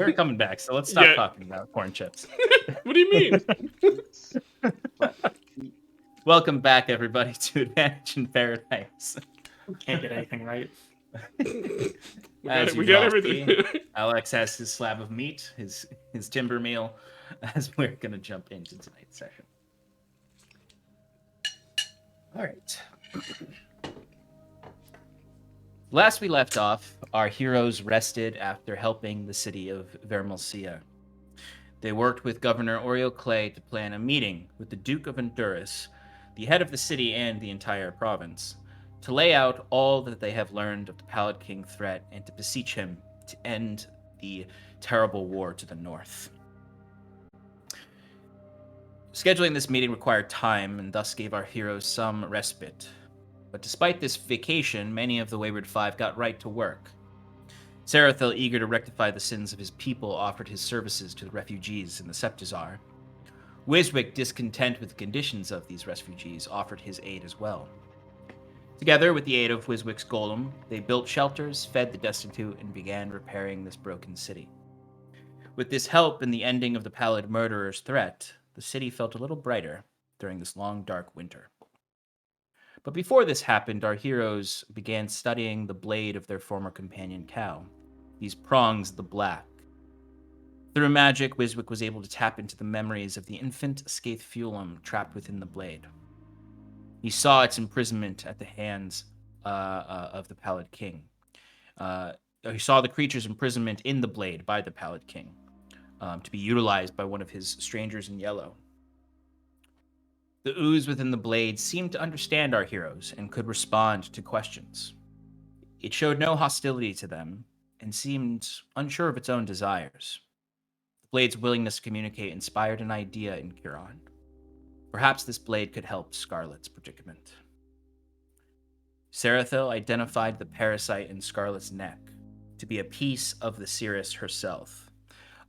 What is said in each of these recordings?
we're coming back, so let's stop Yeah. talking about corn chips. What do you mean? Welcome back, everybody, to Advantage in Paradise. Can't get anything right. We got everything. Alex has his slab of meat, his timber meal, as we're going to jump into tonight's session. All right. Last we left off, our heroes rested after helping the city of Vermelsia. They worked with Governor Oriel Clay to plan a meeting with the Duke of Untduras, the head of the city and the entire province, to lay out all that they have learned of the Pallid King threat and to beseech him to end the terrible war to the north. Scheduling this meeting required time and thus gave our heroes some respite. But despite this vacation, many of the Wayward Five got right to work. Sarathil, eager to rectify the sins of his people, offered his services to the refugees in the Septizar. Wiswick, discontent with the conditions of these refugees, offered his aid as well. Together with the aid of Wiswick's golem, they built shelters, fed the destitute, and began repairing this broken city. With this help and the ending of the Pallid Murderer's threat, the city felt a little brighter during this long, dark winter. But before this happened, our heroes began studying the blade of their former companion Cal, these prongs of the black. Through magic, Wiswick was able to tap into the memories of the infant Scathefulum trapped within the blade. He saw its imprisonment at the hands of the Pallid King. He saw the creature's imprisonment in the blade by the Pallid King, to be utilized by one of his strangers in yellow. The ooze within the blade seemed to understand our heroes and could respond to questions. It showed no hostility to them and seemed unsure of its own desires. The blade's willingness to communicate inspired an idea in Chiron. Perhaps this blade could help Scarlet's predicament. Sarathil identified the parasite in Scarlet's neck to be a piece of the Cirrus herself,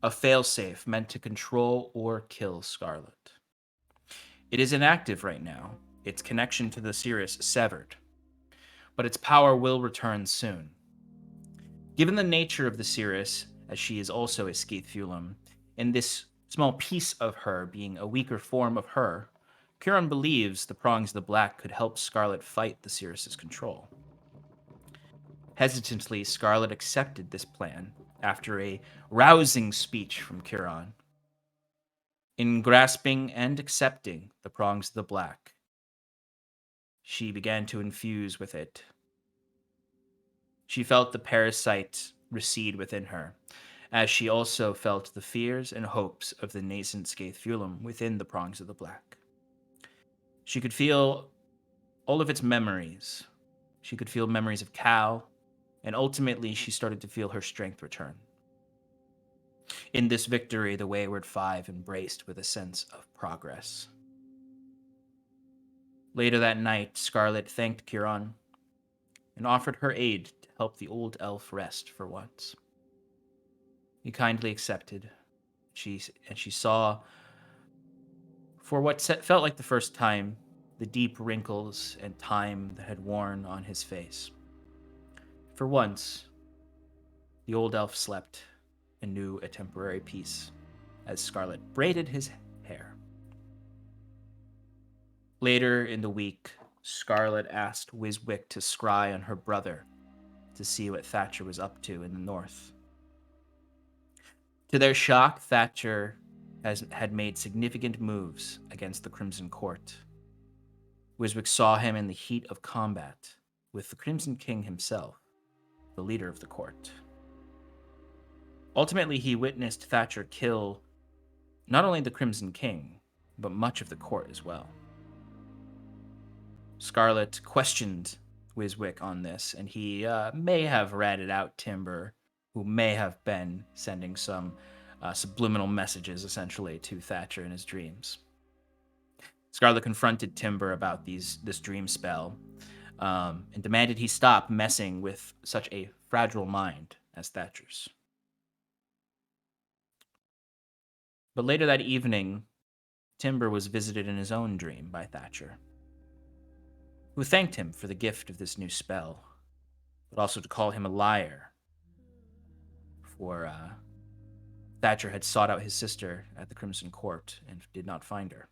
a failsafe meant to control or kill Scarlet. It is inactive right now, its connection to the Cirrus severed, but its power will return soon. Given the nature of the Cirrus, as she is also a Scathefulum, and this small piece of her being a weaker form of her, Chiron believes the prongs of the black could help Scarlet fight the Cirrus's control. Hesitantly, Scarlet accepted this plan after a rousing speech from Chiron. In grasping and accepting the prongs of the black, she began to infuse with it. She felt the parasite recede within her, as she also felt the fears and hopes of the nascent Scathefulum within the prongs of the black. She could feel all of its memories. She could feel memories of Cal, and ultimately she started to feel her strength return. In this victory, the Wayward Five embraced with a sense of progress. Later that night, Scarlet thanked Chiron and offered her aid to help the old elf rest for once. He kindly accepted. She saw, for what felt like the first time, the deep wrinkles and time that had worn on his face. For once, the old elf slept and knew a temporary peace as Scarlet braided his hair. Later in the week, Scarlet asked Wiswick to scry on her brother to see what Thatcher was up to in the north. To their shock, Thatcher had made significant moves against the Crimson Court. Wiswick saw him in the heat of combat with the Crimson King himself, the leader of the court. Ultimately, he witnessed Thatcher kill not only the Crimson King, but much of the court as well. Scarlet questioned Wiswick on this, and he may have ratted out Timber, who may have been sending some subliminal messages, essentially, to Thatcher in his dreams. Scarlet confronted Timber about this dream spell, and demanded he stop messing with such a fragile mind as Thatcher's. But later that evening, Timber was visited in his own dream by Thatcher, who thanked him for the gift of this new spell, but also to call him a liar for Thatcher had sought out his sister at the Crimson Court and did not find her.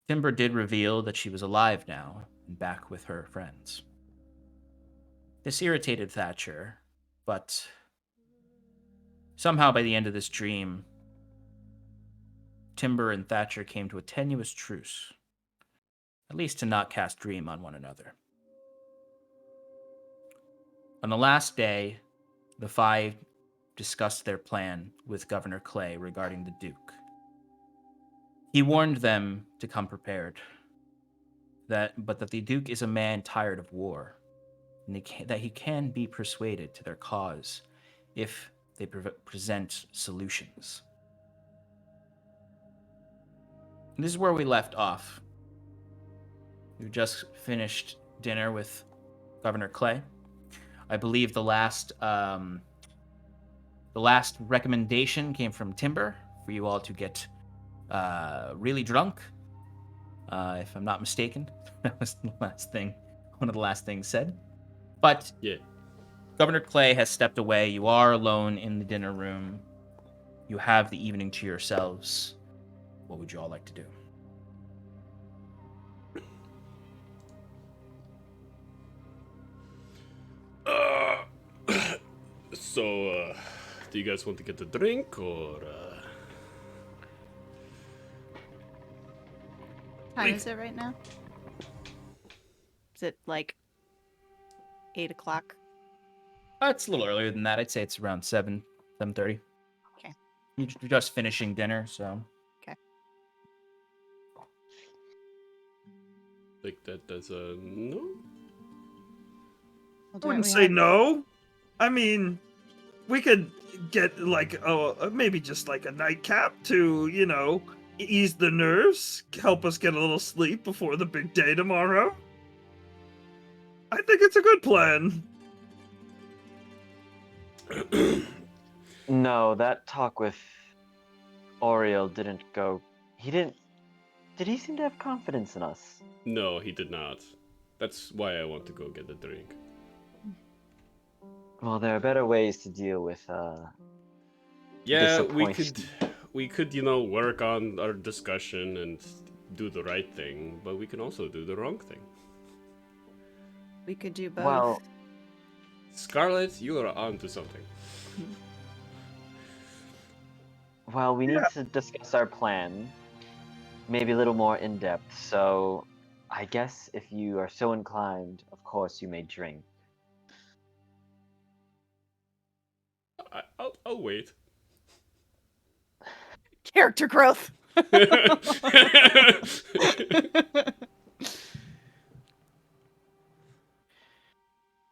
Timber did reveal that she was alive now and back with her friends. This irritated Thatcher, but somehow by the end of this dream, Timber and Thatcher came to a tenuous truce, at least to not cast dream on one another. On the last day, the five discussed their plan with Governor Clay regarding the Duke. He warned them to come prepared, but that the Duke is a man tired of war, and that he can be persuaded to their cause if they present solutions. And this is where we left off. We've just finished dinner with Governor Clay. I believe the last recommendation came from Timber for you all to get really drunk, if I'm not mistaken. That was the last thing, one of the last things said. But yeah, Governor Clay has stepped away. You are alone in the dinner room. You have the evening to yourselves. What would you all like to do? So, do you guys want to get a drink, or... Time is it right now? Is it like 8 o'clock? It's a little earlier than that. I'd say it's around 7:30. Okay. You're just finishing dinner, so... Like that as a no? Well, I wouldn't say no. I mean, we could get like maybe just like a nightcap to, you know, ease the nerves, help us get a little sleep before the big day tomorrow. I think it's a good plan. No, that talk with Oriel didn't go. He didn't. Did he seem to have confidence in us? No, he did not. That's why I want to go get a drink. Well, there are better ways to deal with Yeah, disappointment. we could, you know, work on our discussion and do the right thing, but we can also do the wrong thing. We could do both. Well, Scarlet, you are on to something. well, we need to discuss our plan, maybe a little more in depth. So, I guess if you are so inclined, of course, you may drink. I'll wait. Character growth.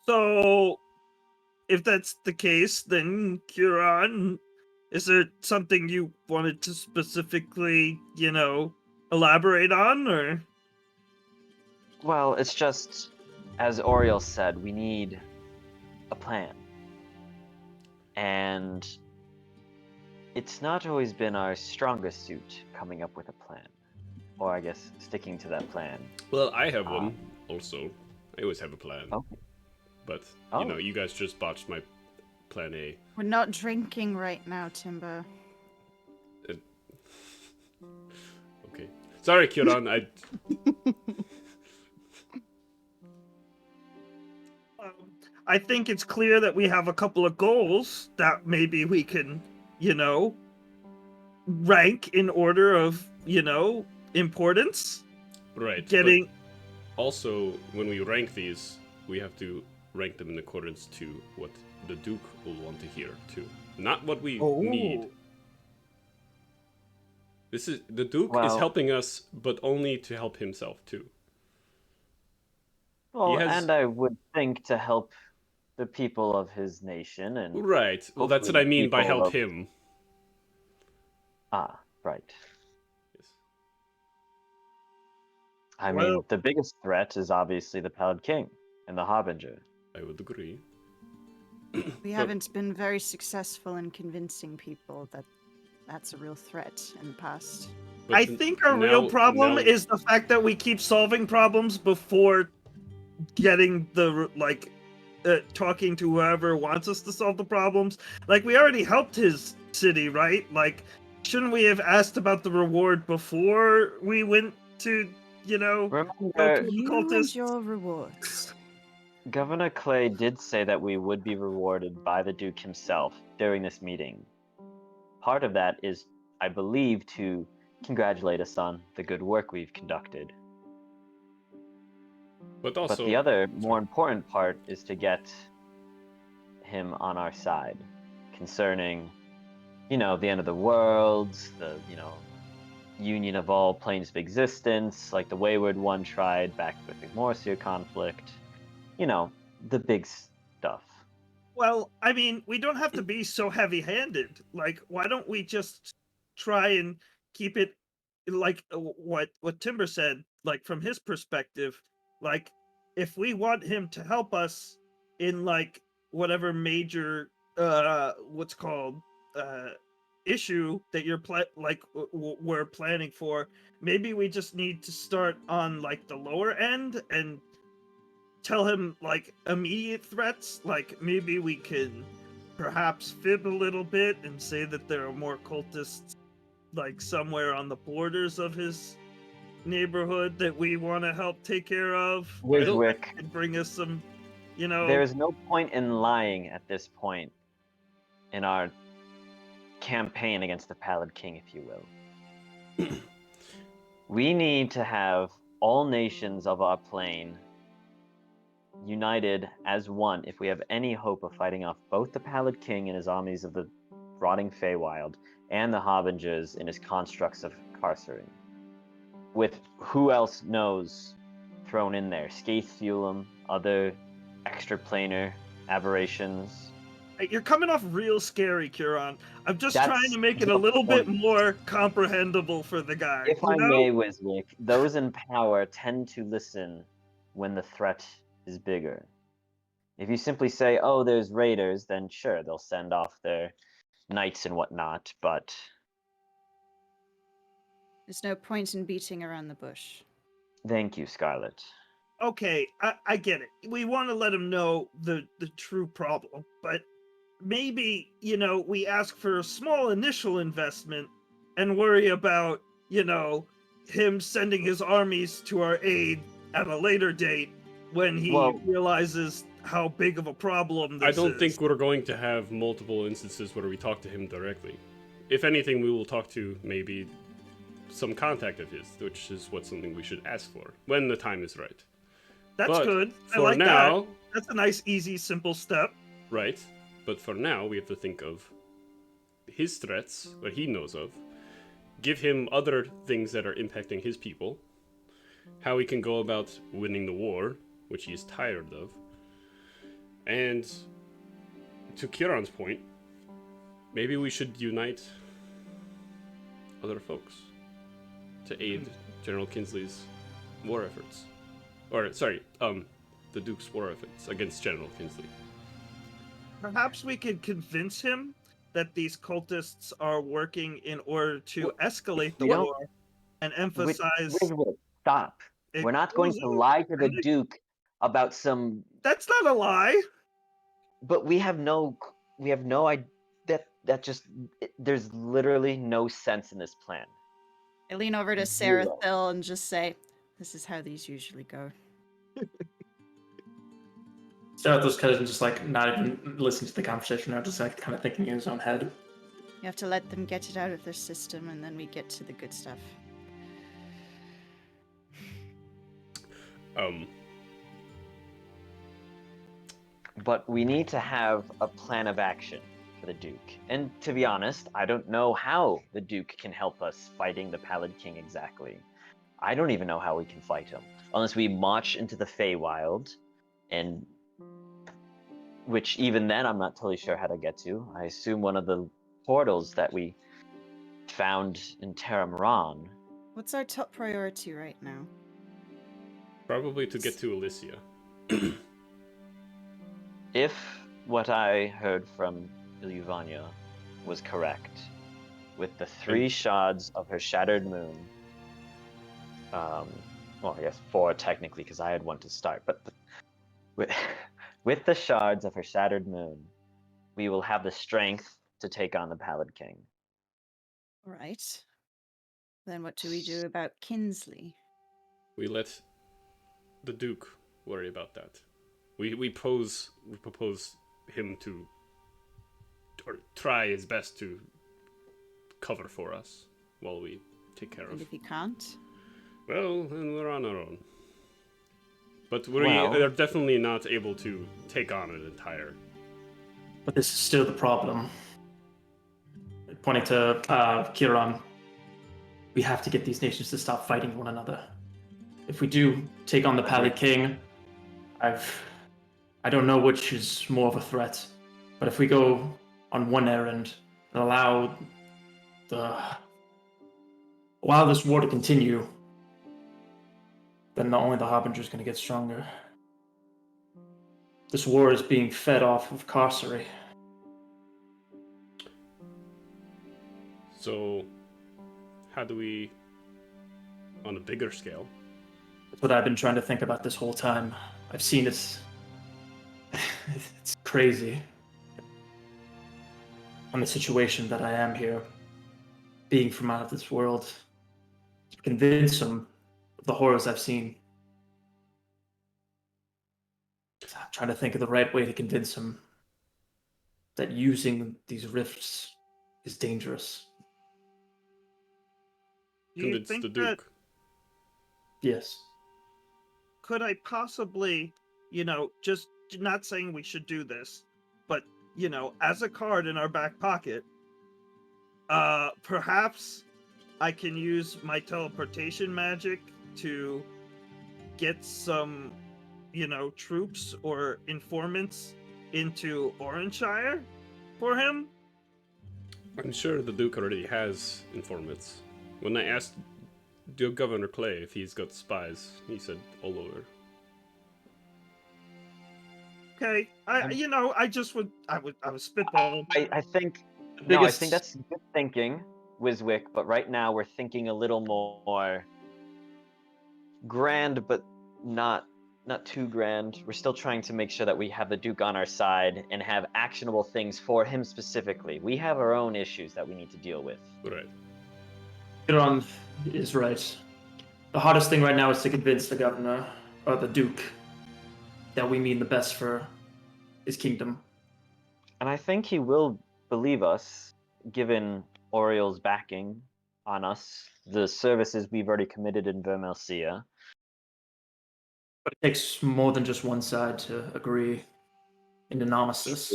So, if that's the case, then Kieran, is there something you wanted to specifically, you know, elaborate on, or? Well, it's just, as Oriel said, we need a plan. And it's not always been our strongest suit coming up with a plan. Or I guess sticking to that plan. Well, I have one also. I always have a plan. Okay. But, you know, you guys just botched my plan A. We're not drinking right now, Timber. Okay. Sorry, Kieran, I think it's clear that we have a couple of goals that maybe we can, you know, rank in order of, you know, importance. Right. Getting. But also, when we rank these, we have to rank them in accordance to what the Duke will want to hear, too. Not what we need. The Duke is helping us, but only to help himself, too. Well, and I would think to help the people of his nation and right. Well, that's what I mean by help him. Ah, right. Yes. I mean, the biggest threat is obviously the Pallid King and the Harbinger. I would agree. We haven't been very successful in convincing people that that's a real threat in the past. I think our real problem is the fact that we keep solving problems before getting the, like, talking to whoever wants us to solve the problems. Like, we already helped his city, right? Like, shouldn't we have asked about the reward before we went to, go Remember, to the You and cultists? your rewards. Governor Clay did say that we would be rewarded by the Duke himself during this meeting. Part of that is, I believe, to congratulate us on the good work we've conducted. But also, But the other, more important part is to get him on our side concerning, the end of the world, the, union of all planes of existence, like the Wayward One tried back with the Morseer conflict. The big stuff. Well, I mean, we don't have to be so heavy-handed. Like, why don't we just try and keep it like what Timber said, like from his perspective, like if we want him to help us in like whatever major what's called issue that you're we're planning for, maybe we just need to start on like the lower end and tell him like immediate threats. Like maybe we can perhaps fib a little bit and say that there are more cultists like somewhere on the borders of his neighborhood that we want to help take care of. Wiswick, And bring us some, there is no point in lying at this point in our campaign against the Pallid King, if you will. We need to have all nations of our plane united as one if we have any hope of fighting off both the Pallid King and his armies of the rotting Feywild and the Harbingers in his constructs of Carcerin. With who else knows thrown in there, Scathulum, other extraplanar aberrations. You're coming off real scary, Kieran. I'm just That's trying to make it a the little bit point. more comprehensible for the guy. If I may, Wiswick, those in power tend to listen when the threat is bigger. If you simply say, oh, there's raiders, then sure, they'll send off their knights and whatnot, but... There's no point in beating around the bush. Thank you, Scarlet. Okay, I get it. We want to let him know the true problem, but maybe, we ask for a small initial investment and worry about, him sending his armies to our aid at a later date when he realizes how big of a problem this is. I don't think we're going to have multiple instances where we talk to him directly. If anything, we will talk to maybe some contact of his, which is something we should ask for when the time is right. That's good. I For like now, that. That's a nice, easy, simple step. right? But for now, we have to think of his threats, what he knows of, give him other things that are impacting his people, how we can go about winning the war, which he is tired of, and to Kieran's point, maybe we should unite other folks to aid General Kinsley's war efforts. Or, sorry, the Duke's war efforts against General Kinsley. Perhaps we could convince him that these cultists are working in order to escalate the war and emphasize... Stop. We're not going to lie to the Duke about some... That's not a lie! But we have no idea. There's literally no sense in this plan. I lean over to Sarathil and just say, this is how these usually go. Sarathil's cousin just like not even listening to the conversation now, just like kind of thinking in his own head. You have to let them get it out of their system and then we get to the good stuff. But we need to have a plan of action for the Duke. And to be honest, I don't know how the Duke can help us fighting the Pallid King exactly. I don't even know how we can fight him. Unless we march into the Feywild, and which even then I'm not totally sure how to get to. I assume one of the portals that we found in Terramran. What's our top priority right now? Probably to get to Elysia. If what I heard from Ilyuvania was correct, with the 3 shards of her shattered moon, well, I guess 4 technically, because I had 1 to start, but with the shards of her shattered moon, we will have the strength to take on the Pallid King. All right. Then what do we do about Kinsley? We let the Duke worry about that. We propose him to or try his best to cover for us while we take care And of. if he can't? Well, then we're on our own. But Well- are definitely not able to take on an entire. But this is still the problem. Pointing to Kiran, we have to get these nations to stop fighting one another. If we do take on the Pallid King, I don't know which is more of a threat. But if we go on one errand and allow this war to continue, then not only the Harbinger is going to get stronger. This war is being fed off of Carcery. So, how do we, on a bigger scale? That's what I've been trying to think about this whole time. I've seen it. It's crazy. On the situation that I am here, being from out of this world, to convince them of the horrors I've seen. I'm trying to think of the right way to convince them that using these rifts is dangerous. Do you Convince think the that Duke. Yes. could I possibly, just not saying we should do this, but as a card in our back pocket, perhaps I can use my teleportation magic to get some, troops or informants into Oranshire for him? I'm sure the Duke already has informants. When I asked Governor Clay if he's got spies, he said all over. Okay, I was spitballing. I think I think that's good thinking, Wiswick, but right now we're thinking a little more grand, but not too grand. We're still trying to make sure that we have the Duke on our side and have actionable things for him specifically. We have our own issues that we need to deal with. Right. Kiran is right. The hardest thing right now is to convince the governor, or the Duke, that we mean the best for his kingdom. And I think he will believe us, given Oriel's backing on us, the services we've already committed in Vermelsia. But it takes more than just one side to agree in an armistice.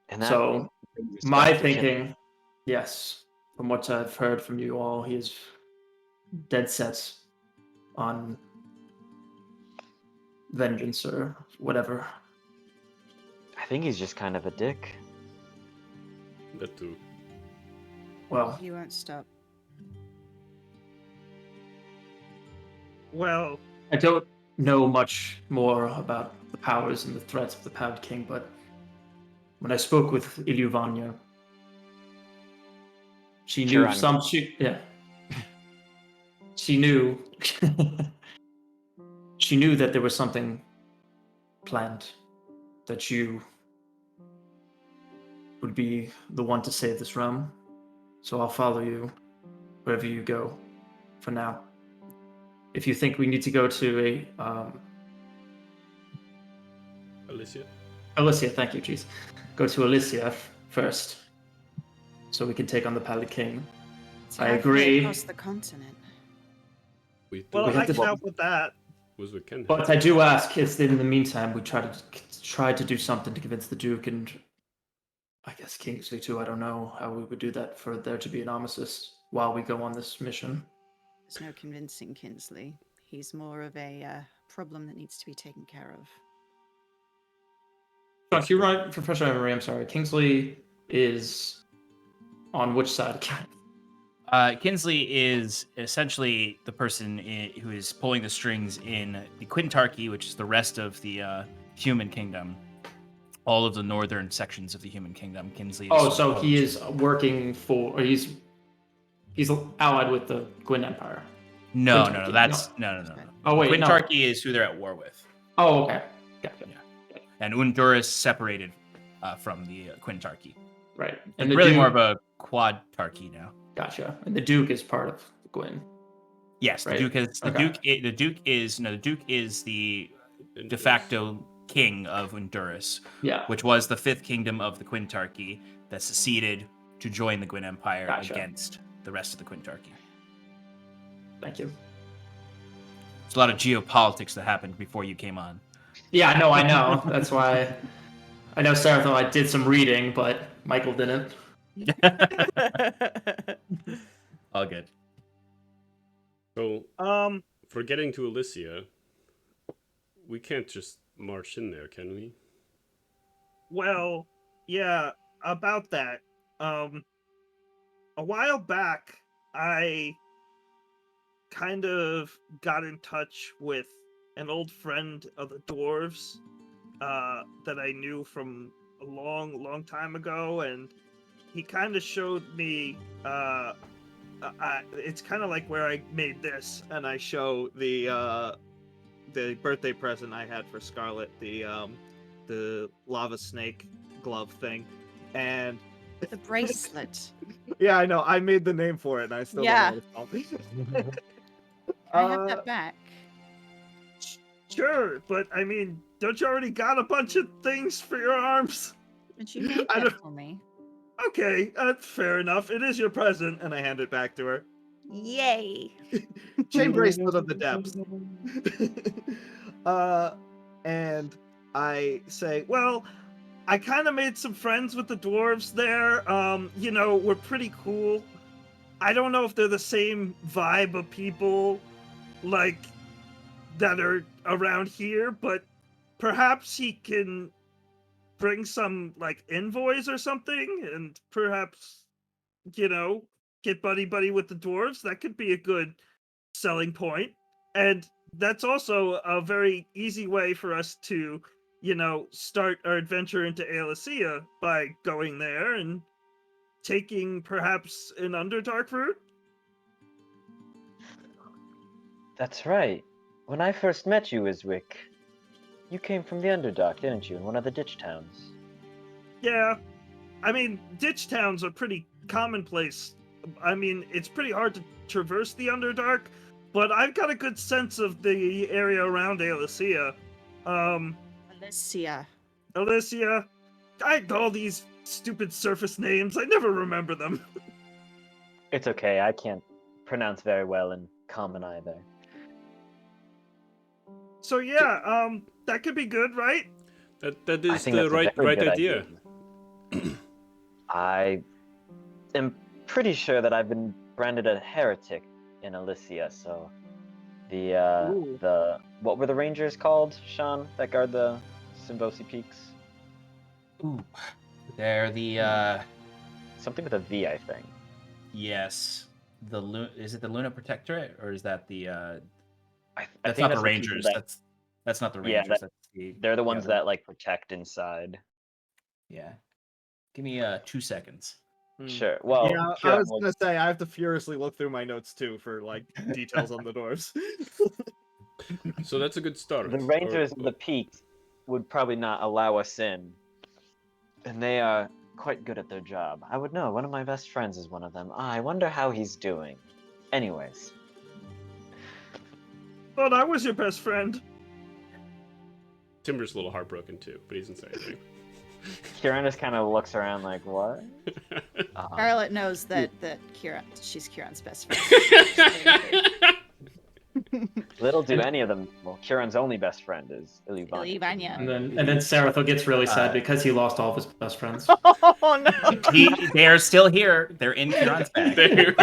And that So, brings us my back to Kim. thinking, yes, from what I've heard from you all, he is dead set on vengeance or whatever. I think he's just kind of a dick. That too. Well, He won't stop. Well, I don't know much more about the powers and the threats of the Pallid King, but when I spoke with Iluvanya, she knew she knew she knew that there was something planned, that you would be the one to save this realm. So I'll follow you wherever you go for now. If you think we need to go to Alicia, thank you, jeez. Go to Alicia first, so we can take on the Pallid King. So I how can agree. they across the continent. well, have I to- can help with that. Wiswick can. But I do ask if in the meantime we try to do something to convince the Duke and I guess Kingsley too. I don't know how we would do that for there to be an armistice while we go on this mission. There's no convincing Kinsley. He's more of a problem that needs to be taken care of. Josh, you're right. Professor Emery, I'm sorry. Kingsley is on which side? Kinsley is essentially the person who is pulling the strings in the Quintarchy, which is the rest of the human kingdom. All of the northern sections of the human kingdom. Kinsley is... Oh, so he is working for, or he's allied with the Gwyn Empire. No, Quintarchy, that's... No. Oh, wait, no. Quintarchy is who they're at war with. Oh, okay. Gotcha. And Untduras separated from the Quintarchy. Right. And the really Duke, more of a quadarchy now. Gotcha. And the Duke is part of the Gwyn. Yes, Right. the Duke is the Duke is the de facto king of Untduras, Yeah. which was the fifth kingdom of the Quintarchy that seceded to join the Gwyn Empire Gotcha. against the rest of the Quintarchy. Thank you. There's a lot of geopolitics that happened before you came on. Yeah, I know. That's why I know Sarathil. I did some reading, but Michael didn't. All good. So, for getting to Elysia, we can't just march in there, can we? Well, yeah, about that. A while back, I kind of got in touch with an old friend of the dwarves that I knew from a long time ago, and he kind of showed me. It's kind of like where I made this, and I show the birthday present I had for Scarlet, the lava snake glove thing, and The bracelet. yeah, I know. I made the name for it, and I still Yeah. don't know what it's called. I have that back. Sure, but I mean, don't you already got a bunch of things for your arms? But you made I that don't- for me. Okay, that's fair enough. It is your present, and I hand it back to her. Yay! Chain bracelet of the depths. And I say, well, I kind of made some friends with the dwarves there. You know, we're pretty cool. I don't know if they're the same vibe of people, like, that are around here, but perhaps he can bring some, like, envoys or something, and perhaps, you know, get buddy with the dwarves. That could be a good selling point. And that's also a very easy way for us to, you know, start our adventure into Elysia by going there and taking perhaps an Underdark route. That's right. When I first met you, Iswick, you came from the Underdark, didn't you, in one of the ditch towns? Yeah, I mean, ditch towns are pretty commonplace. I mean, it's pretty hard to traverse the Underdark, but I've got a good sense of the area around Elysia. Alicia. Elysia, all these stupid surface names, I never remember them. It's okay, I can't pronounce very well in common either. So yeah, that could be good, right? That I is think the that's a very right good idea. I am pretty sure that I've been branded a heretic in Elysia, so Ooh. the what were the rangers called, Sean, that guard the Simbosi Peaks? Ooh, they're the Something with a V, I think. yes, is it the Luna Protectorate or is that the I that's think not the people Rangers. that- That's not the Yeah, Rangers. That's they're the ones other- that like protect inside. Yeah. Give me 2 seconds. Sure. Well, yeah, I Kieran was will- gonna say I have to furiously look through my notes too for like details on the dwarves. So that's a good start. the Rangers of the Peaks would probably not allow us in, and they are quite good at their job. I would know. One of my best friends is one of them. I wonder how he's doing. Anyways, Thought I was your best friend. Timber's a little heartbroken too, but he doesn't say anything. Kieran just kind of looks around like, what? Scarlet knows that she's Kieran's best friend. Little do any of them. Well, Kieran's only best friend is Iluvanya. Iluvanya. And then Sarathil gets really sad because he lost all of his best friends. Oh no! They are still here. They're in Kieran's bag.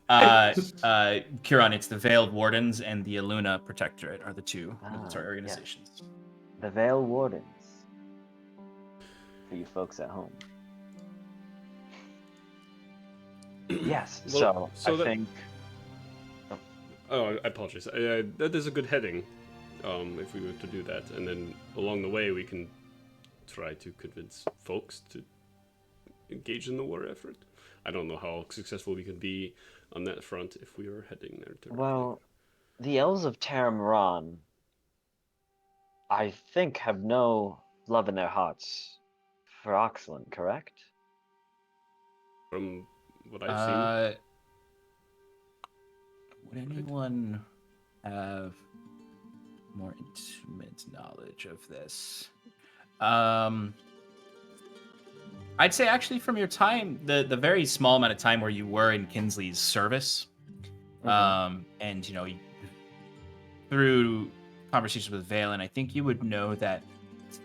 Yeah. Kieran, it's the Veiled Wardens and the Luna Protectorate are the two military yes. organizations. The Veil Wardens. For you folks at home. Yes, Well, so I that- think... Oh, I apologize. That is a good heading, if we were to do that, and then along the way we can try to convince folks to engage in the war effort. I don't know how successful we could be on that front if we were heading there. Directly. Well, the elves of Taramran, I think, have no love in their hearts for Oxland, correct? From what I've seen. Would anyone have more intimate knowledge of this? I'd say actually from your time, the very small amount of time where you were in Kinsley's service, and through conversations with Valen, I think you would know that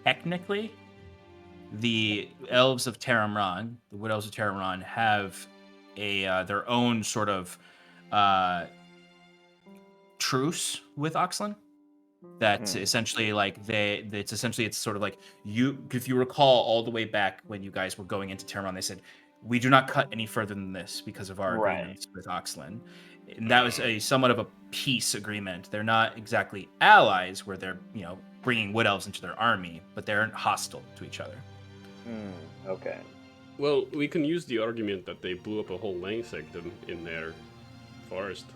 technically the elves of Terramron, the Wood Elves of Terramron, have their own sort of truce with Oxland. That's essentially like it's sort of like if you recall all the way back when you guys were going into Terramon, they said we do not cut any further than this because of our agreements with Oxland. And that was a somewhat of a peace agreement. They're not exactly allies where they're bringing Wood Elves into their army, but they're hostile to each other. Okay. Well, we can use the argument that they blew up a whole lane sanctum in their forest.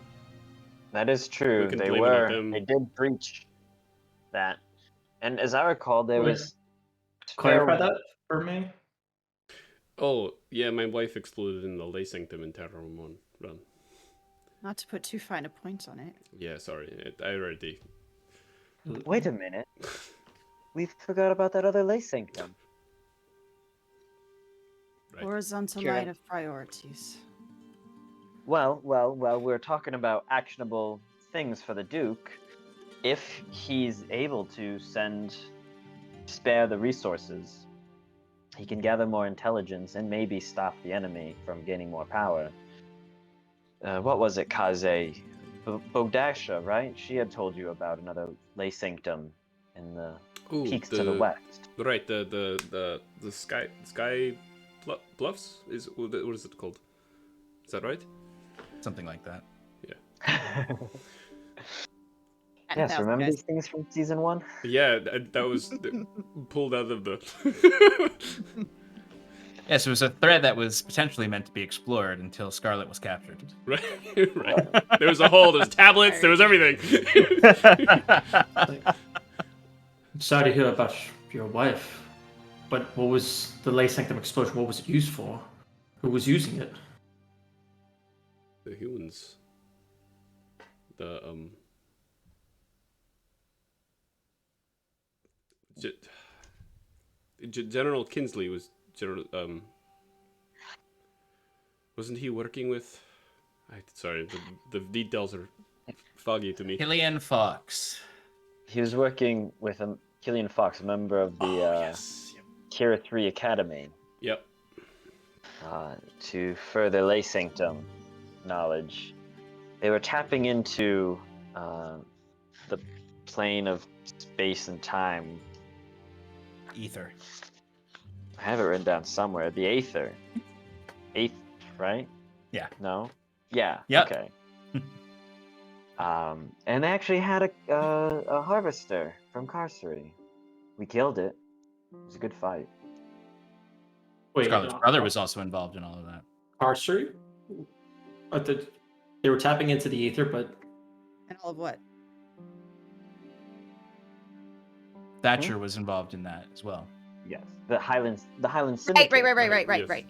That is true. We can They blame it on them. They did breach that. And as I recall, there was... Clarify that for me. Oh, yeah, my wife exploded in the lay sanctum in Terramon run. Not to put too fine a point on it. Yeah, sorry. I already... Wait a minute. We forgot about that other lay sanctum. Right. Horizontal Kieran. line of priorities. Well, we're talking about actionable things for the Duke. If he's able to spare the resources, he can gather more intelligence and maybe stop the enemy from gaining more power. What was it, Kaze? Bodasha, right? She had told you about another lay sanctum in the peaks to the west. Right, the sky bluffs is what is it called? Is that right? Something like that. Yeah. Yes, remember these things from season 1? Yeah, that was pulled out of the. Yes, it was a thread that was potentially meant to be explored until Scarlet was captured. Right. There was a hole. There was tablets. There was everything. Sorry to hear about your wife, but what was the lay sanctum explosion? What was it used for? Who was using it? The humans. General Kinsley was wasn't he working with? Sorry, the details are foggy to me. Killian Fox. He was working with Killian Fox, a member of the Yes. Kira 3 Academy, Yep. to further lay sanctum knowledge. They were tapping into the plane of space and time. Ether. I have it written down somewhere. The Aether. Eighth, right? Yeah. No? Yeah. Yep. Okay. And they actually had a harvester from Carcery. We killed it. It was a good fight. Wait, Scarlet's brother was also involved in all of that. Carcery? They were tapping into the ether, but And all of what? Thatcher was involved in that as well. Yes. The Highland Right. Syndicate.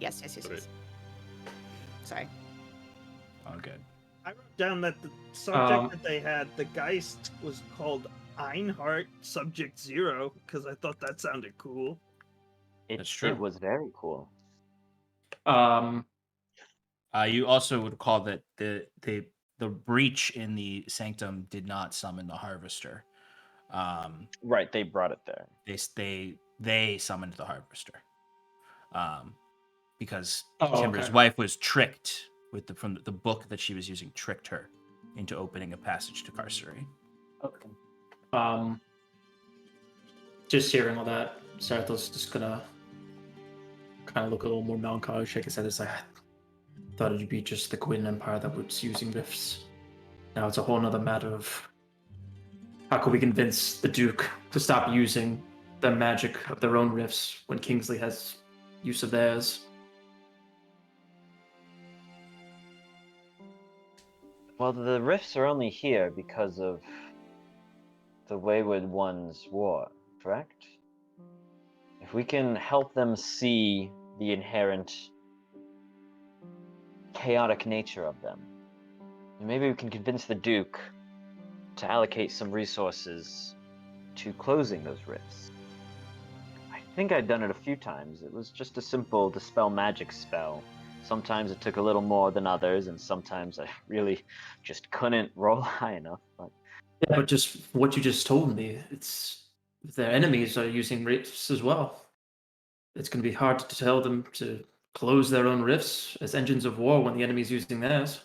Yes. Yes. Sorry. Oh, good. I wrote down that the subject that they had, the Geist, was called Einhart Subject 0, because I thought that sounded cool. That's true. It was very cool. You also would recall that the breach in the sanctum did not summon the harvester. Right, they brought it there. They summoned the harvester. Because Oh, Timber's okay. wife was tricked from the book that she was using, tricked her into opening a passage to Carcery. Okay. Just hearing all that, Sarathil's just gonna kind of look a little more melancholy, shake his head. It's like, I thought it'd be just the Gwyn Empire that was using rifts. Now it's a whole nother matter of how can we convince the Duke to stop using the magic of their own rifts when Kingsley has use of theirs. Well, the rifts are only here because of the Wayward One's war, correct? If we can help them see the inherent chaotic nature of them, maybe we can convince the Duke to allocate some resources to closing those rifts. I think I'd done it a few times. It was just a simple dispel magic spell. Sometimes it took a little more than others, and sometimes I really just couldn't roll high enough. But Yeah, but just what you just told me, it's their enemies are using rifts as well. It's going to be hard to tell them to close their own rifts as engines of war when the enemy's using theirs.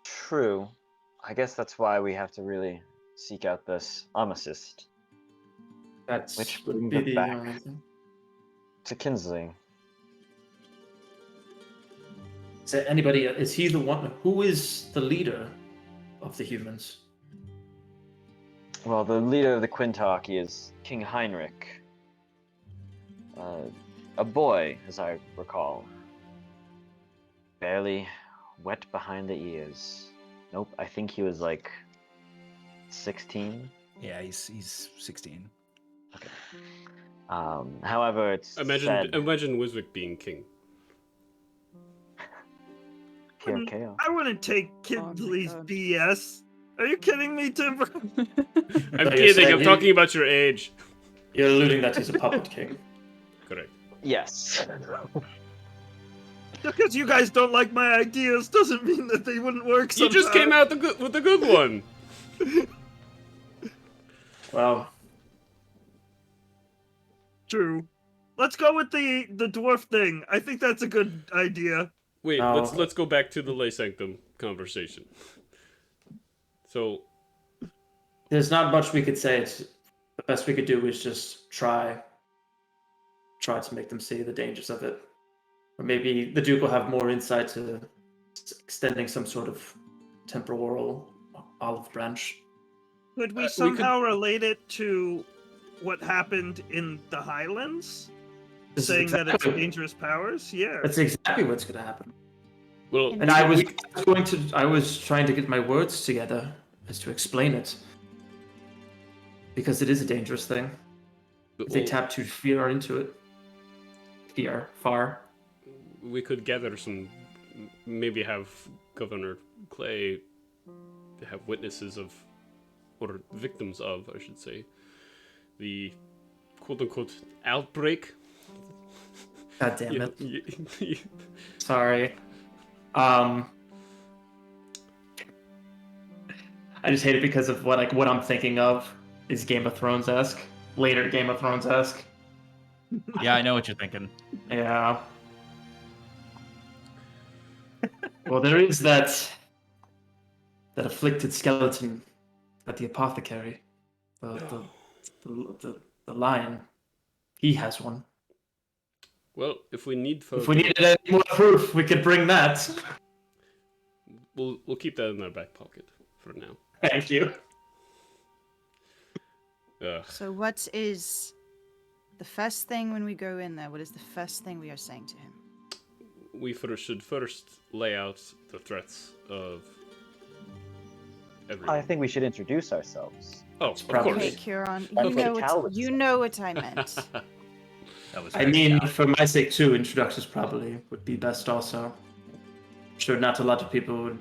true. I guess that's why we have to really seek out this Amicist That's Which would brings be us the back. only thing. to Kinsley. Is there anybody? Is he the one? Who is the leader of the humans? Well, the leader of the Quintarchy is King Heinrich. A boy, as I recall. Barely wet behind the ears. Nope, I think he was like 16. Yeah, he's 16. However, it's said Imagine Wiswick being king. Chaos Chaos. I wouldn't take Kinsley's God. BS. Are you kidding me, Timber? I'm thought you kidding. said I'm he- talking about your age. You're alluding that he's a puppet king. Correct. Yes. Just because you guys don't like my ideas doesn't mean that they wouldn't work You sometimes. just came out with the good one. Well, True. Let's go with the dwarf thing. I think that's a good idea. Wait, No. let's go back to the Lay Sanctum conversation. So there's not much we could say. It's, the best we could do is just try to make them see the dangers of it. Or maybe the Duke will have more insight to extending some sort of temporal olive branch. Could we We somehow relate it to what happened in the Highlands? This is Saying that it's exactly- dangerous powers? Yeah. That's exactly what's going to happen. well, And I was trying to get my words together as to explain it. Because it is a dangerous thing. If they tap too far into it. Far. we could gather maybe have Governor Clay have witnesses of, or victims of, I should say, the quote-unquote outbreak. God damn Yeah, it. Sorry. I just hate it because of what I'm thinking of is Game of Thrones-esque. Later Game of Thrones-esque. Yeah, I know what you're thinking. Yeah. Well, there is that afflicted skeleton at the apothecary. The lion. He has one. Well, if we need further, If we needed any more proof, we could bring that. we'll keep that in our back pocket for now. Thank you. So what is the first thing when we go in there? What is the first thing we are saying to him? We should first lay out the threats of everyone. I think we should introduce ourselves. Oh, of probably- Okay, course. Kieran, Okay, you know what I meant. That was I mean, for my sake too, introductions probably would be best also. I'm sure not a lot of people would...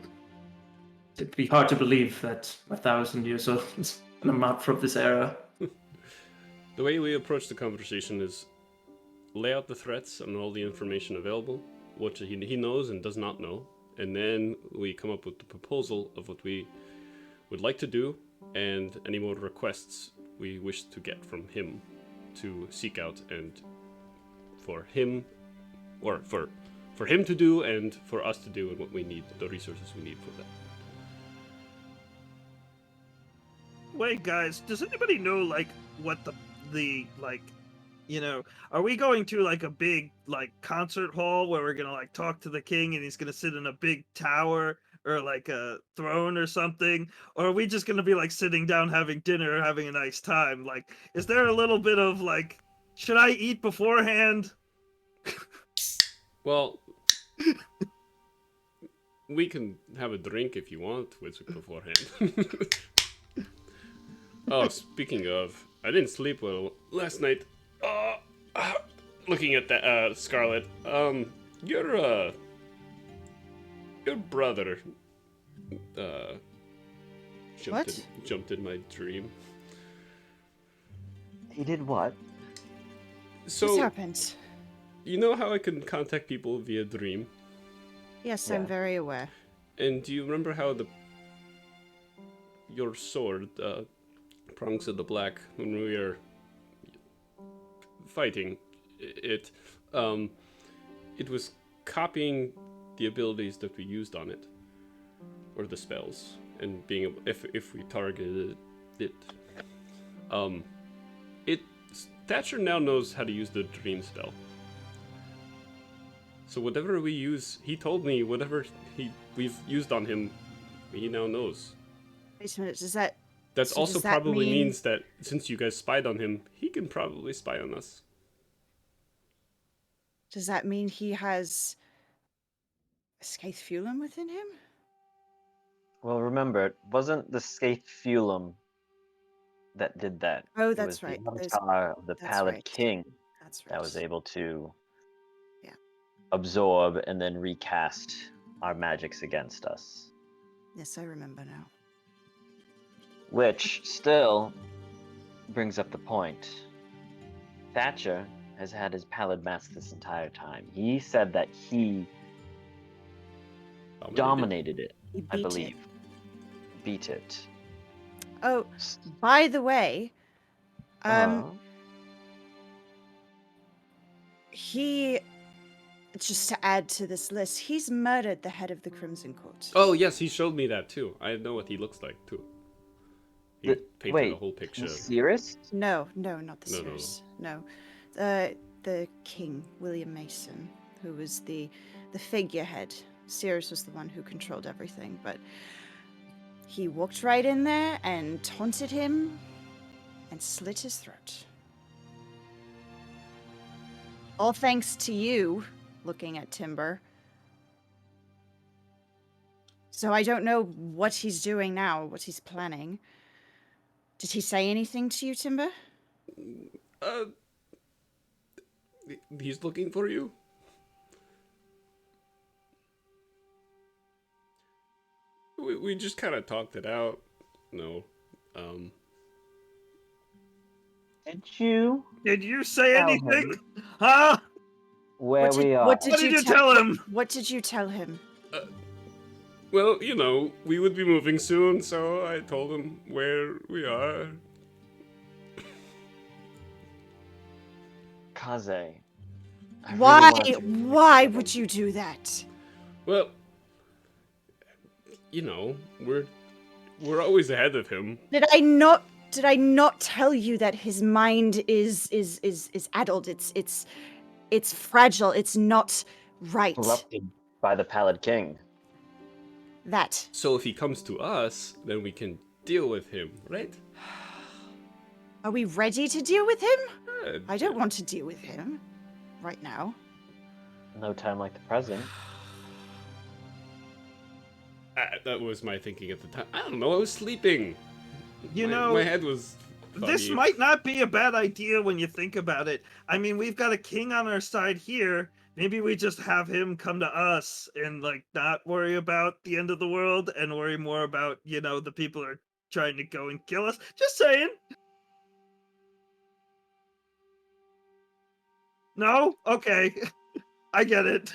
It'd be hard to believe that 1,000 years old and I'm not from this era. The way we approach the conversation is lay out the threats and all the information available, what he knows and does not know, and then we come up with the proposal of what we would like to do and any more requests we wish to get from him to seek out and for him to do and for us to do and what we need, the resources we need for that. Wait, guys, does anybody know, like, what the like, you know, are we going to, like, a big, like, concert hall where we're gonna, like, talk to the king and he's gonna sit in a big tower or, like, a throne or something? Or are we just gonna be, like, sitting down having dinner or having a nice time? Like, is there a little bit of, like, should I eat beforehand? Well, we can have a drink if you want with beforehand. Oh, speaking of, I didn't sleep well last night. Looking at that, Scarlet. Your brother, What? jumped in my dream. He did what? What So, happened? you know how I can contact people via dream? Yes, Yeah. I'm very aware. And do you remember how your sword, Prongs of the Black, when we were fighting it, it was copying the abilities that we used on it, or the spells, and being able, if we targeted it, Thatcher now knows how to use the dream spell. So whatever we use, he told me whatever we've used on him, he now knows. Wait a minute, does that... That So also does that probably mean- means that since you guys spied on him, he can probably spy on us. Does that mean he has Scathefulum within him? Well, remember, it wasn't the Scathefulum that did that. Oh, It that's was right. the There's- avatar of the that's Pallid right. King That's right. that was able to Yeah. absorb and then recast our magics against us. Yes, I remember now. Which still brings up the point. Thatcher has had his pallid mask this entire time. He said that he dominated it, He I beat believe. it. Beat it. Oh, by the way, Uh-huh. he, just to add to this list, he's murdered the head of the Crimson Court. Oh yes, he showed me that too. I know what he looks like too. He painted Wait, a whole picture. Cirrus? No, not the No. Sears. No. The king, William Mason, who was the figurehead. Sirius was the one who controlled everything, but he walked right in there and taunted him and slit his throat. All thanks to you, looking at Timber. So I don't know what he's doing now, what he's planning. Did he say anything to you, Timber? He's looking for you. We just kind of talked it out. No. Did you Did you say tell anything? him Huh? where we are? What did you tell him? What did you tell him? Well, you know, we would be moving soon, so I told him where we are. Kaze. I really Why? want to- Why would you do that? Well, you know, we're always ahead of him. Did I not tell you that his mind is addled? It's fragile. It's not right. Corrupted by the Pallid King. That. So if he comes to us, then we can deal with him, right? Are we ready to deal with him? Uh, I don't want to deal with him right now. No time like the present. That was my thinking at the time. I don't know, I was sleeping. You my, know, my head was This foggy. might not be a bad idea when you think about it. I mean, we've got a king on our side here. Maybe we just have him come to us and like not worry about the end of the world and worry more about, you know, the people who are trying to go and kill us. Just saying. No? Okay. I get it.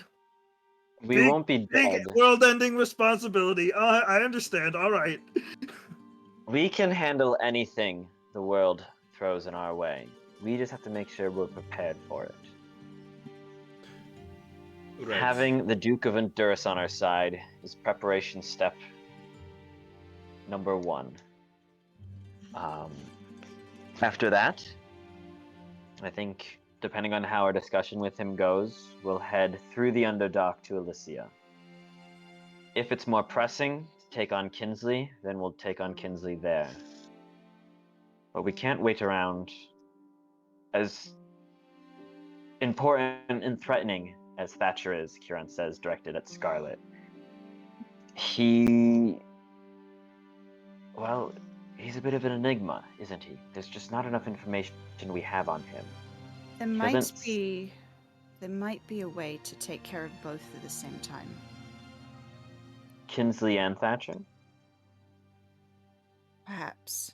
We Big- won't be Big dead. world-ending responsibility. I understand. All right. We can handle anything the world throws in our way. We just have to make sure we're prepared for it. Right. Having the Duke of Untduras on our side is preparation step number 1. After that, I think, depending on how our discussion with him goes, we'll head through the Underdark to Elysia. If it's more pressing to take on Kinsley, then we'll take on Kinsley there. But we can't wait around. As important and threatening as Thatcher is, Kieran says, directed at Scarlet. He's He's a bit of an enigma, isn't he? There's just not enough information we have on him. There might be a way to take care of both at the same time. Kinsley and Thatcher? Perhaps.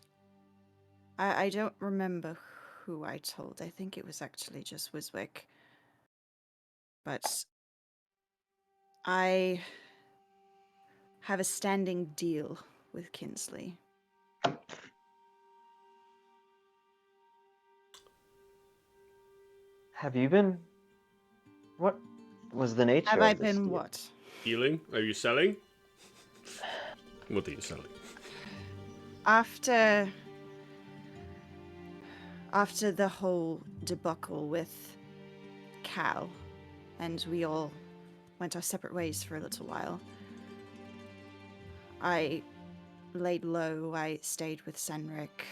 I don't remember who I told. I think it was actually just Wiswick. But I have a standing deal with Kinsley. Have you been... What was the nature Have of I this been deal? what? Healing? Are you selling? What are you selling? After the whole debacle with Cal, and we all went our separate ways for a little while, I laid low. I stayed with Senric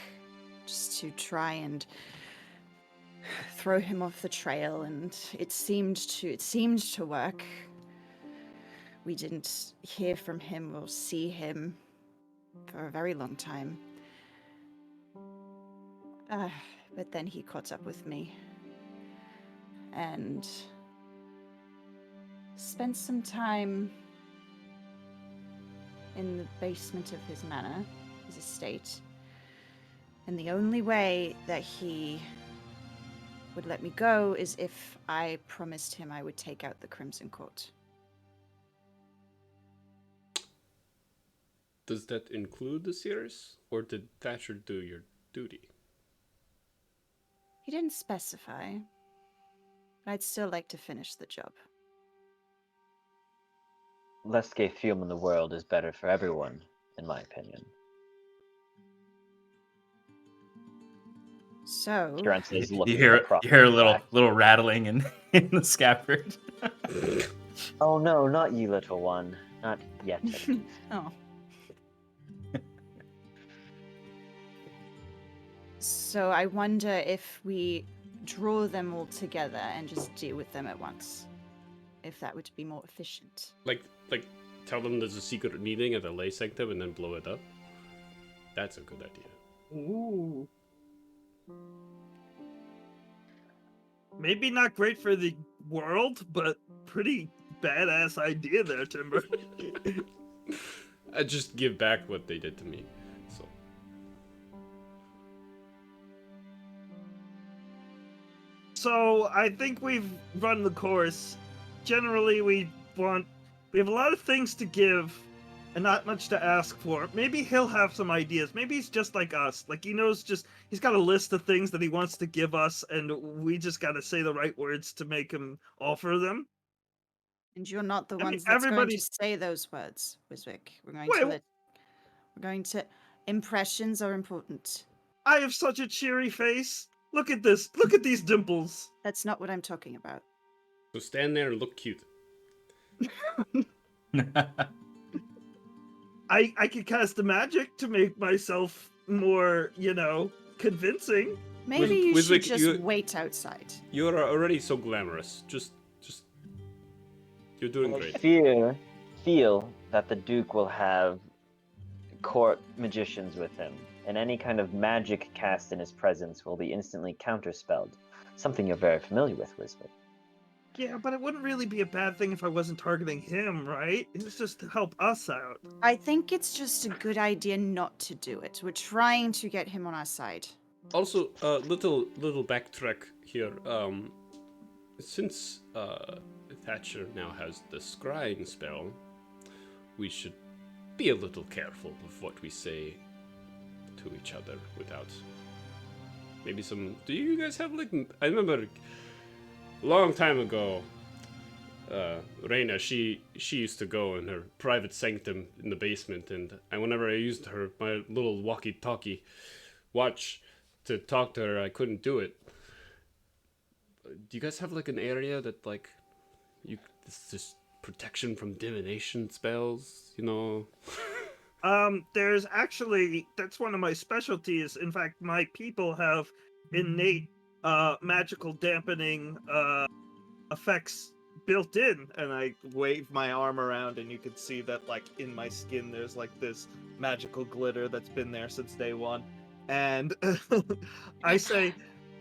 just to try and throw him off the trail, and it seemed to work. We didn't hear from him or see him for a very long time. But then he caught up with me and spent some time in the basement of his manor, his estate. And the only way that he would let me go is if I promised him I would take out the Crimson Court. Does that include the Sears? Or did Thatcher do your duty? He didn't specify, but I'd still like to finish the job. Less gay fume in the world is better for everyone, in my opinion. So, Kieran says, You looking hear across a the black. little rattling in the scabbard. Oh no, not you, little one. Not yet. at least. oh. So I wonder if we draw them all together and just deal with them at once. If that would be more efficient. Like tell them there's a secret meeting at the lay sanctum and then blow it up? That's a good idea. Ooh. Maybe not great for the world, but pretty badass idea there, Timber. I just give back what they did to me. So I think we've run the course. Generally, we have a lot of things to give and not much to ask for. Maybe he'll have some ideas. Maybe he's just like us. Like he's got a list of things that he wants to give us, and we just got to say the right words to make him offer them. And you're not the ones that's going to say those words, Wiswick. We're going to. Impressions are important. I have such a cheery face. Look at this. Look at these dimples. That's not what I'm talking about. So stand there and look cute. I could cast the magic to make myself more, convincing. Maybe you should just wait outside. You're already so glamorous. Just you're doing great. I feel that the Duke will have court magicians with him, and any kind of magic cast in his presence will be instantly counterspelled. Something you're very familiar with, Wiswick. Yeah, but it wouldn't really be a bad thing if I wasn't targeting him, right? It's just to help us out. I think it's just a good idea not to do it. We're trying to get him on our side. Also, little backtrack here. Since Thatcher now has the scrying spell, we should be a little careful of what we say to each other without maybe some. Do you guys have I remember a long time ago, Reina, she used to go in her private sanctum in the basement, and whenever I used my little walkie-talkie watch to talk to her, I couldn't do it. Do you guys have an area that it's just protection from divination spells, There's actually, that's one of my specialties. In fact, my people have innate magical dampening effects built in, and I wave my arm around, and you can see that in my skin there's this magical glitter that's been there since day one, and I say,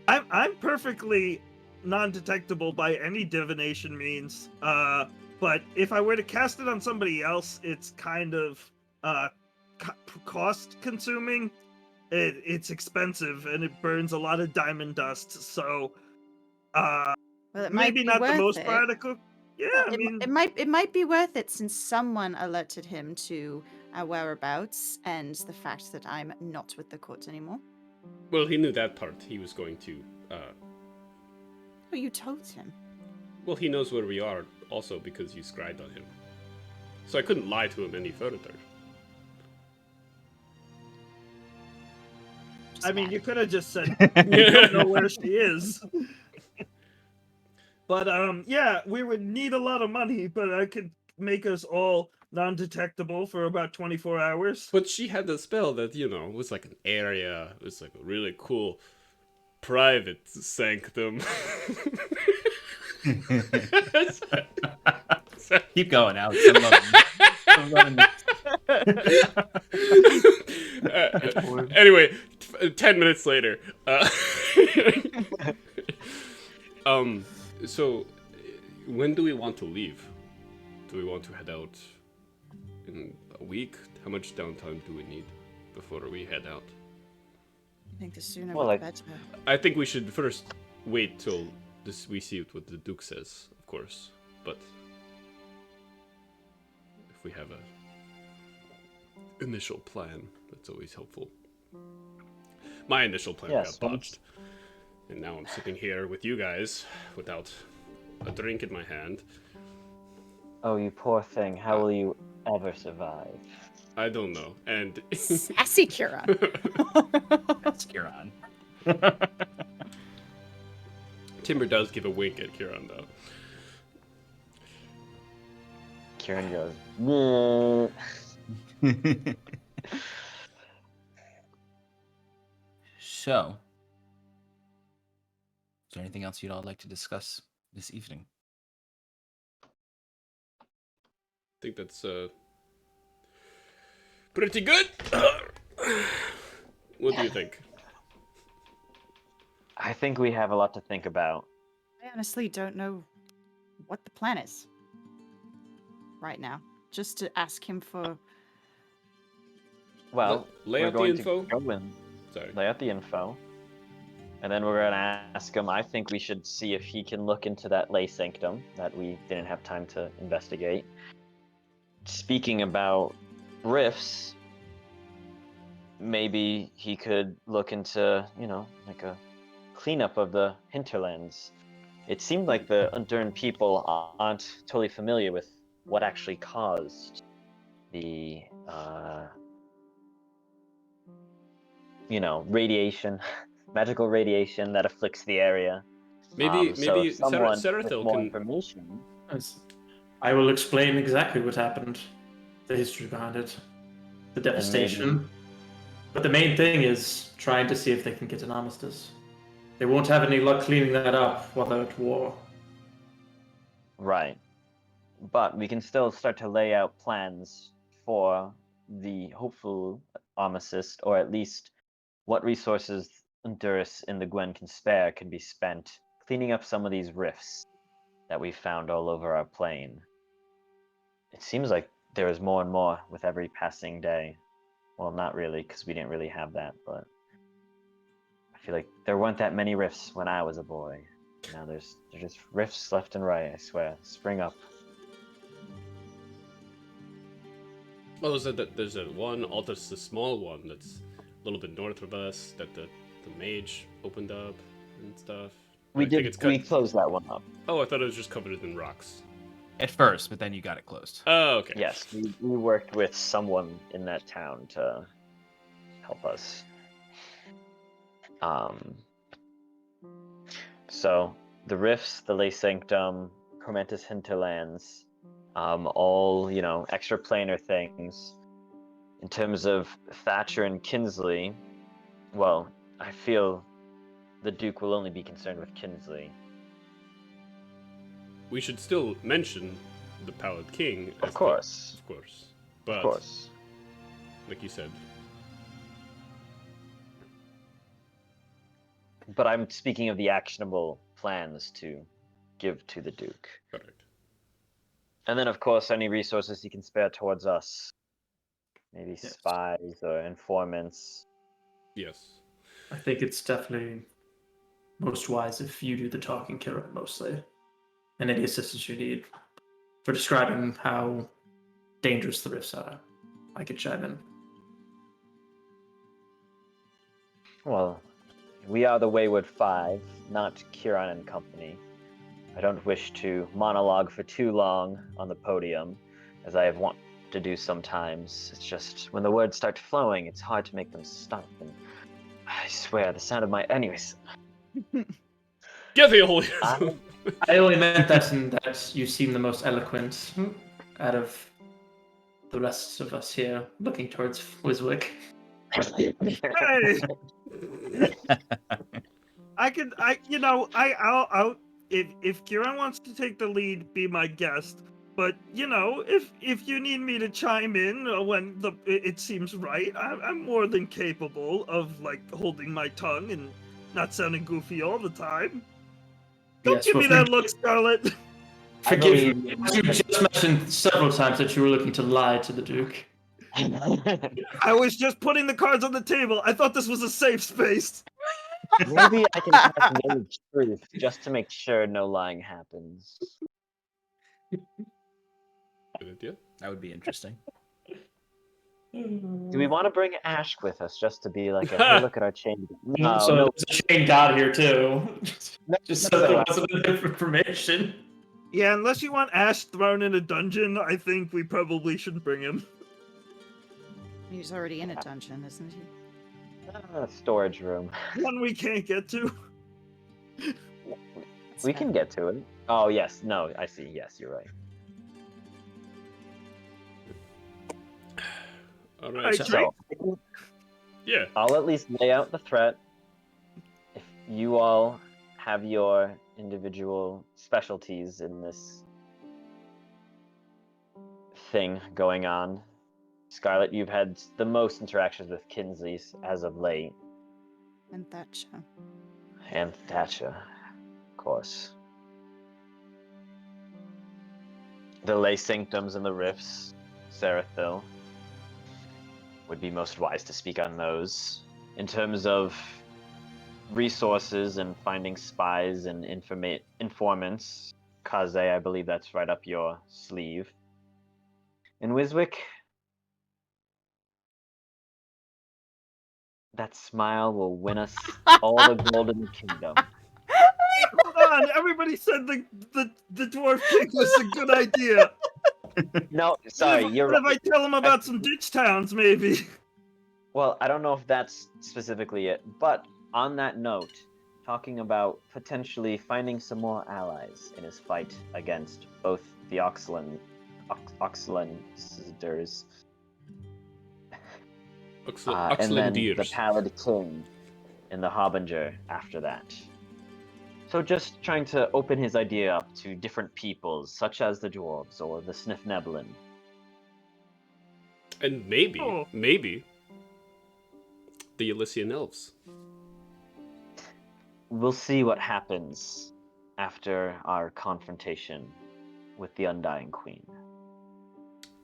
I'm perfectly non-detectable by any divination means. But if I were to cast it on somebody else, it's kind of cost-consuming. It's expensive and it burns a lot of diamond dust. So, Well, it might maybe be not the worth most it. practical. Yeah, Well, I mean, it might be worth it since someone alerted him to our whereabouts and the fact that I'm not with the court anymore. Well, he knew that part. He was going to. Oh, you told him. Well, he knows where we are also because you scribed on him. So I couldn't lie to him any further. I mean, you could have just said you don't know where she is. But yeah, we would need a lot of money, but I could make us all non-detectable for about 24 hours. But she had a spell that, was like an area. It was like a really cool private sanctum. Keep going, Alex. I'm loving it. Anyway, 10 minutes later. So, when do we want to leave? Do we want to head out in a week? How much downtime do we need before we head out? I think the sooner Well, the like- better. I think we should first wait till we see what the Duke says, of course. But if we have a initial plan, that's always helpful. My initial plan Yes, got botched, and now I'm sitting here with you guys without a drink in my hand. Oh, you poor thing. How will you ever survive? I don't know, and Sassy Kieran. That's Kieran. Timber does give a wink at Kieran, though. Kieran goes, "Bleh." So, is there anything else you'd all like to discuss this evening? I think that's pretty good. What do you think? I think we have a lot to think about. I honestly don't know what the plan is right now. Just to ask him for. Well, Lay we're out the going info. to go and Sorry. lay out the info. And then we're going to ask him. I think we should see if he can look into that lay sanctum that we didn't have time to investigate. Speaking about rifts, maybe he could look into, like a cleanup of the hinterlands. It seemed like the Unduran people aren't totally familiar with what actually caused the, radiation, magical radiation that afflicts the area. Maybe So if someone with Sarathil more can. information. I will explain exactly what happened, the history behind it, the devastation. But the main thing is trying to see if they can get an armistice. They won't have any luck cleaning that up while they're at war. Right. But we can still start to lay out plans for the hopeful armistice, or at least what resources Untduras in the Gwen can spare can be spent cleaning up some of these rifts that we found all over our plane. It seems like there is more and more with every passing day. Well, not really, because we didn't really have that, but I feel like there weren't that many rifts when I was a boy. Now there's just rifts left and right, I swear. Spring up. Oh, is that there's a one, there's the small one that's a little bit north of us that the mage opened up and stuff. We I think did. it's cut- We closed that one up. Oh, I thought it was just covered in rocks. At first, but then you got it closed. Oh, okay. Yes, we worked with someone in that town to help us. So the rifts, the Lay Sanctum, Chromantis Hinterlands, all extraplanar things. In terms of Thatcher and Kinsley, well, I feel the Duke will only be concerned with Kinsley. We should still mention the Pallid King. Of course. Of course. But Of course. like you said. But I'm speaking of the actionable plans to give to the Duke. Correct. And then, of course, any resources he can spare towards us. Maybe Yes. spies or informants. Yes. I think it's definitely most wise if you do the talking, Kira, mostly. And any assistance you need for describing how dangerous the rifts are, I could chime in. Well, we are the Wayward Five, not Kieran and company. I don't wish to monologue for too long on the podium, as I have wanted to do sometimes. It's just, when the words start flowing, it's hard to make them stop, and I swear, the sound of my... Anyways. Get the holy. I only meant that in that you seem the most eloquent out of the rest of us here, looking towards Wiswick. Hey, I'll if Kieran wants to take the lead, be my guest. But if you need me to chime in when it seems right, I'm more than capable of holding my tongue and not sounding goofy all the time. Don't give me that look, Scarlet. Forgive me. You just mentioned several times that you were looking to lie to the Duke. I was just putting the cards on the table. I thought this was a safe space. Maybe I can have no truth just to make sure no lying happens. Good idea. That would be interesting. Do we want to bring Ash with us just to be like, hey, look at our chain? No, So no. there's a chain god here too. Just so there No. wasn't enough information. Yeah, unless you want Ash thrown in a dungeon, I think we probably shouldn't bring him. He's already in a dungeon, isn't he? Storage room. One we can't get to. We can get to it. Oh, yes. No, I see. Yes, you're right. All Right, right. So, Yeah. I'll at least lay out the threat. If you all have your individual specialties in this thing going on. Scarlet, you've had the most interactions with Kinsley as of late. And Thatcher. And Thatcher, of course. The lay sanctums and the rifts, Sarathil, would be most wise to speak on those. In terms of resources and finding spies and informants, Kaze, I believe that's right up your sleeve. In Wiswick, that smile will win us all the golden kingdom. Hold on, everybody said the dwarf king was a good idea. No, sorry, you're What if right. I tell him about some ditch towns, maybe? Well, I don't know if that's specifically it, but on that note, talking about potentially finding some more allies in his fight against both the Oxlanders and then the Pallid King and the Harbinger after that. So just trying to open his idea up to different peoples, such as the dwarves or the Sniffneblin. And maybe the Elysian elves. We'll see what happens after our confrontation with the Undying Queen.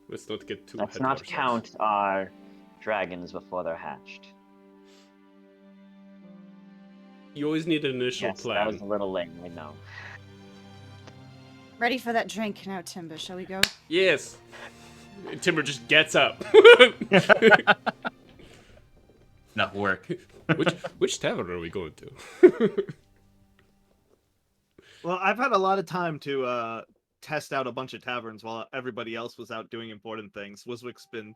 Let's not get too. Let's ahead of not ourselves. count our dragons before they're hatched. You always need an initial Yes, plan. that was a little lame, I know. Ready for that drink now, Timber. Shall we go? Yes. Timber just gets up. Enough work. Which tavern are we going to? Well, I've had a lot of time to test out a bunch of taverns while everybody else was out doing important things. Wiswick's been,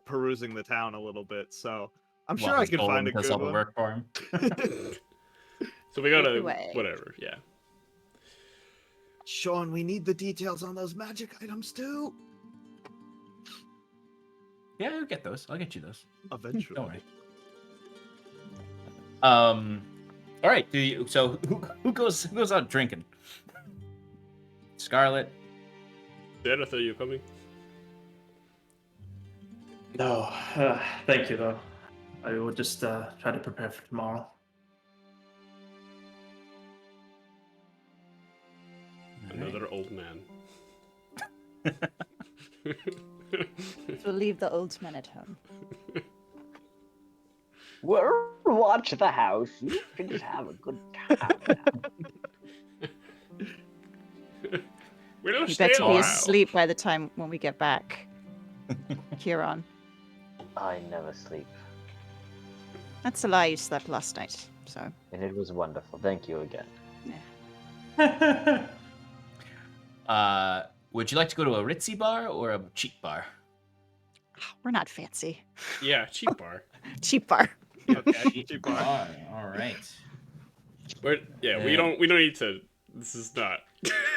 perusing the town a little bit, so I'm sure I can find a good all the one. work for him. So we gotta Anyway. whatever. Yeah. Sean, we need the details on those magic items too. Yeah, I'll get those. I'll get you those. Eventually. Don't worry. All right. So who goes out drinking? Scarlet. Sarathil, are you coming? No, thank you though. I will just try to prepare for tomorrow. Another old man. We'll leave the old men at home. We'll watch the house. You can just have a good time. We don't You stay better a be while. asleep by the time when we get back. Kieran. I never sleep, That's a lie, you slept last night, so. and it was wonderful. Thank you again. Would you like to go to a ritzy bar or a cheap bar? We're not fancy. Yeah, cheap bar. Cheap bar. Okay, cheap bar. All right. We don't need to. This is not.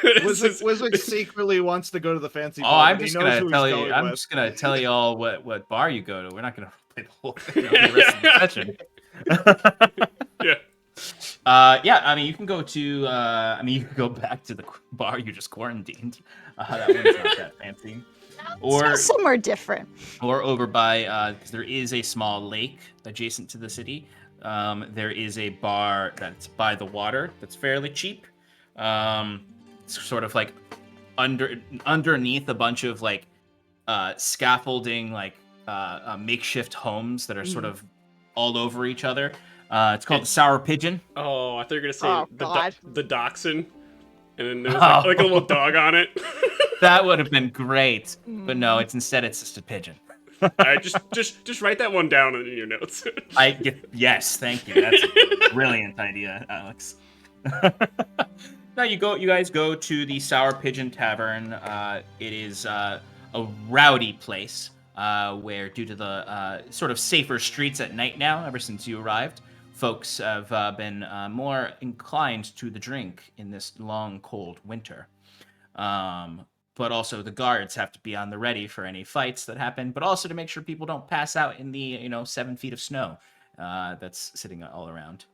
Wiswick secretly wants to go to the fancy Oh, bar. I'm but he just knows gonna who he's tell you. going I'm with. just gonna tell you all what bar you go to. We're not gonna play the whole thing the rest of the session. Yeah. Yeah. I mean, you can go to. You can go back to the bar you just quarantined. That one's not that fancy. Or Somewhere different. or over by. 'Cause there is a small lake adjacent to the city. There is a bar that's by the water that's fairly cheap. It's sort of like underneath a bunch of like scaffolding, like makeshift homes that are sort of all over each other. It's called the Sour Pigeon. Oh, I thought you were gonna say Oh, God. the dachshund, and then there was like a little dog on it. That would have been great, but no, instead it's just a pigeon. I just write that one down in your notes. Yes, thank you. That's a brilliant idea, Alex. Now you guys go to the Sour Pigeon Tavern. It is a rowdy place where, due to the sort of safer streets at night now, ever since you arrived, folks have been more inclined to the drink in this long, cold winter. But also the guards have to be on the ready for any fights that happen, but also to make sure people don't pass out in the 7 feet of snow that's sitting all around.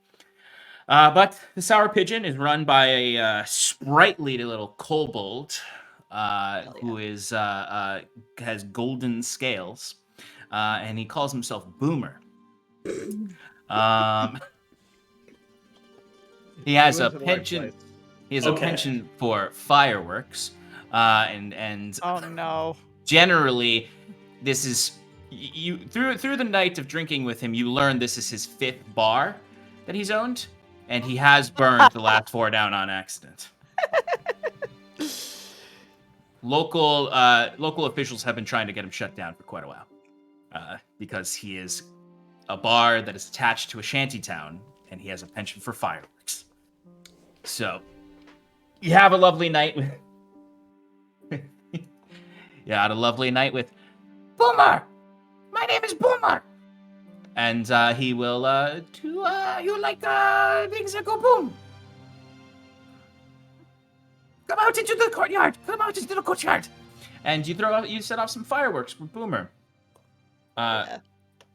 But the Sour Pigeon is run by a sprightly little kobold who is has golden scales, and he calls himself Boomer. He has a Lives in a large penchant. place. He has a Okay. penchant for fireworks, and Oh no. generally, this is you through the night of drinking with him. You learn this is his 5th bar that he's owned, and he has burned the last 4 down on accident. Local officials have been trying to get him shut down for quite a while, because he is a bar that is attached to a shanty town, and he has a penchant for fireworks. So, you have a lovely night with. You had a lovely night with Boomer. My name is Boomer, and he will you like things that go boom. Come out into the courtyard. Come out into the courtyard, and you set off some fireworks for Boomer.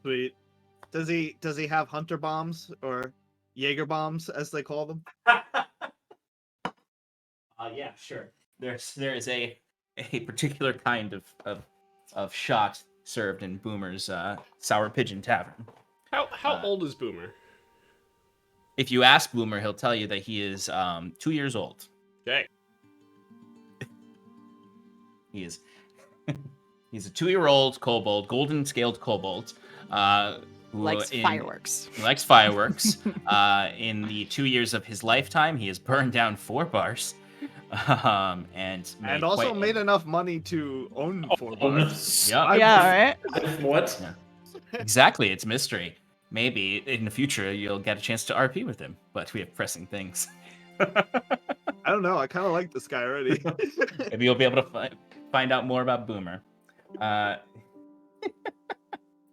Sweet. Does he have hunter bombs or Jaeger bombs as they call them? Yeah, sure. There is a particular kind of shot served in Boomer's Sour Pigeon Tavern. How old is Boomer? If you ask Boomer, he'll tell you that he is 2 years old. Okay. He is he's a 2-year-old kobold, golden scaled kobold. Who Likes fireworks. He likes fireworks. In the 2 years of his lifetime, he has burned down 4 bars. And Also made enough money to own 4 bars. Yeah, Yeah, right? What? exactly. It's mystery. Maybe in the future you'll get a chance to RP with him, but we have pressing things. I don't know. I kind of like this guy already. Maybe you'll be able to find out more about Boomer.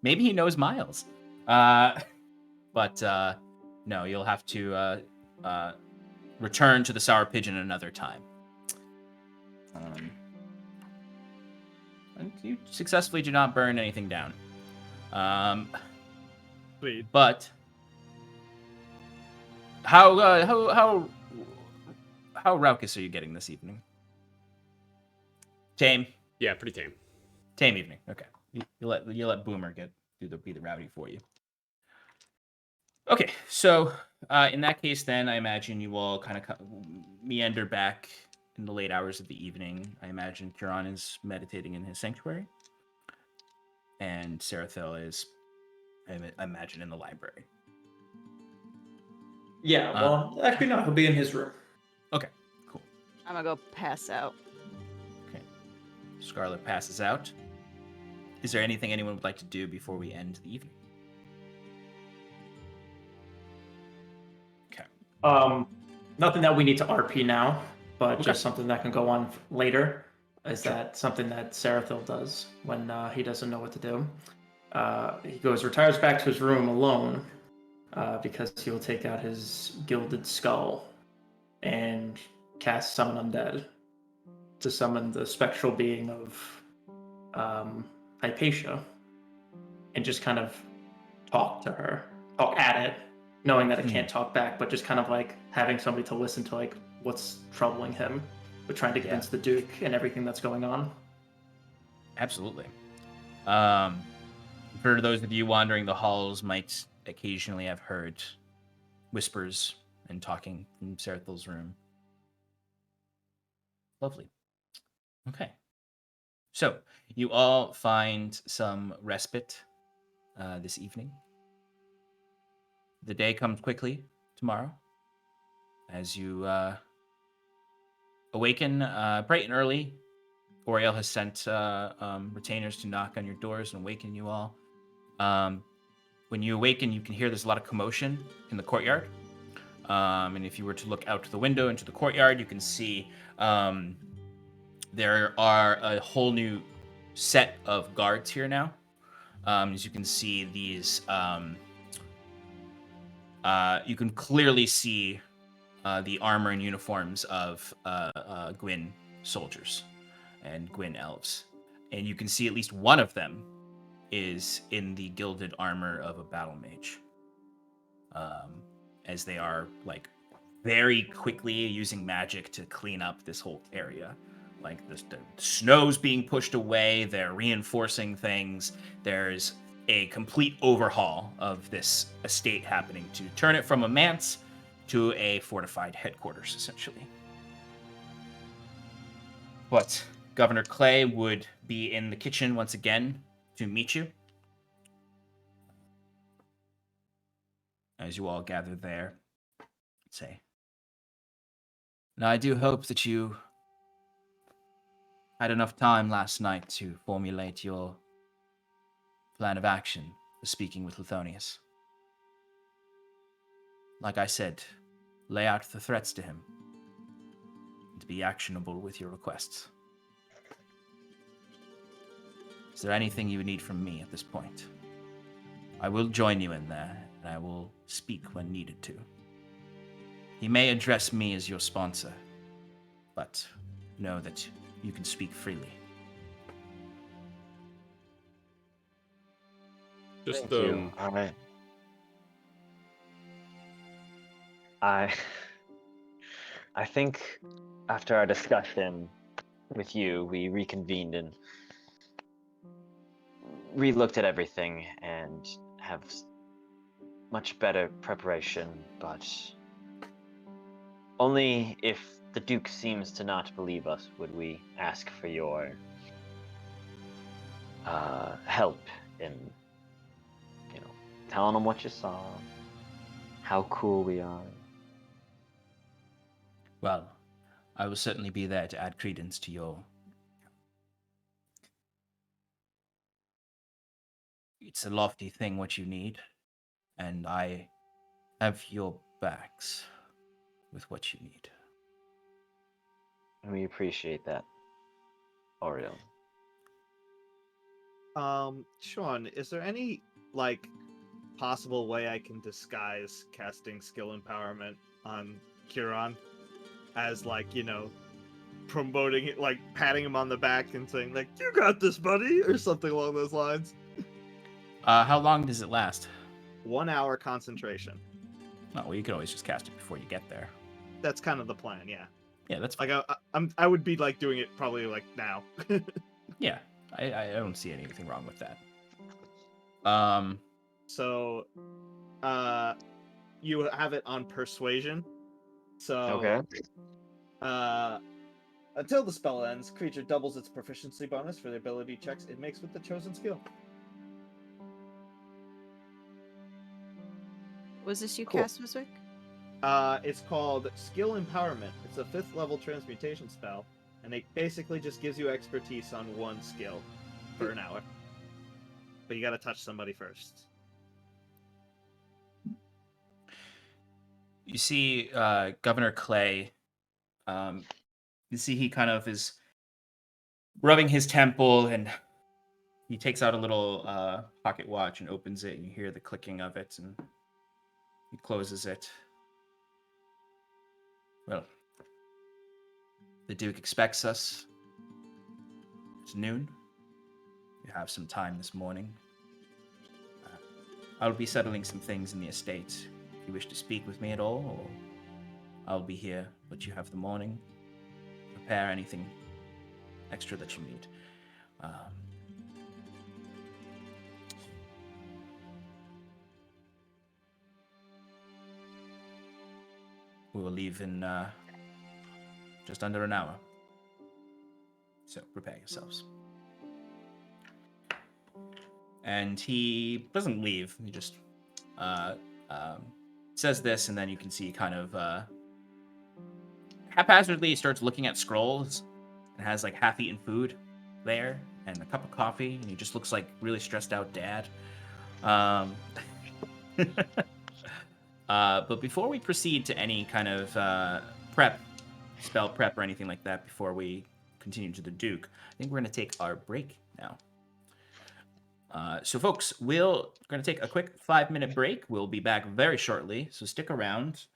Maybe he knows Miles. But no, you'll have to return to the Sour Pigeon another time. And you successfully do not burn anything down. Sweet. But how raucous are you getting this evening? Tame. Yeah, pretty tame. Tame evening. Okay. You let Boomer be the rowdy for you. Okay, so in that case, then I imagine you all kind of meander back in the late hours of the evening. I imagine Kiran is meditating in his sanctuary, and Sarathil is, I imagine, in the library. Yeah, well, actually, no, he'll be in his room. Okay, cool. I'm gonna go pass out. Okay. Scarlet passes out. Is there anything anyone would like to do before we end the evening? Okay. Nothing that we need to RP now, but just something that can go on later. Is that something that Sarathil does when he doesn't know what to do? He retires back to his room alone because he will take out his gilded skull and cast Summon Undead to summon the spectral being of Hypatia and just kind of talk at it, knowing that it can't talk back, but just kind of like having somebody to listen to like what's troubling him, but trying to convince the Duke and everything that's going on. Absolutely. For those of you wandering the halls, might occasionally have heard whispers and talking from Sarathil's room. Lovely. Okay. So, you all find some respite this evening. The day comes quickly tomorrow as you awaken bright and early. Oriel has sent retainers to knock on your doors and awaken you all. When you awaken, you can hear there's a lot of commotion in the courtyard. And if you were to look out the window into the courtyard, you can see there are a whole new set of guards here now. As you can see, these you can clearly see the armor and uniforms of Gwyn soldiers and Gwyn elves. And you can see at least one of them is in the gilded armor of a battle mage. As they are like very quickly using magic to clean up this whole area. Like the snow's being pushed away, they're reinforcing things. There's a complete overhaul of this estate happening to turn it from a manse to a fortified headquarters, essentially. But Governor Clay would be in the kitchen once again to meet you. As you all gather there, say, now I do hope that you had enough time last night to formulate your plan of action for speaking with Lithonius. Like I said, lay out the threats to him and be actionable with your requests. Is there anything you would need from me at this point? I will join you in there, and I will speak when needed to. He may address me as your sponsor, but know that you can speak freely. Just Thank you. I think after our discussion with you, we reconvened and re-looked at everything and have much better preparation, but only if the Duke seems to not believe us would we ask for your help in, telling him what you saw, how cool we are. Well, I will certainly be there to add credence to your... It's a lofty thing what you need, and I have your backs with what you need. We appreciate that, Oriel. Sean, is there any, possible way I can disguise casting skill empowerment on Kiran as, promoting it, patting him on the back and saying, you got this, buddy, or something along those lines? How long does it last? 1 hour concentration. Oh, well, you could always just cast it before you get there. That's kind of the plan, yeah. Yeah, that's fine. I would be, doing it probably, now. Yeah. I don't see anything wrong with that. So, you have it on persuasion. So, Okay. Until the spell ends, creature doubles its proficiency bonus for the ability checks it makes with the chosen skill. Was this you Cool. cast, Wiswick? It's called Skill Empowerment. It's a 5th level transmutation spell, and it basically just gives you expertise on one skill for an hour. But you gotta touch somebody first. You see Governor Clay. You see he kind of is rubbing his temple, and he takes out a little pocket watch and opens it, and you hear the clicking of it, and he closes it. Well, the Duke expects us. It's noon. You have some time this morning. I'll be settling some things in the estate. If you wish to speak with me at all, or I'll be here, but you have the morning. Prepare anything extra that you need. We will leave in just under an hour. So prepare yourselves. And he doesn't leave. He just says this, and then you can see kind of haphazardly he starts looking at scrolls and has like half-eaten food there and a cup of coffee, and he just looks like really stressed out dad. But before we proceed to any kind of spell prep or anything like that, before we continue to the Duke, I think we're going to take our break now. So folks, we're going to take a quick 5-minute break. We'll be back very shortly, so stick around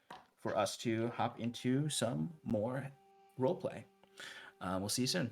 for us to hop into some more roleplay. We'll see you soon.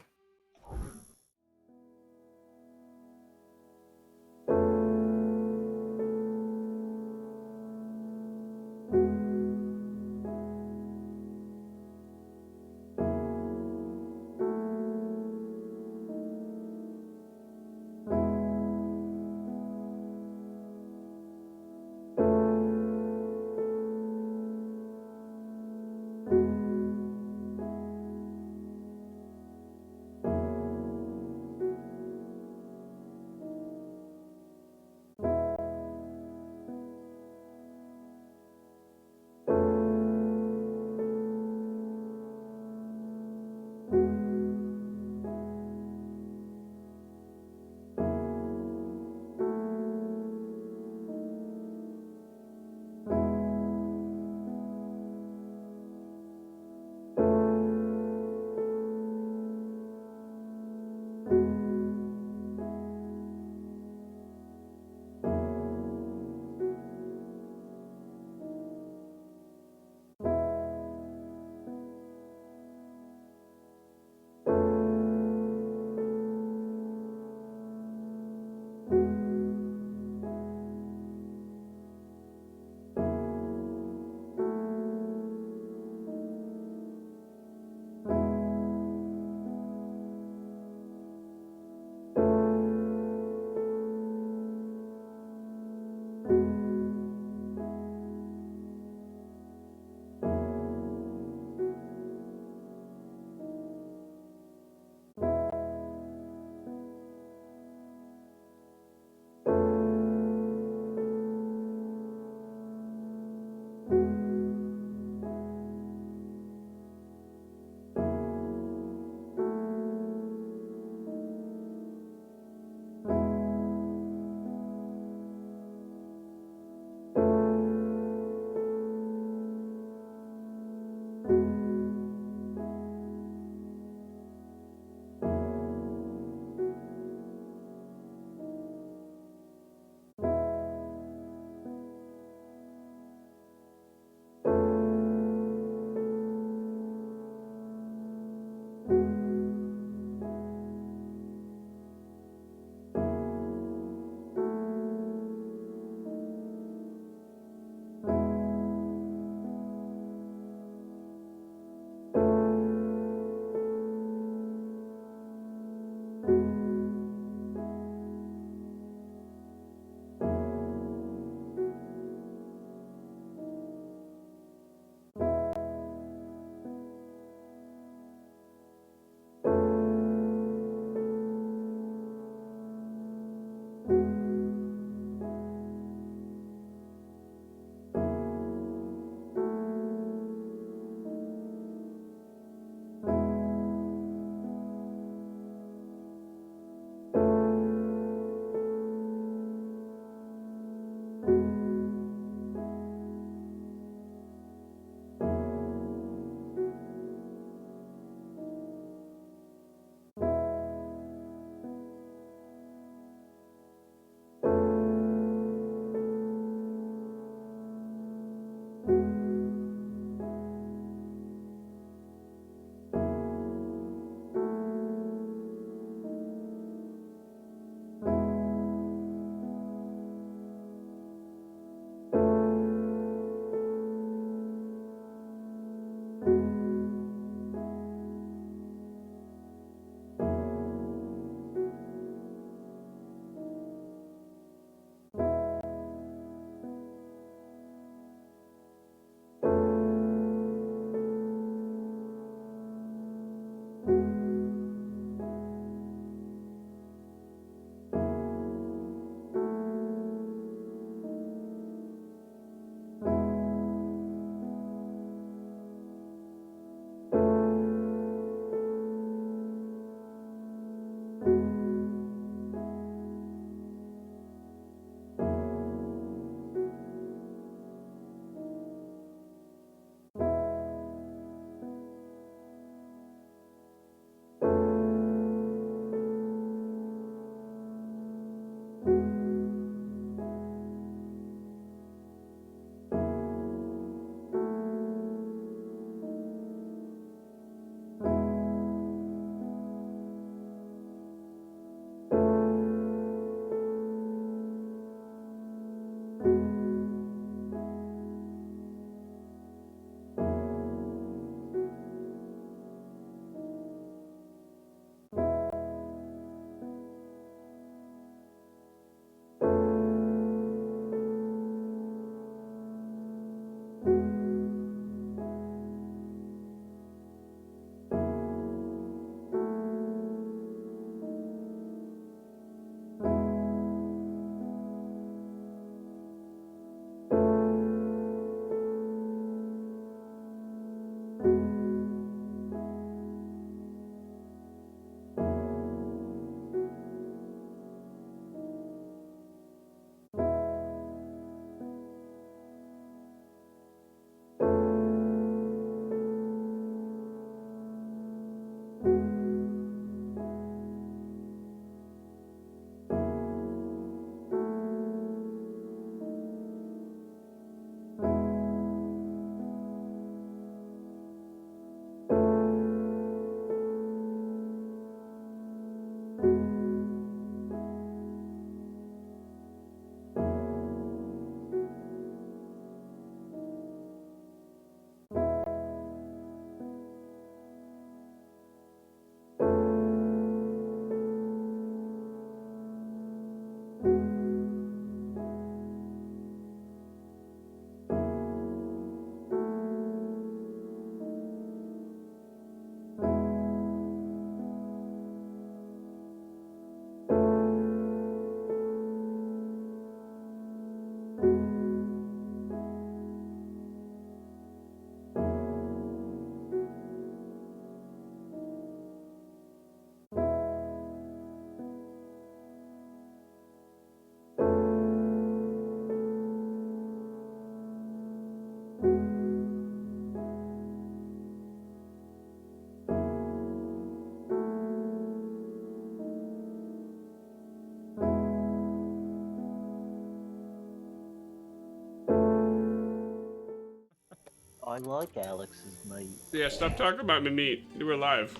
I like Alex's meat. Yeah, stop talking about my meat. You were alive.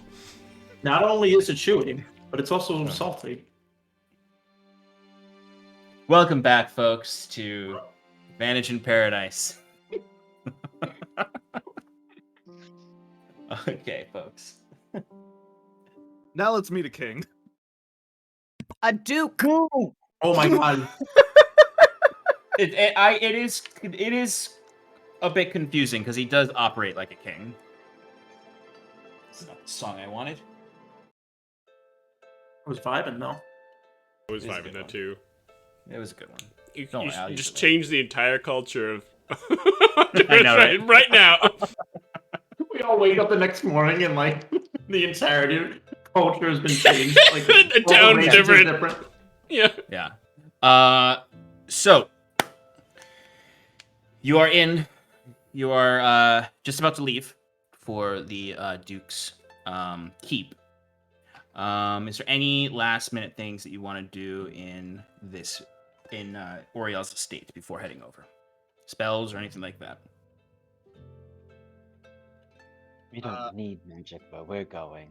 Not only is it chewy, but it's also salty. Welcome back, folks, to Vantage in Paradise. Okay, folks. Now let's meet a king. A duke. Oh my god. It is a bit confusing because he does operate like a king. It's not the song I wanted. I was vibing though. I was It is a vibing good that one. too. It was a good one. You, Don't you worry, I'll just use it later. change the entire culture of I know, right now. We all wake up the next morning and like the entirety culture has been changed. Like The all town's races are different. Yeah. Yeah. So you are just about to leave for the Duke's keep. Is there any last minute things that you want to do in Oriel's estate before heading over? Spells or anything like that? We don't need magic where we're going.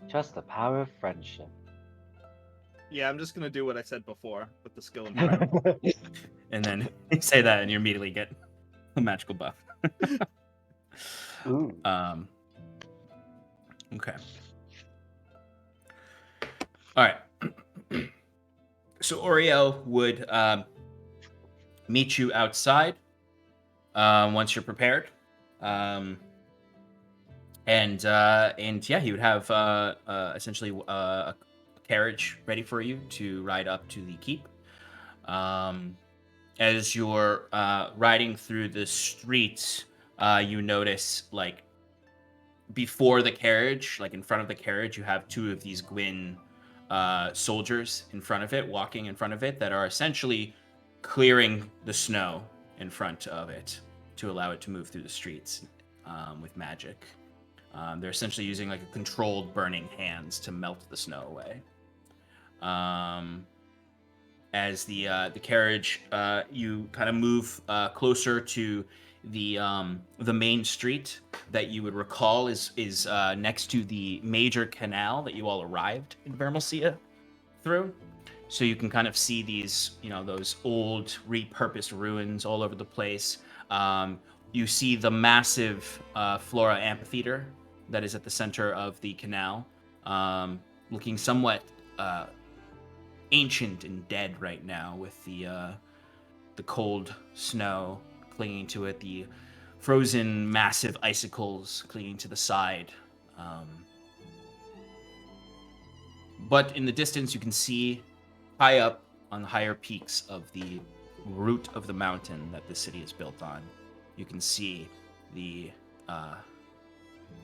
Just the power of friendship. Yeah, I'm just gonna do what I said before with the skill and power. And then you say that and you immediately get a magical buff. Ooh. Okay. All right. So Oriel would meet you outside once you're prepared, and yeah, he would have essentially a carriage ready for you to ride up to the keep. As you're riding through the streets, you notice, like, before the carriage, like in front of the carriage, you have two of these Gwyn soldiers in front of it, walking in front of it, that are essentially clearing the snow in front of it to allow it to move through the streets with magic. They're essentially using like a controlled burning hands to melt the snow away. As the carriage, you kind of move closer to the main street that you would recall is next to the major canal that you all arrived in Vermalcia through. So you can kind of see these, those old repurposed ruins all over the place. You see the massive Flora amphitheater that is at the center of the canal, looking somewhat ancient and dead right now, with the cold snow clinging to it, the frozen massive icicles clinging to the side. But in the distance, you can see high up on the higher peaks of the root of the mountain that the city is built on, you can see the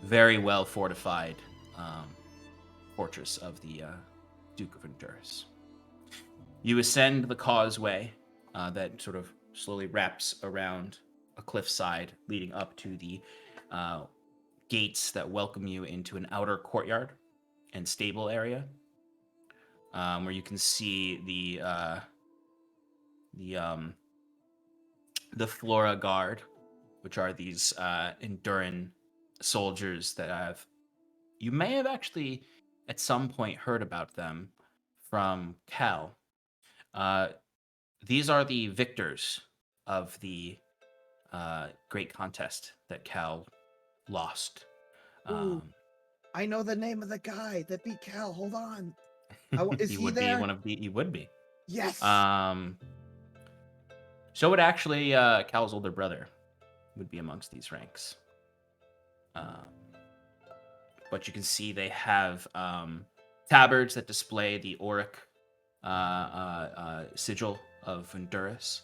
very well fortified fortress of the Duke of Untduras. You ascend the causeway that sort of slowly wraps around a cliffside, leading up to the gates that welcome you into an outer courtyard and stable area, where you can see the Flora Guard, which are these Enduran soldiers that you may have actually at some point heard about them from Cal. These are the victors of the great contest that Cal lost. Ooh, I know the name of the guy that beat Cal. Hold on. Is he would there? he would be. Yes. So would actually Cal's older brother would be amongst these ranks. But you can see they have tabards that display the auric sigil of Untduras,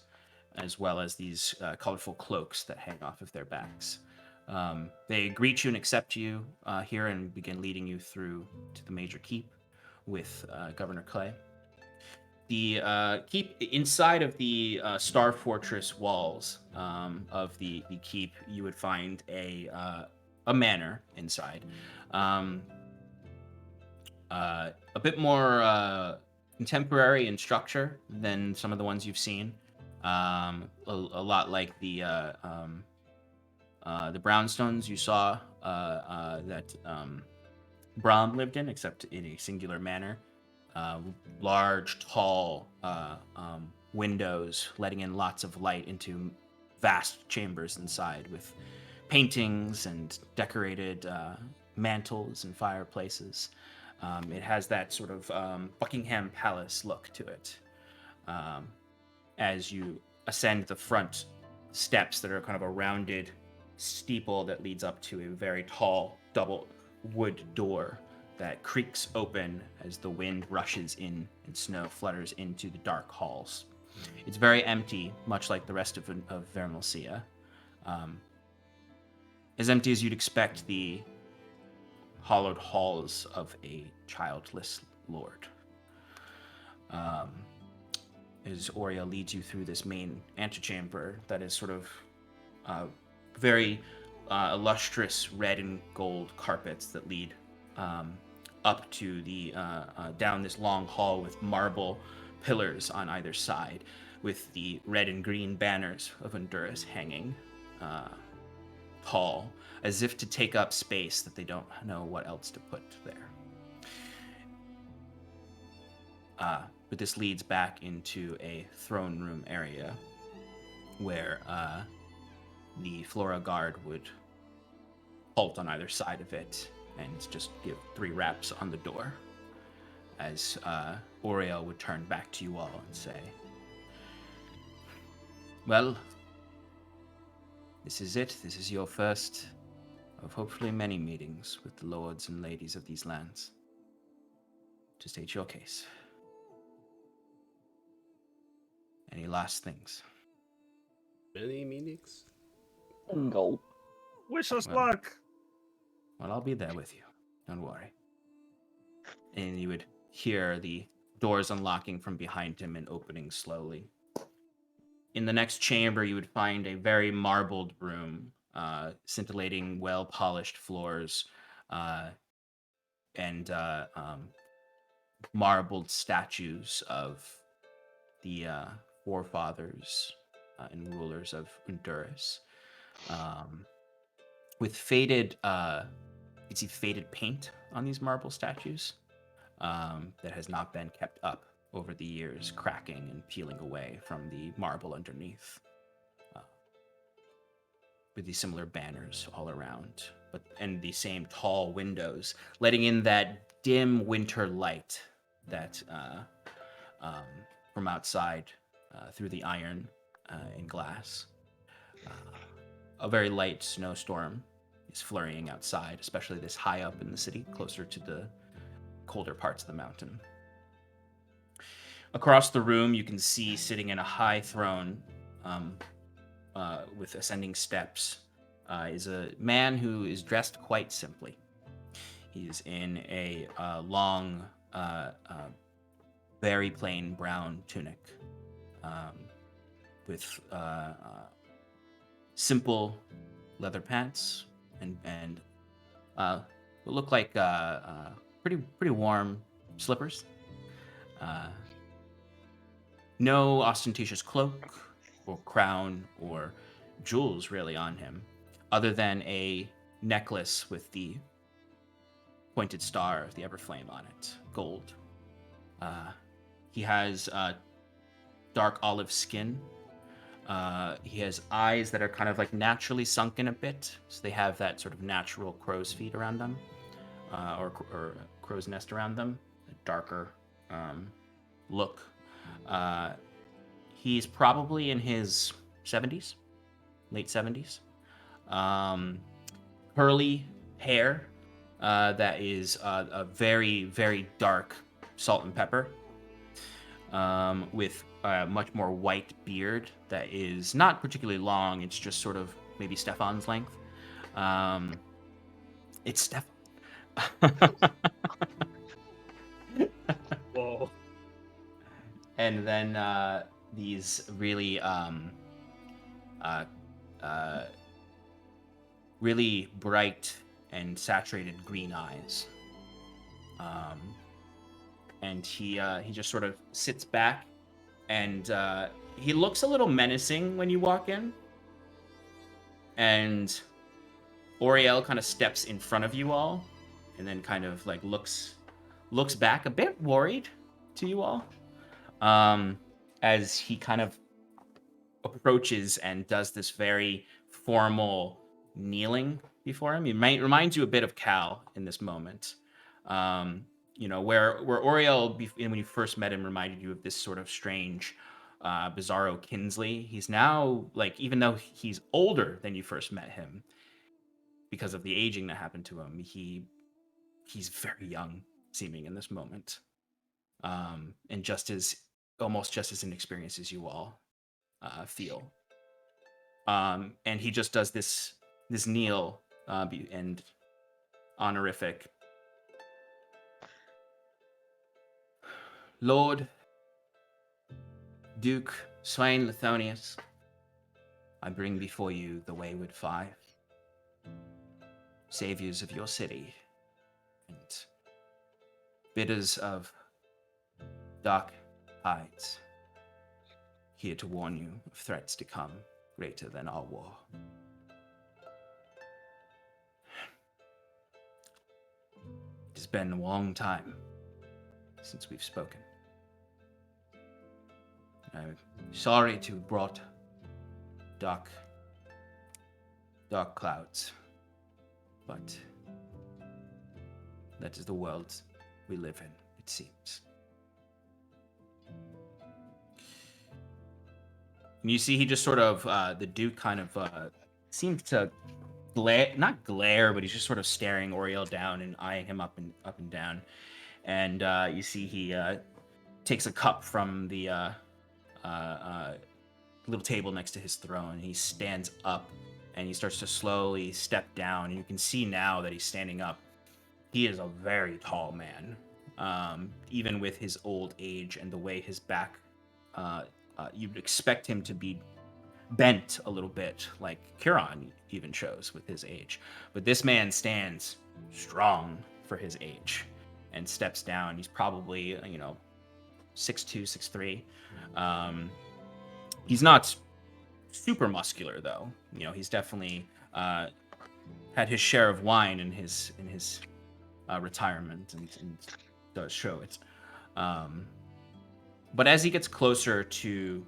as well as these colorful cloaks that hang off of their backs. They greet you and accept you here and begin leading you through to the major keep with Governor Clay. The keep, inside of the Star Fortress walls of the keep, you would find a manor inside. A bit more contemporary in structure than some of the ones you've seen. A lot like the The brownstones you saw that Brahm lived in, except in a singular manner. Large, tall windows letting in lots of light into vast chambers inside with paintings and decorated mantles and fireplaces. It has that sort of Buckingham Palace look to it. As you ascend the front steps that are kind of a rounded steeple that leads up to a very tall double wood door that creaks open as the wind rushes in and snow flutters into the dark halls. It's very empty, much like the rest of Vermalcia. As empty as you'd expect the hollowed halls of a childless lord. As Oriel leads you through this main antechamber that is sort of very illustrious red and gold carpets that lead up to the down this long hall with marble pillars on either side, with the red and green banners of Untduras hanging tall, as if to take up space that they don't know what else to put there. But this leads back into a throne room area where the Flora Guard would halt on either side of it and just give 3 raps on the door as Oriel would turn back to you all and say, well, this is it. This is your first of hopefully many meetings with the lords and ladies of these lands to state your case. Any last things? Many meetings? Go. Wish us Well, luck. Well, I'll be there with you. Don't worry. And you would hear the doors unlocking from behind him and opening slowly. In the next chamber, you would find a very marbled room, scintillating, well-polished floors, and marbled statues of the forefathers and rulers of Untduras, with faded, you see faded paint on these marble statues that has not been kept up over the years, cracking and peeling away from the marble underneath, with these similar banners all around, and the same tall windows, letting in that dim winter light that from outside through the iron and glass. A very light snowstorm is flurrying outside, especially this high up in the city, closer to the colder parts of the mountain. Across the room, you can see sitting in a high throne with ascending steps is a man who is dressed quite simply. He's in a long, very plain brown tunic with simple leather pants and what look like pretty warm slippers. No ostentatious cloak or crown or jewels really on him, other than a necklace with the pointed star of the Everflame on it, gold. He has dark olive skin. He has eyes that are kind of like naturally sunken a bit, so they have that sort of natural crow's feet around them, or crow's nest around them, a darker look. He's probably in his 70s, late 70s. Curly hair that is a very, very dark salt and pepper, with a much more white beard that is not particularly long. It's just sort of maybe Stefan's length. It's Stefan. Whoa. And then these really, really bright and saturated green eyes. And he just sort of sits back, and he looks a little menacing when you walk in. And Oriel kind of steps in front of you all, and then kind of like looks back a bit worried to you all, as he kind of approaches and does this very formal kneeling before him. He reminds you a bit of Cal in this moment. Where Oriel, when you first met him, reminded you of this sort of strange, bizarro Kinsley. He's now, like, even though he's older than you first met him, because of the aging that happened to him, he's very young seeming in this moment, and almost just as inexperienced as you all feel. And he just does this kneel and honorific. Lord Duke Swain Lithonius, I bring before you the Wayward Five, saviors of your city and bidders of dark tides, here to warn you of threats to come greater than our war. It has been a long time since we've spoken. I'm sorry to have brought dark clouds, but that is the world we live in, it seems. And you see he just sort of, the Duke kind of seems to not glare, but he's just sort of staring Oriel down and eyeing him up and down. And you see he takes a cup from the little table next to his throne. He stands up and he starts to slowly step down. And you can see now that he's standing up. He is a very tall man, even with his old age and the way his back. You'd expect him to be bent a little bit, like Kiran even shows with his age. But this man stands strong for his age and steps down. He's probably, 6'2", 6'3". He's not super muscular though. He's definitely had his share of wine in his retirement and does show it. But as he gets closer to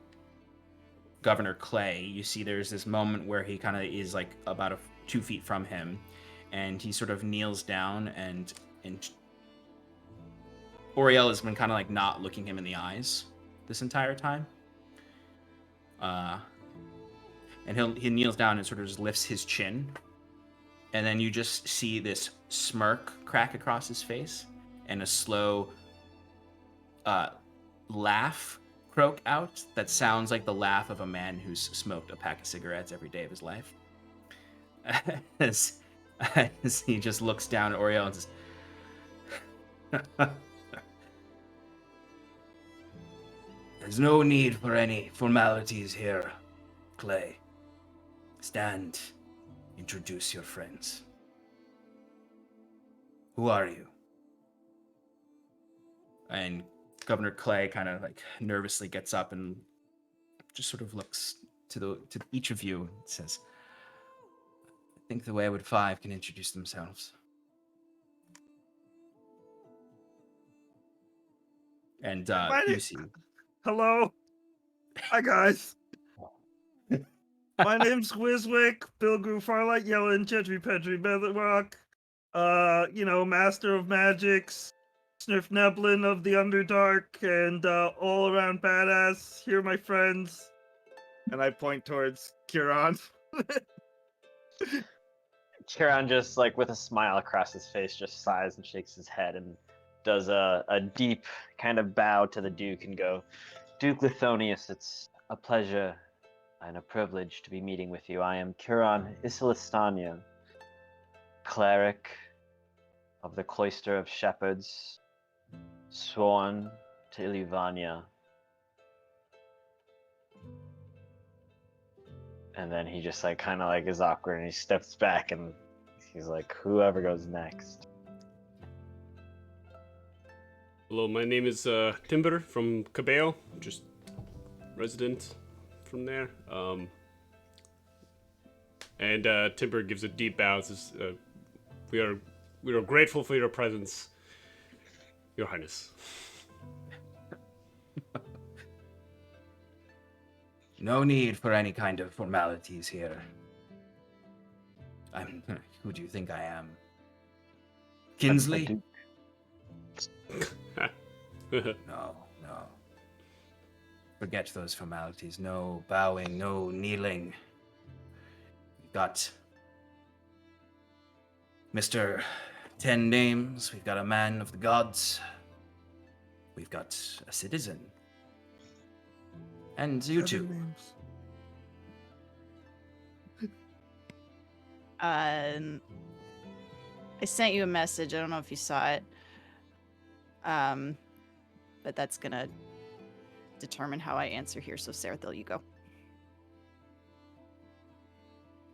Governor Clay, you see there's this moment where he kind of is like about 2 feet from him, and he sort of kneels down, and Oriel has been kind of like not looking him in the eyes this entire time. And he kneels down and sort of just lifts his chin, and then you just see this smirk crack across his face, and a slow laugh croak out that sounds like the laugh of a man who's smoked a pack of cigarettes every day of his life. As he just looks down at Oriel and says, "There's no need for any formalities here, Clay. Stand. Introduce your friends. Who are you?" And Governor Clay kind of like nervously gets up and just sort of looks to each of you and says, "I think the Wayward Five can introduce themselves." And you see. Hello. Hi, guys. My name's Wizwick, Bilgru, Farlight, Yellen, Chetri, Petri, Bedrock, Master of Magics, Snurf Neblin of the Underdark, and all-around badass. Here are my friends. And I point towards Kiran. Kiran just, like, with a smile across his face, just sighs and shakes his head and does a deep kind of bow to the Duke and go, "Duke Lithonius, it's a pleasure and a privilege to be meeting with you. I am Kiran Isilistania, cleric of the Cloister of Shepherds, sworn to Iluvania." And then he just like kind of like is awkward and he steps back and he's like, "Whoever goes next." Hello, my name is Timber from Cabell, just resident from there. And Timber gives a deep bow. Says, we are grateful for your presence, Your Highness. No need for any kind of formalities here. Who do you think I am? Kinsley? No. Forget those formalities. No bowing, no kneeling. We've got Mr. 10 Names. We've got a man of the gods. We've got a citizen. And you two. I sent you a message. I don't know if you saw it. But that's gonna determine how I answer here. So Sarathil, you go.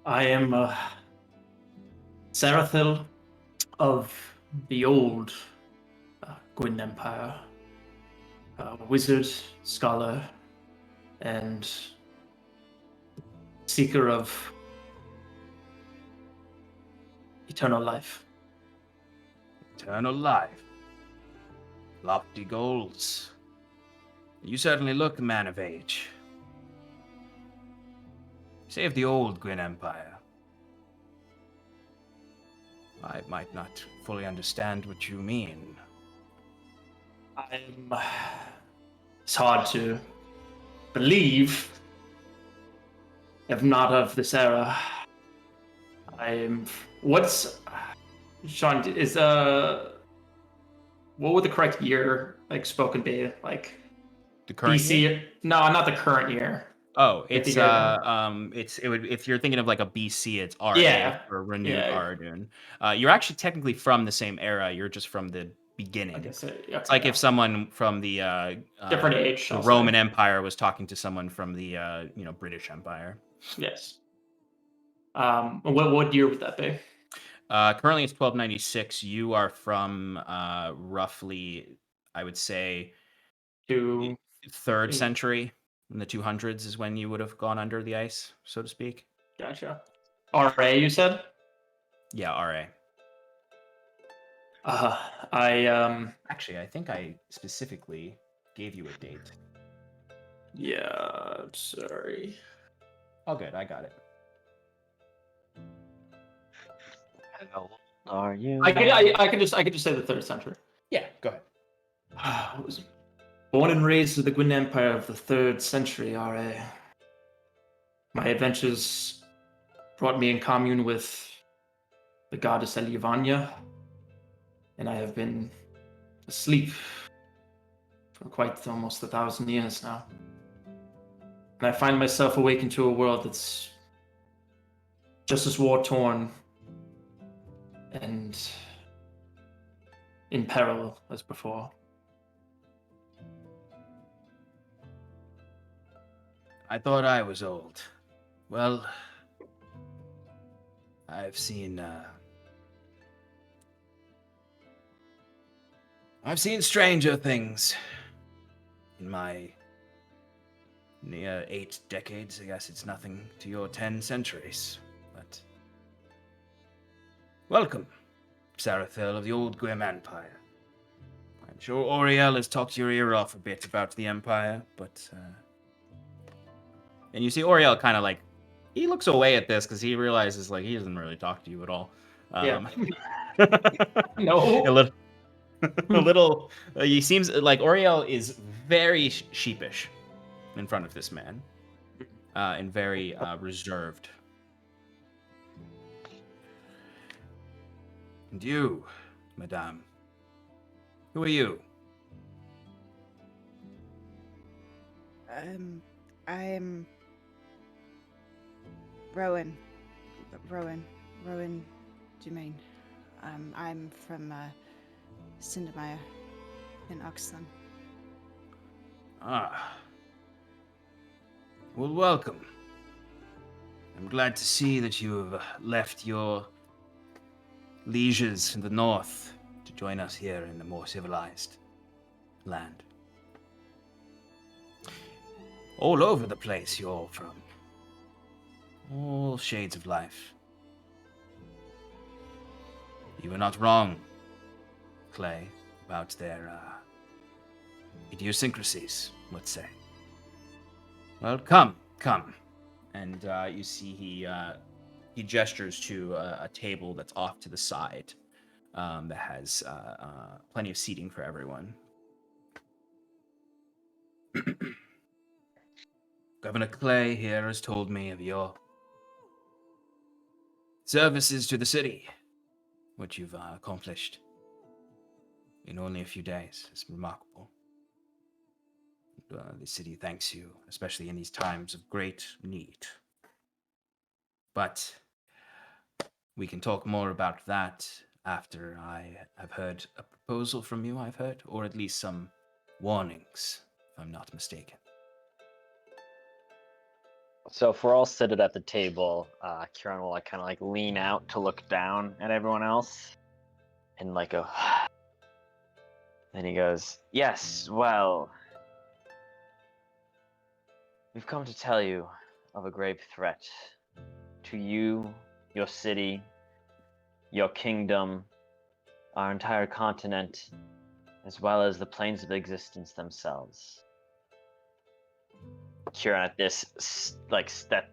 I am Sarathil of the old Gwyn Empire. Wizard, scholar, and seeker of eternal life. Eternal life. Lofty goals. You certainly look a man of age. Say of the old Gwyn Empire. I might not fully understand what you mean. It's hard to believe if not of this era. Sean, what would the correct year spoken be? The current BC? year? No, not the current year. Oh, it's it would, if you're thinking of like a BC, it's RA for renewed yeah. Aradun. You're actually technically from the same era. You're just from the beginning. I guess It's like if someone from the different age, the Roman Empire was talking to someone from the British Empire. Yes. What year would that be? Currently, it's 1296. You are from roughly, I would say, To 3rd century. In the 200s is when you would have gone under the ice, so to speak. Gotcha. RA, you said? Yeah, RA. Actually, I think I specifically gave you a date. Yeah, sorry. Oh, good. I got it. How old are you? I could just say the 3rd century. Yeah, go ahead. I was born and raised in the Gwyn Empire of the 3rd century RA. My adventures brought me in commune with the goddess Eliavania, and I have been asleep for quite almost 1,000 years now. And I find myself awakened to a world that's just as war-torn and in peril as before. I thought I was old. Well, I've seen stranger things in my near 8 decades. I guess it's nothing to your 10 centuries, but welcome, Sarathil of the old Grim Empire. I'm sure Oriel has talked your ear off a bit about the Empire, but and you see Oriel kind of he looks away at this because he realizes he doesn't really talk to you at all. No. A little. He seems like Oriel is very sheepish in front of this man, and very reserved. And you, Madame, who are you? I'm Rowan Dumaine. I'm from Sindermeyer in Oxland. Ah. Well, welcome. I'm glad to see that you have left your lieges in the north to join us here in the more civilized land. All over the place you're from. All shades of life. You were not wrong, Clay, about their idiosyncrasies, let's say. Well, come. And you see he gestures to a table that's off to the side that has plenty of seating for everyone. Governor Clay here has told me of your services to the city, what you've accomplished in only a few days. It's remarkable. The city thanks you, especially in these times of great need. But we can talk more about that after I have heard a proposal from you, I've heard, or at least some warnings, if I'm not mistaken. So if we're all seated at the table, Kieran will kind of lean out to look down at everyone else and go. Then he goes, "Yes, well, we've come to tell you of a grave threat to you, your city, your kingdom, our entire continent, as well as the planes of existence themselves." Kieran at this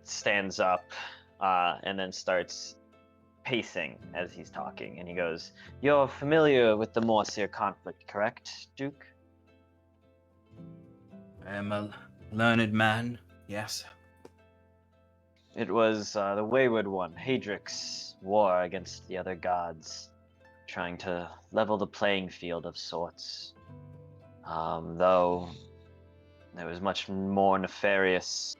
stands up and then starts pacing as he's talking, and he goes, "You're familiar with the Morsir conflict, correct, Duke?" I am a learned man, yes. It was the Wayward One, Hadric's war against the other gods, trying to level the playing field of sorts. Though there was much more nefarious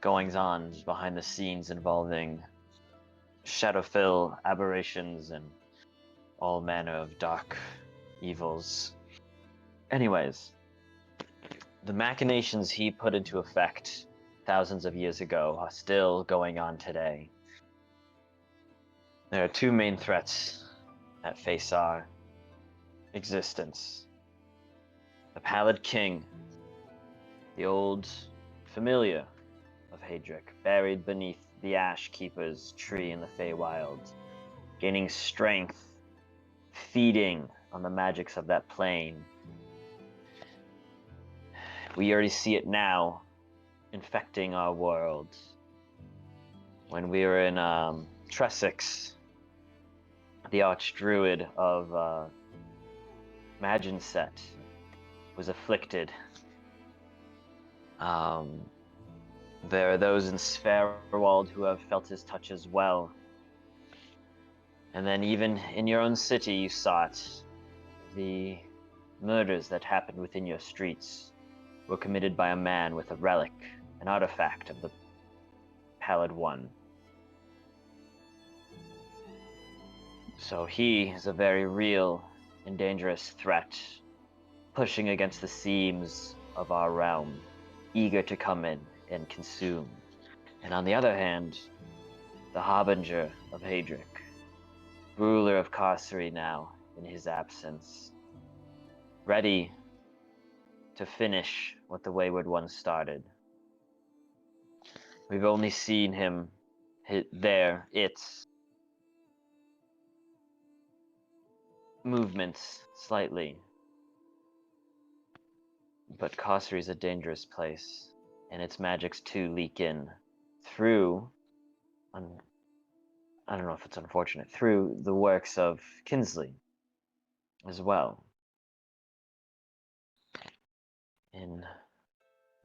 goings-on behind the scenes involving Sarathil aberrations and all manner of dark evils. Anyways, the machinations he put into effect thousands of years ago are still going on today. There are two main threats that face our existence. The Pallid King, the old familiar of Hadric, buried beneath the Ash Keeper's tree in the Feywild, gaining strength, feeding on the magics of that plane. We already see it now, infecting our world. When we were in Tresix, the Archdruid of Maginset was afflicted. There are those in Sverwald who have felt his touch as well. And then even in your own city you saw it. The murders that happened within your streets were committed by a man with a relic, an artifact of the Pallid One. So he is a very real and dangerous threat, pushing against the seams of our realm, eager to come in and consume. And on the other hand, the Harbinger of Hadric, ruler of Carcery now in his absence, ready to finish what the Wayward One started. We've only seen him its movements slightly. But Carcery is a dangerous place, and its magics too leak in through, I don't know if it's unfortunate, through the works of Kinsley as well. In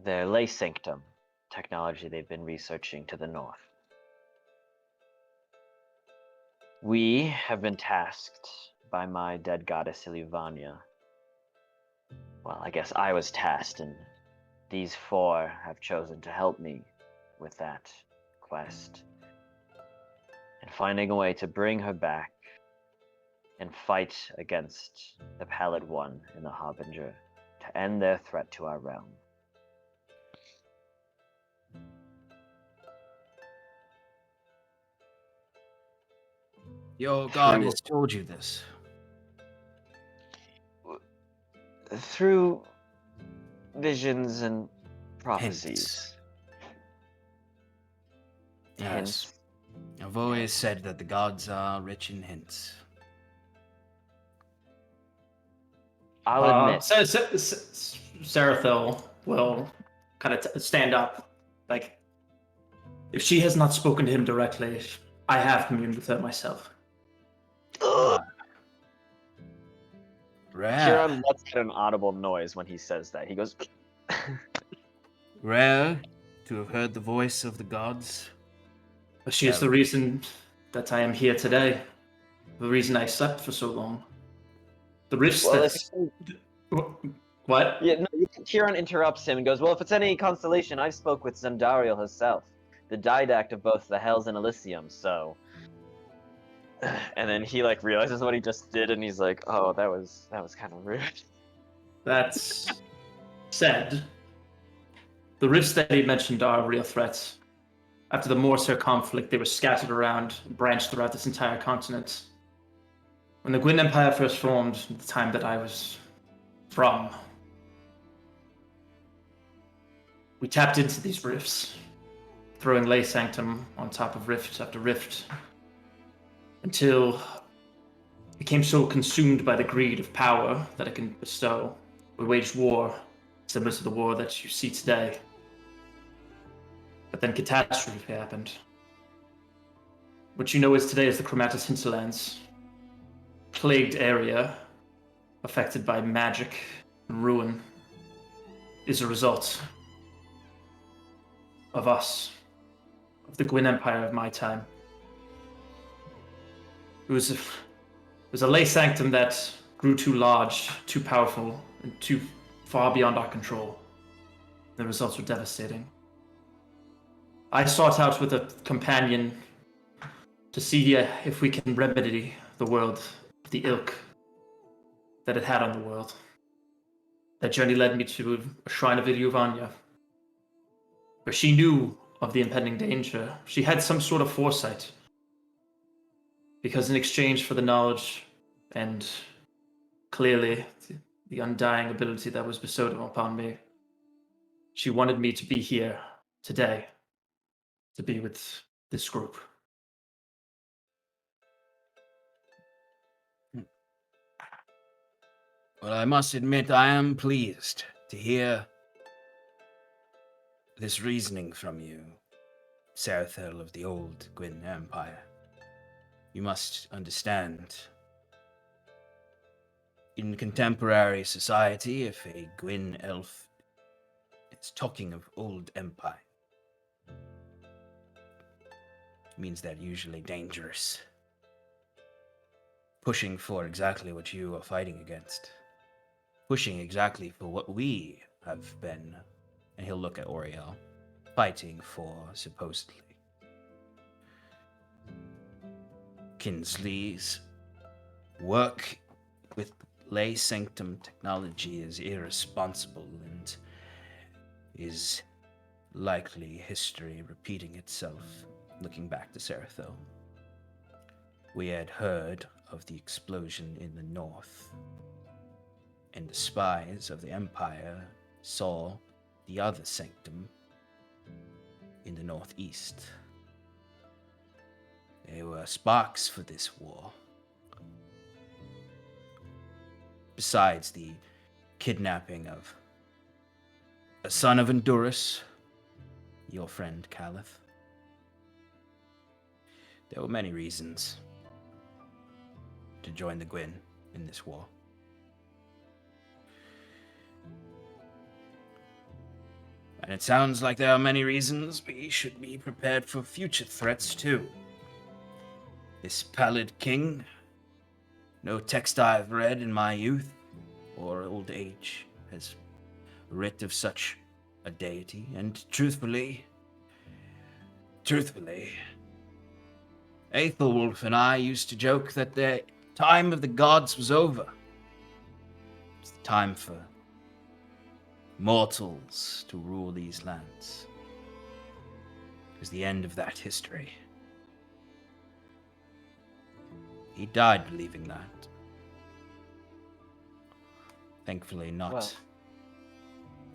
their lay sanctum technology they've been researching to the north. We have been tasked by my dead goddess Iluvania. Well, I guess I was tasked, and these four have chosen to help me with that quest. And finding a way to bring her back and fight against the Pallid One and the Harbinger to end their threat to our realm. Your god has told you this. Through visions and prophecies. Hints. Yes. hints. I've always said that the gods are rich in hints. I'll admit. Sarathil will kind of stand up. Like, if she has not spoken to him directly, I have communed with her myself. Rare. Kieran lets out an audible noise when he says that. He goes, Rare to have heard the voice of the gods. But she is the reason that I am here today. The reason I slept for so long. The rifts well, that... What? yeah, no, Kieran interrupts him and goes, well, if it's any consolation, I spoke with Zendariel herself, the didact of both the Hells and Elysium, so... And then he, like, realizes what he just did, and he's like, oh, that was kind of rude. That's said. The rifts that he mentioned are real threats. After the Morser conflict, they were scattered around and branched throughout this entire continent. When the Gwyn Empire first formed, at the time that I was from, we tapped into these rifts, throwing Lay Sanctum on top of rift after rift, until it became so consumed by the greed of power that it can bestow. We waged war, similar to the war that you see today. But then catastrophe happened. What you know is today is the Chromatus hinterlands, plagued area affected by magic and ruin, is a result of us, of the Gwyn Empire of my time. It was a lay sanctum that grew too large, too powerful, and too far beyond our control. The results were devastating. I sought out with a companion to see if we can remedy the world, the ilk that it had on the world. That journey led me to a shrine of Ilyuvanya, where she knew of the impending danger. She had some sort of foresight, because in exchange for the knowledge and clearly the undying ability that was bestowed upon me, she wanted me to be here today, to be with this group. Well, I must admit I am pleased to hear this reasoning from you, Sarathil of the old Gwyn Empire. You must understand, in contemporary society, if a Gwyn elf is talking of old empire, it means they're usually dangerous, pushing for exactly what you are fighting against. Pushing exactly for what we have been, and he'll look at Oriel, fighting for, supposedly. Kinsley's work with Lay Sanctum technology is irresponsible and is likely history repeating itself, looking back to Sarathil. We had heard of the explosion in the north, and the spies of the Empire saw the other sanctum in the northeast. They were sparks for this war. Besides the kidnapping of a son of Untduras, your friend Caliph, there were many reasons to join the Gwyn in this war. And it sounds like there are many reasons we should be prepared for future threats, too. This pallid king, no text I've read in my youth or old age has writ of such a deity, and truthfully, Aethelwulf and I used to joke that the time of the gods was over. It's the time for mortals to rule these lands. It was the end of that history. He died believing that. Thankfully not. Well.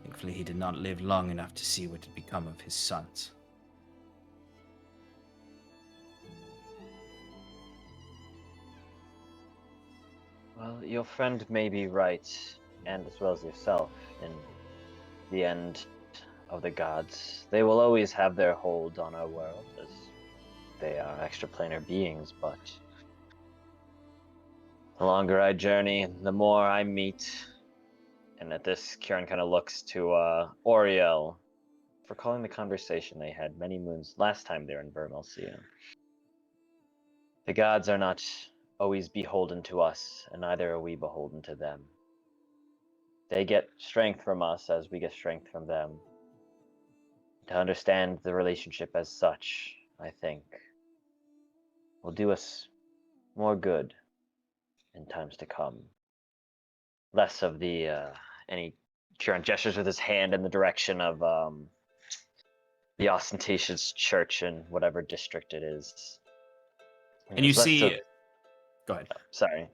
Thankfully he did not live long enough to see what had become of his sons. Well, your friend may be right, and as well as yourself, in the end of the gods. They will always have their hold on our world, as they are extraplanar beings, but the longer I journey, the more I meet. And at this, Kieran kind of looks to Oriel for calling the conversation they had many moons last time they were in Vermelsia. The gods are not always beholden to us, and neither are we beholden to them. They get strength from us as we get strength from them. To understand the relationship as such, I think, will do us more good in times to come. Less of the any Kieran gestures with his hand in the direction of the ostentatious church in whatever district it is. And you There's less see, of- go ahead. Sorry.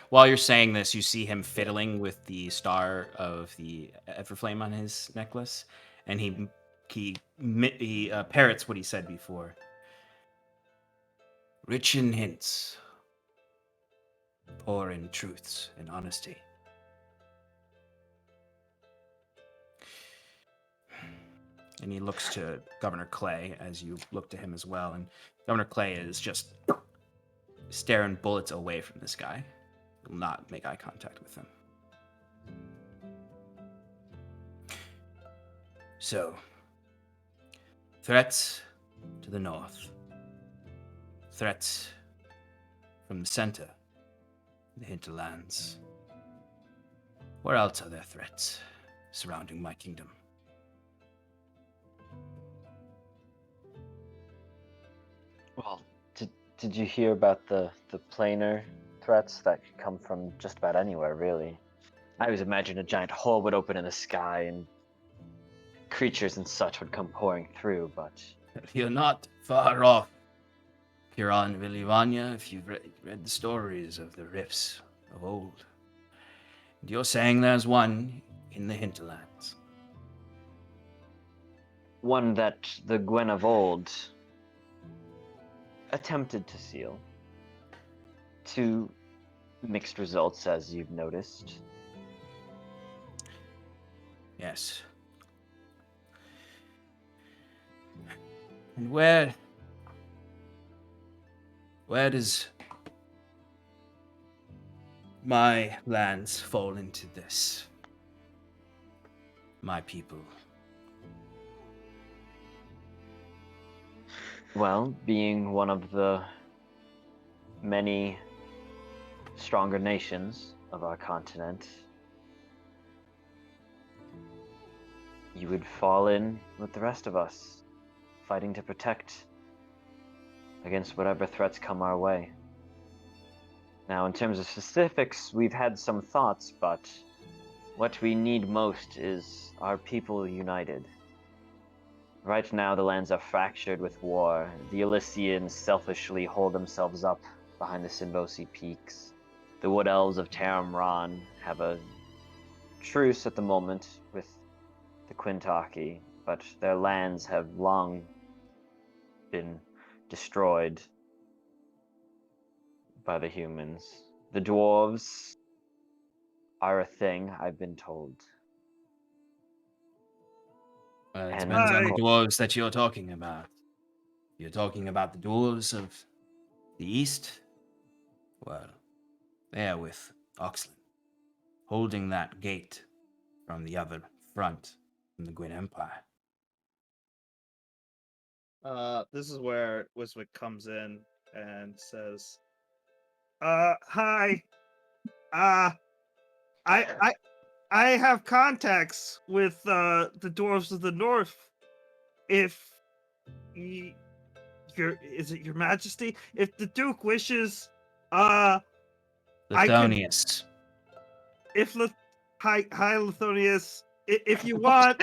While you're saying this, you see him fiddling with the star of the Everflame on his necklace, and he parrots what he said before. Rich in hints, poor in truths and honesty. And he looks to Governor Clay as you look to him as well, and Governor Clay is just staring bullets away from this guy. Will not make eye contact with him. So, threats to the north. Threats from the center, the hinterlands. Where else are there threats surrounding my kingdom? Well, did you hear about the planar threats that come from just about anywhere, really? I always imagined a giant hole would open in the sky and creatures and such would come pouring through, but... You're not far off, Huron Villivania, if you've read the stories of the rifts of old. And you're saying there's one in the hinterlands. One that the Gwen of old attempted to seal. To mixed results, as you've noticed. Yes. And where does my lands fall into this? My people. Well, being one of the many stronger nations of our continent, you would fall in with the rest of us, fighting to protect against whatever threats come our way. Now, in terms of specifics, we've had some thoughts, but what we need most is our people united. Right now, the lands are fractured with war. The Elysians selfishly hold themselves up behind the Sinvosi peaks. The Wood Elves of Taramran have a truce at the moment with the Quintaki, but their lands have long been destroyed by the humans. The dwarves are a thing, I've been told. It And- depends on the Right. dwarves that you're talking about. You're talking about the dwarves of the east? Well, they are with Oxlin, holding that gate from the other front from the Gwyn Empire. This is where Wiswick comes in and says, "Hi. I have contacts with the dwarves of the north. If is it your Majesty? If the Duke wishes, I could- Lithonius. if hi Lithonius, if you want."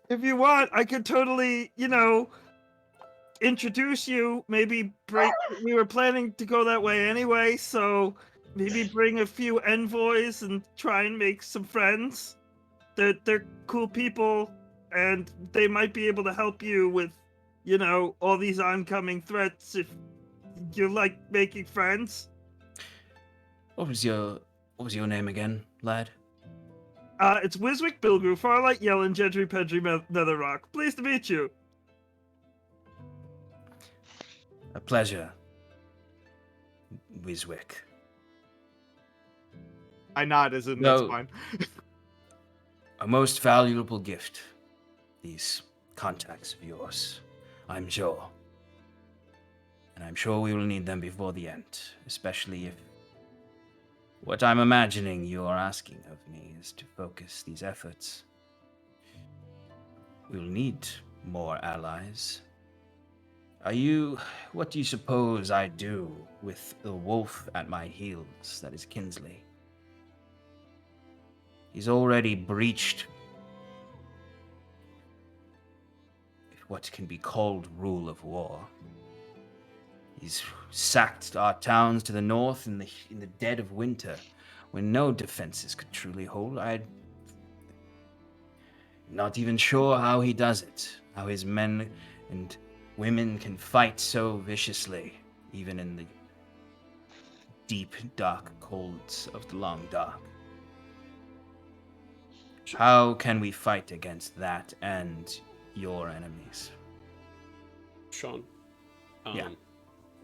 If you want, I could totally, introduce you. Maybe bring. We were planning to go that way anyway, so maybe bring a few envoys and try and make some friends. They're cool people, and they might be able to help you with you know, all these oncoming threats if you like making friends. What was your name again, lad? It's Wiswick Bilgrew, Farlight Yellen, Gentry Pedry Netherrock. Pleased to meet you. A pleasure, Wiswick. I nod as in No. that's fine. A most valuable gift, these contacts of yours, I'm sure. And I'm sure we will need them before the end, especially if what I'm imagining you are asking of me is to focus these efforts. We'll need more allies. What do you suppose I do with the wolf at my heels, that is Kinsley? He's already breached what can be called rule of war. He's sacked our towns to the north in the dead of winter, when no defenses could truly hold. I'm not even sure how he does it, how his men and women can fight so viciously, even in the deep, dark colds of the long dark. How can we fight against that and your enemies? Sean. Yeah.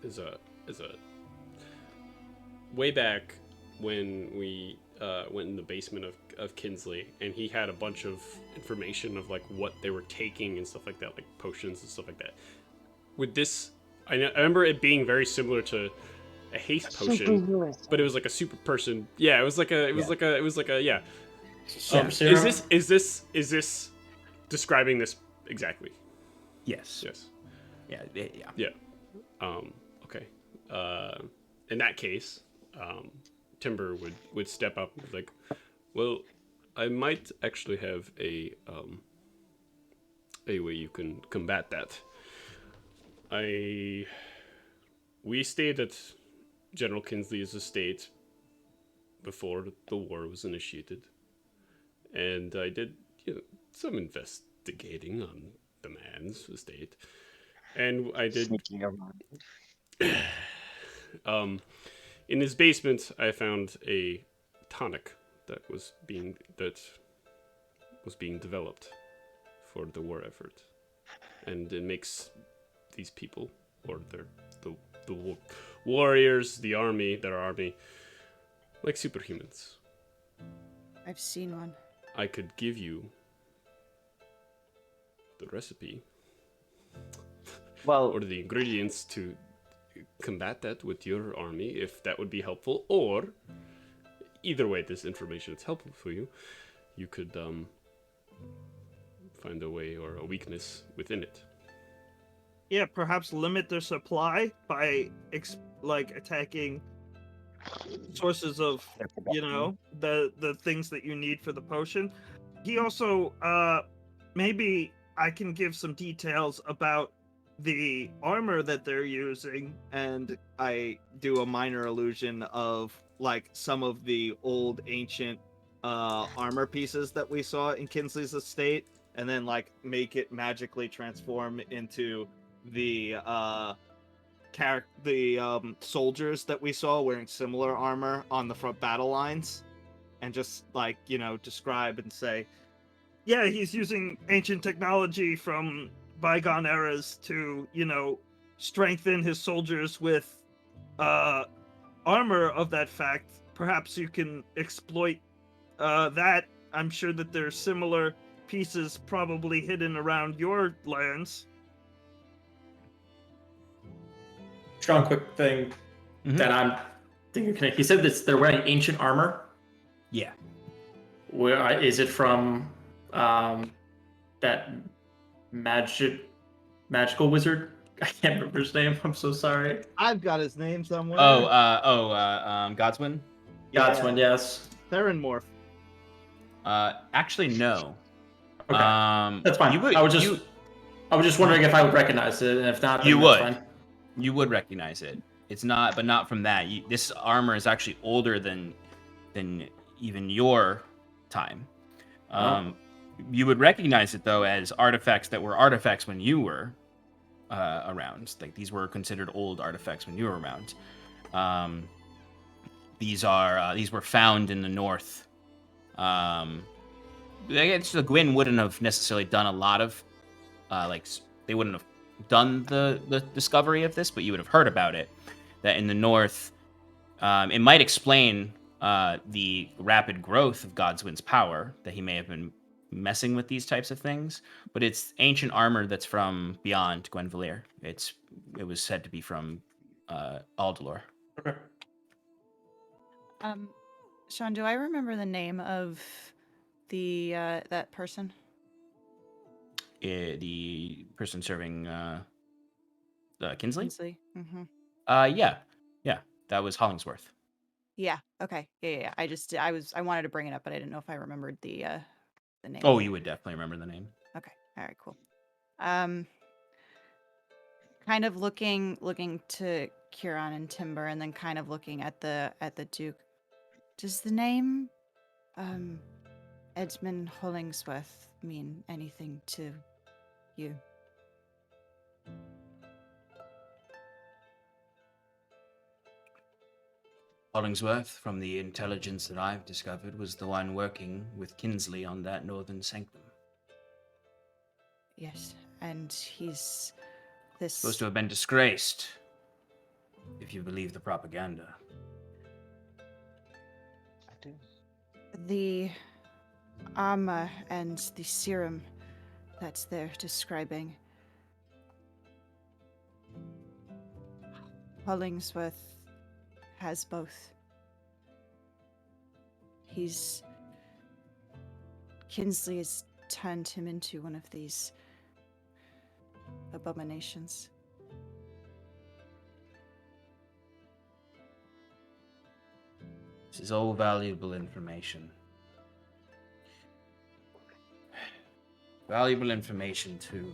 Is a way back when we went in the basement of Kinsley, and he had a bunch of information of like what they were taking and stuff like that, like potions and stuff like that. With this, I remember it being very similar to a haste potion, but it was like a super person. Yeah, it was like a yeah. Super serum? Is this describing this exactly? Yes. Yes. Yeah. Yeah. Okay. In that case, Timber would step up and be like, well, I might actually have a way you can combat that. We stayed at General Kinsley's estate before the war was initiated, and I did some investigating on the man's estate, and I did Sneaking around. in his basement I found a tonic that was being developed for the war effort, and it makes these people, or the warriors, the army, their army, like superhumans. I've seen one. I could give you the recipe Well, or the ingredients to combat that with your army, if that would be helpful. Or either way, this information is helpful for you. You could find a way or a weakness within it. Yeah, perhaps limit their supply by attacking sources of, you know, the things that you need for the potion. He also maybe I can give some details about the armor that they're using, and I do a minor illusion of like some of the old ancient armor pieces that we saw in Kinsley's estate, and then like make it magically transform into the soldiers that we saw wearing similar armor on the front battle lines, and just like, you know, describe and say, yeah, he's using ancient technology from bygone eras to, you know, strengthen his soldiers with armor of that fact. Perhaps you can exploit that. I'm sure that there's similar pieces probably hidden around your lands. Strong, quick thing that I'm thinking. He said that they're wearing ancient armor. Yeah. Where is it from? That magical wizard. I can't remember his name. I'm so sorry. I've got his name somewhere. Godswin? Godswin, yes. Theranmorph. Actually, no. Okay, that's fine. You would, I was just wondering if I would recognize it, and if not, then You that's would. fine. You would recognize it. It's not, but not from that. This armor is actually older than even your time. You would recognize it though as artifacts that were artifacts when you were, around. Like these were considered old artifacts when you were around. These were found in the north. I guess the Gwyn wouldn't have necessarily done a lot of they wouldn't have done the discovery of this, but you would have heard about it. That in the north, it might explain the rapid growth of Godswin's power, that he may have been messing with these types of things, but it's ancient armor that's from beyond Gwenvalier. It was said to be from Aldalor. Okay. Sean, do I remember the name of the that person? The person serving Kinsley? Kinsley. Mm-hmm. Yeah, that was Hollingsworth. Yeah. Okay. Yeah. I wanted to bring it up, but I didn't know if I remembered the name. Oh, you would definitely remember the name. Okay. All right. Cool. Kind of looking to Kieran and Timber, and then kind of looking at the Duke. Does the name Edmund Hollingsworth mean anything to you? Hollingsworth, from the intelligence that I've discovered, was the one working with Kinsley on that northern sanctum. Yes, and he's this Supposed to have been disgraced, if you believe the propaganda. I do. the armor and the serum that they're describing. Hollingsworth has both. Kinsley has turned him into one of these abominations. This is all valuable information. Valuable information, too.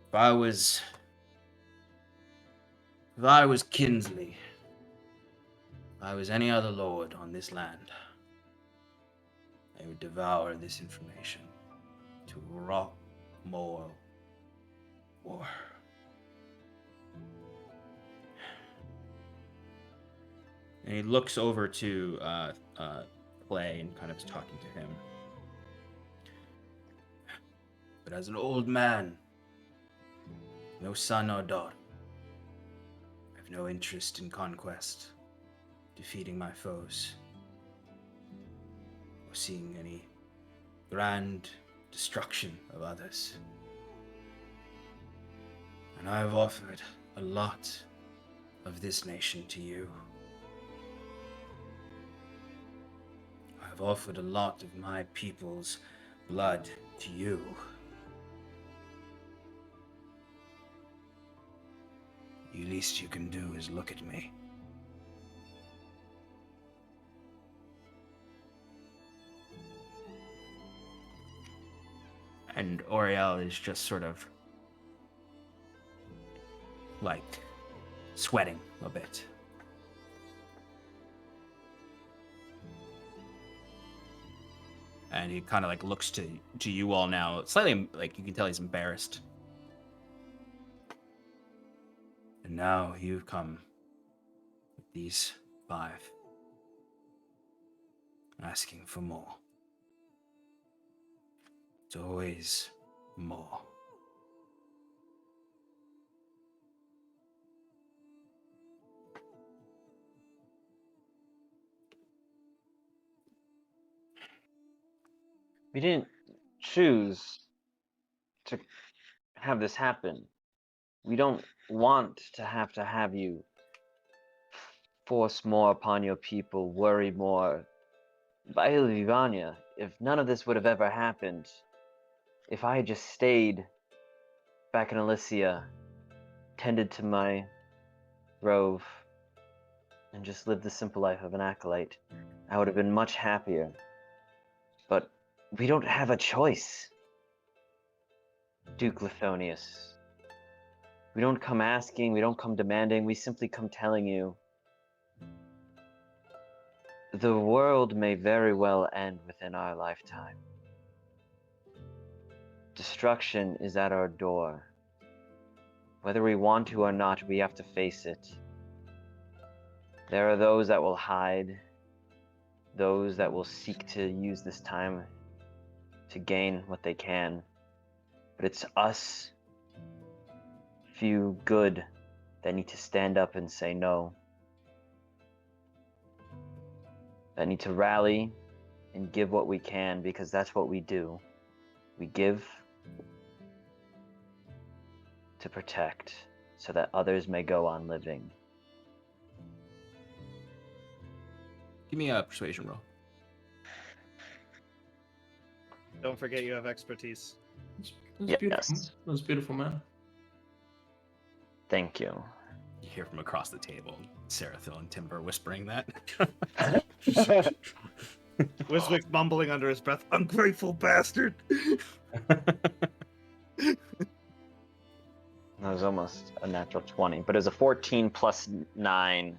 If I was Kinsley, if I was any other lord on this land, I would devour this information to wrought more war. And he looks over to Clay and kind of is talking to him. But as an old man, no son or daughter, I have no interest in conquest, defeating my foes, or seeing any grand destruction of others. And I have offered a lot of this nation to you. I have offered a lot of my people's blood to you. The least you can do is look at me. And Oriel is just sort of like sweating a bit. And he kind of like looks to you all now, slightly like you can tell he's embarrassed. And now you've come with these 5, asking for more. It's always more. We didn't choose to have this happen. We don't want to have you force more upon your people, worry more. By Vivania, if none of this would have ever happened, if I had just stayed back in Elysia, tended to my grove, and just lived the simple life of an acolyte, I would have been much happier. But we don't have a choice, Duke Lithonius. We don't come asking, we don't come demanding, we simply come telling you. The world may very well end within our lifetime. Destruction is at our door. Whether we want to or not, we have to face it. There are those that will hide, those that will seek to use this time to gain what they can. But it's us, few good, that need to stand up and say no. That need to rally and give what we can, because that's what we do. We give to protect so that others may go on living. Give me a persuasion roll. Don't forget you have expertise. That's beautiful. Yes. That's beautiful, man. Thank you. You hear from across the table, Sarathil and Timber whispering that. Wiswick mumbling under his breath, "Ungrateful bastard!" That was almost a natural 20, but it was a 14 plus 9,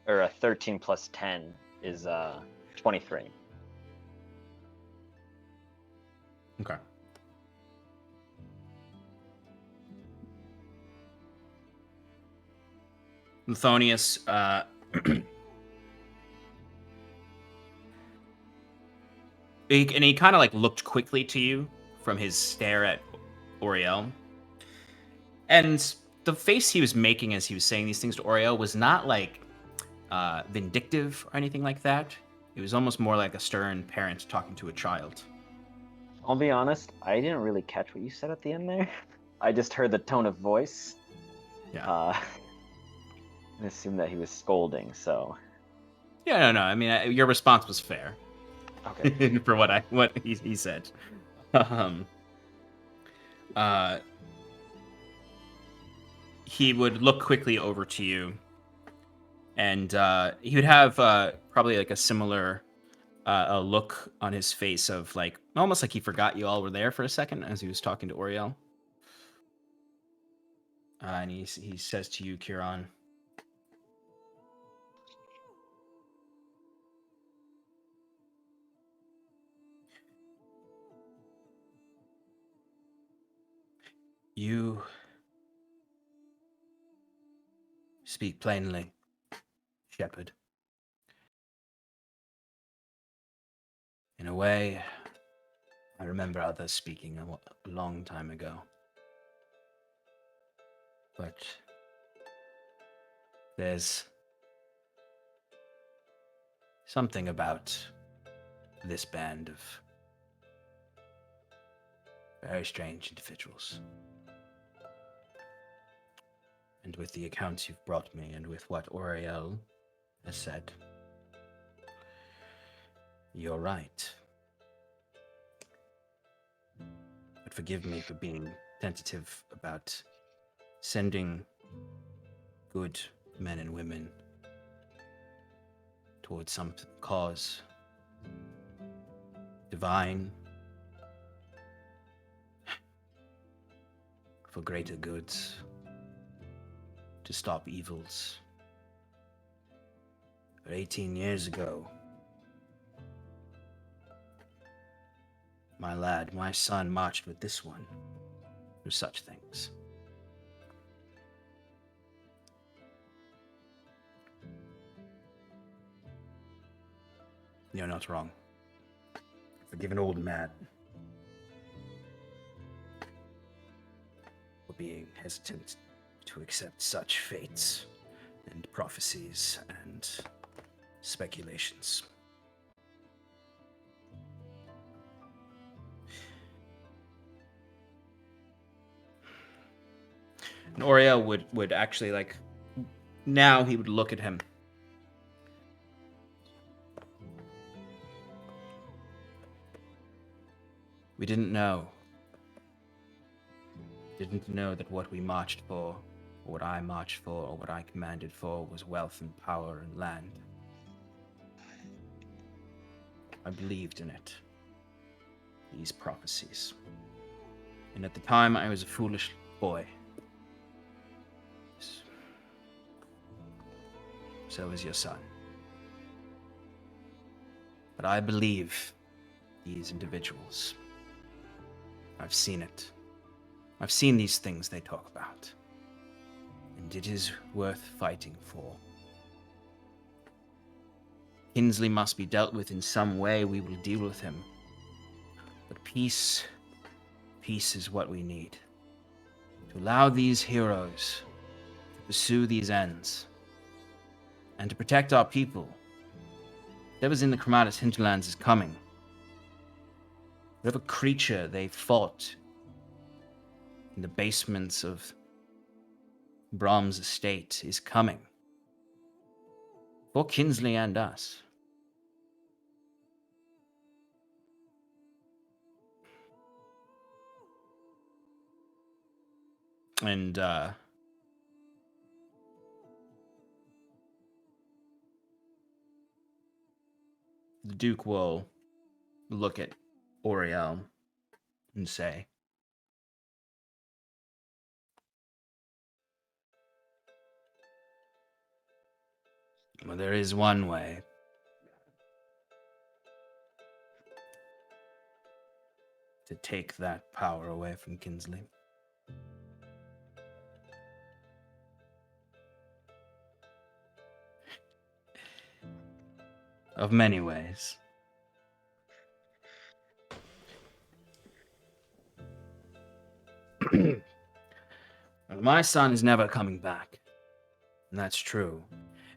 or a 13 plus 10 is 23. Okay. Muthonius, he kind of like looked quickly to you from his stare at Oriel. And the face he was making as he was saying these things to Oriel was not like vindictive or anything like that. It was almost more like a stern parent talking to a child. I'll be honest, I didn't really catch what you said at the end there. I just heard the tone of voice. Yeah. And assumed that he was scolding, so. Yeah, no. I mean, your response was fair. Okay. For what he said. He would look quickly over to you, and he would have probably like a similar a look on his face of like almost like he forgot you all were there for a second as he was talking to Oriel. And he says to you, Kieran, "You speak plainly, shepherd. In a way, I remember others speaking a long time ago. But there's something about this band of very strange individuals. And with the accounts you've brought me, and with what Oriel has said, you're right. But forgive me for being tentative about sending good men and women towards some cause divine, for greater goods, to stop evils. But 18 years ago, my lad, my son, marched with this one through such things. You're not wrong. Forgive an old man for being hesitant to accept such fates and prophecies and speculations. And Oriel would actually, like, now he would look at him. We didn't know. Didn't know that what we marched for, or what I marched for, or what I commanded for was wealth and power and land. I believed in it. These prophecies. And at the time, I was a foolish boy. So is your son. But I believe these individuals. I've seen it. I've seen these things they talk about. and it is worth fighting for. Kinsley must be dealt with in some way. We will deal with him. But peace is what we need. To allow these heroes to pursue these ends, and to protect our people. Whatever's in the Chromatis hinterlands is coming. Whatever creature they fought in the basements of Brahm's estate is coming. For Kinsley and us. And the Duke will look at Oriel and say, well, there is one way. To take that power away from Kinsley. Of many ways. My son is never coming back. And that's true.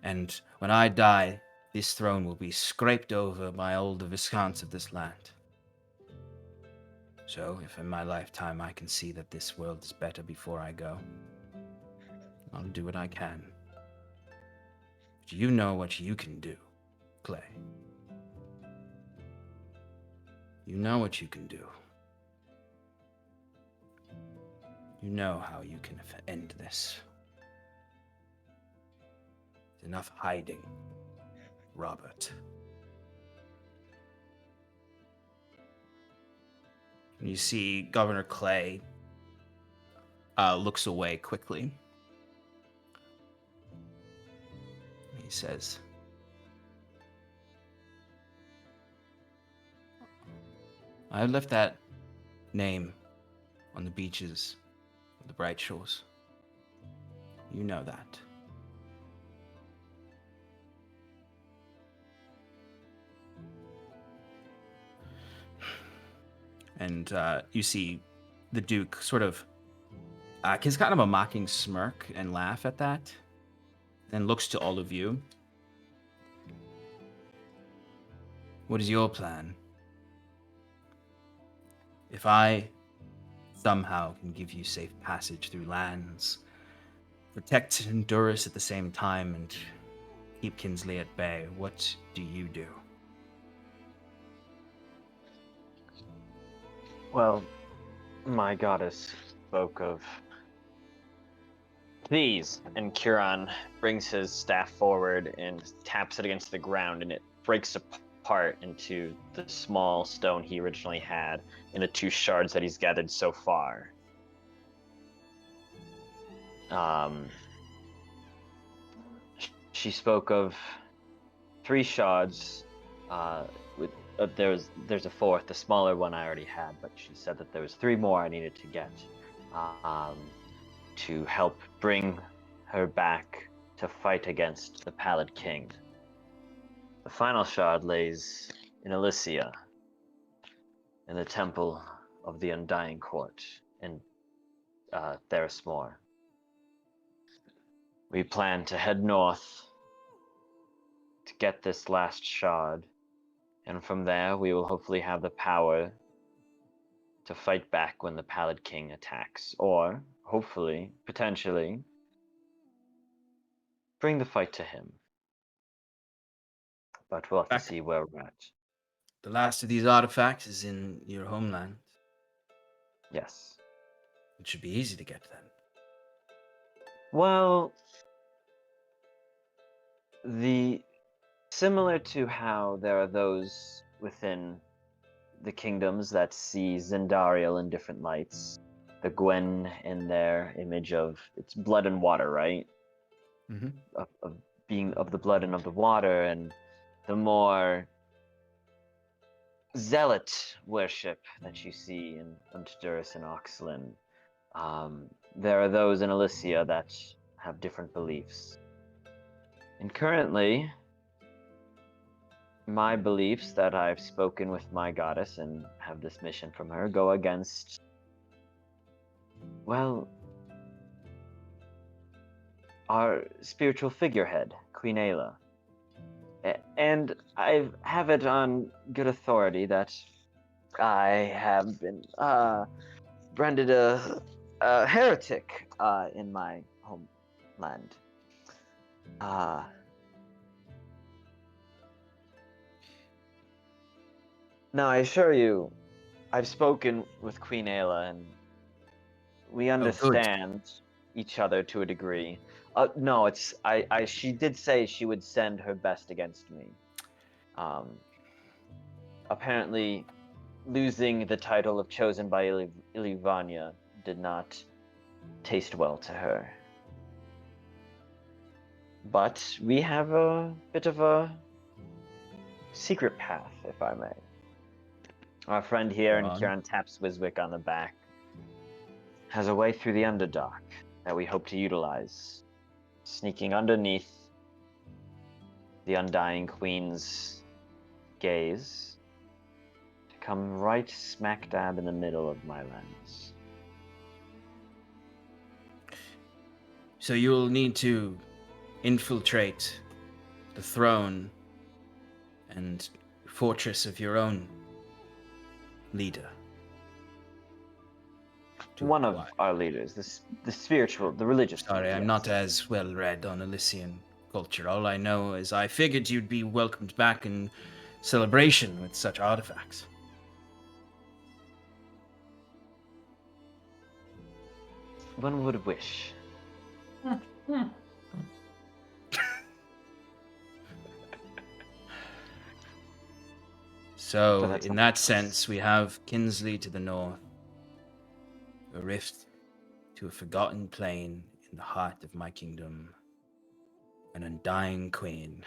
And when I die, this throne will be scraped over by all the Viscounts of this land. So, if in my lifetime I can see that this world is better before I go, I'll do what I can. But you know what you can do, Clay. You know what you can do. You know how you can end this. There's enough hiding, Robert. You see Governor Clay looks away quickly. He says, I left that name on the beaches of the Bright Shores. You know that. And you see the Duke sort of gives kind of a mocking smirk and laugh at that, then looks to all of you. What is your plan? If I somehow can give you safe passage through lands, protect Untduras at the same time, and keep Kinsley at bay, what do you do? Well, my goddess spoke of these, and Kiran brings his staff forward and taps it against the ground, and it breaks apart into the small stone he originally had and the two shards that he's gathered so far. She spoke of 3 shards. There's a 4th, the smaller one I already had, but she said that there was 3 more I needed to get to help bring her back to fight against the Pallid King. The final shard lays in Elysia, in the Temple of the Undying Court in Therismore. We plan to head north to get this last shard, and from there we will hopefully have the power to fight back when the Pallid King attacks, or hopefully, potentially, bring the fight to him. But we'll have to see where we're at. The last of these artifacts is in your homeland. Yes. It should be easy to get then. Well, similar to how there are those within the kingdoms that see Zendariel in different lights, the Gwen in their image of it's blood and water, right? Mm-hmm. Of being of the blood and of the water, and the more zealot worship that you see in Untduras and Oxlin. There are those in Elysia that have different beliefs. And currently, my beliefs that I've spoken with my goddess and have this mission from her go against, well, our spiritual figurehead, Queen Ayla. And I have it on good authority that I have been branded a heretic in my homeland. Now, I assure you, I've spoken with Queen Ayla, and we understand each other to a degree. No, it's I. She did say she would send her best against me. Apparently, losing the title of chosen by Ilivania did not taste well to her. But we have a bit of a secret path, if I may. Our friend here, and Kieran taps Wiswick on the back, has a way through the Underdark that we hope to utilize, sneaking underneath the Undying Queen's gaze to come right smack dab in the middle of my lens. So you'll need to infiltrate the throne and fortress of your own leader. One of our leaders, the spiritual, the religious. Sorry, leader, I'm yes. not as well read on Elysian culture. All I know is I figured you'd be welcomed back in celebration with such artifacts. One would wish. So, that's in not- that sense, we have Kinsley to the north, a rift to a forgotten plain in the heart of my kingdom, an undying queen.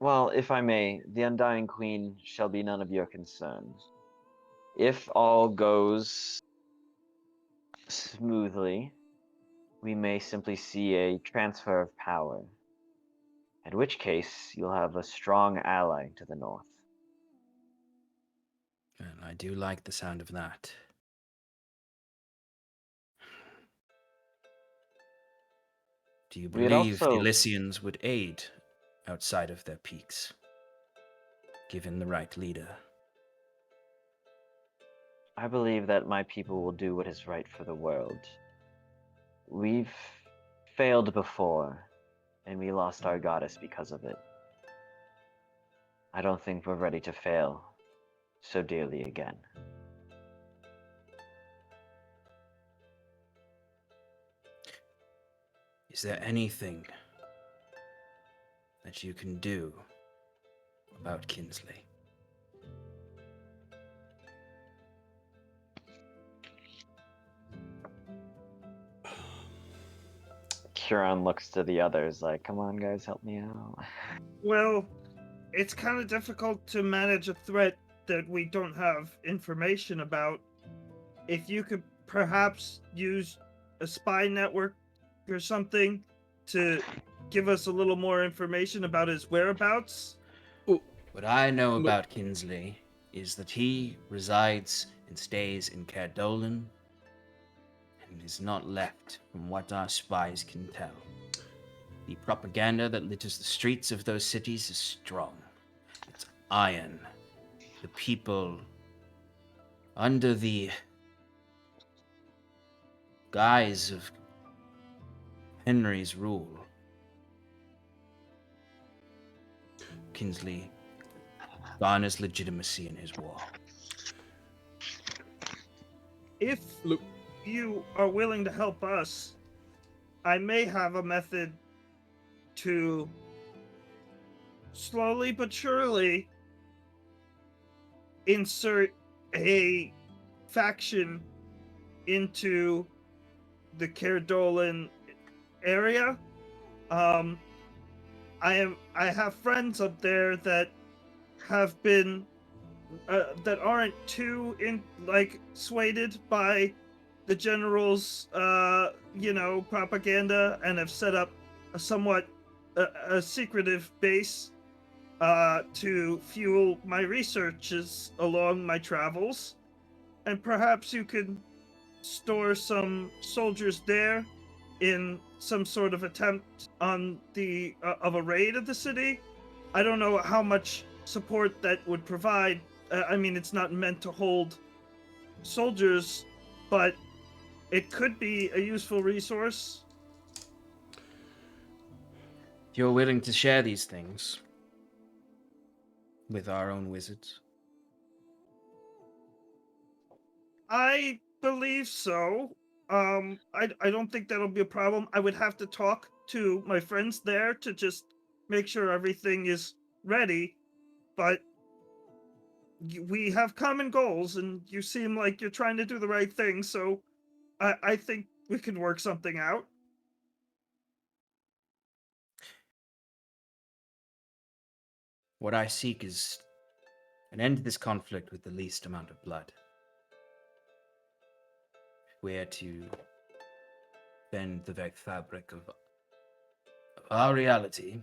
Well, if I may, the Undying Queen shall be none of your concern. If all goes smoothly, we may simply see a transfer of power, in which case you'll have a strong ally to the north. And I do like the sound of that. Do you We'd believe the also- Elysians would aid outside of their peaks, given the right leader? I believe that my people will do what is right for the world. We've failed before, and we lost our goddess because of it. I don't think we're ready to fail so dearly again. Is there anything that you can do about Kinsley? Kieran looks to the others like, come on guys, help me out. Well, it's kind of difficult to manage a threat that we don't have information about. If you could perhaps use a spy network or something to give us a little more information about his whereabouts. What I know about Kinsley is that he resides and stays in Cardolan and is not left, from what our spies can tell. The propaganda that litters the streets of those cities is strong. It's iron. The people, under the guise of Henry's rule, Kinsley garners legitimacy in his war. If you are willing to help us, I may have a method to slowly but surely insert a faction into the Cardolan area. I have friends up there that have been that aren't too swayed by the general's, propaganda and have set up a somewhat a secretive base to fuel my researches along my travels. And perhaps you could store some soldiers there in some sort of attempt on of a raid of the city. I don't know how much support that would provide. It's not meant to hold soldiers, but it could be a useful resource. If you're willing to share these things with our own wizards. I believe so. I don't think that'll be a problem. I would have to talk to my friends there to just make sure everything is ready, but we have common goals, and you seem like you're trying to do the right thing, so I think we could work something out. What I seek is an end to this conflict with the least amount of blood. If we're to bend the very fabric of our reality,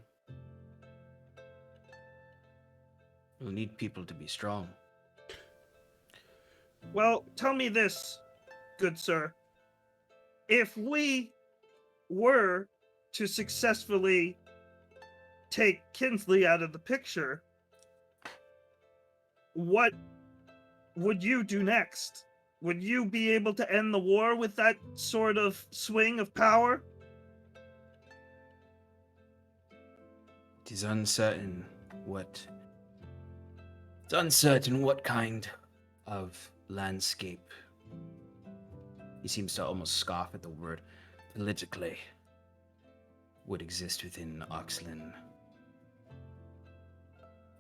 we'll need people to be strong. Well, tell me this, good sir. If we were to successfully take Kinsley out of the picture, what would you do next? Would you be able to end the war with that sort of swing of power? It is uncertain what kind of landscape. He seems to almost scoff at the word politically would exist within Oxlin.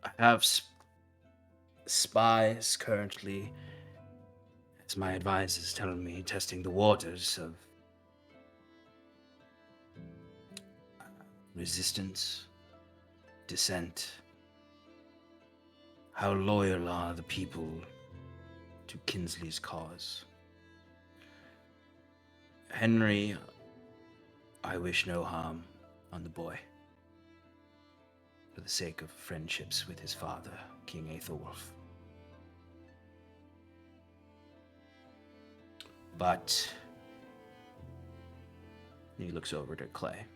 I have spies currently, as my advisors tell me, testing the waters of resistance, dissent. How loyal are the people to Kinsley's cause? Henry, I wish no harm on the boy, for the sake of friendships with his father, King Aethelwulf. But he looks over to Clay.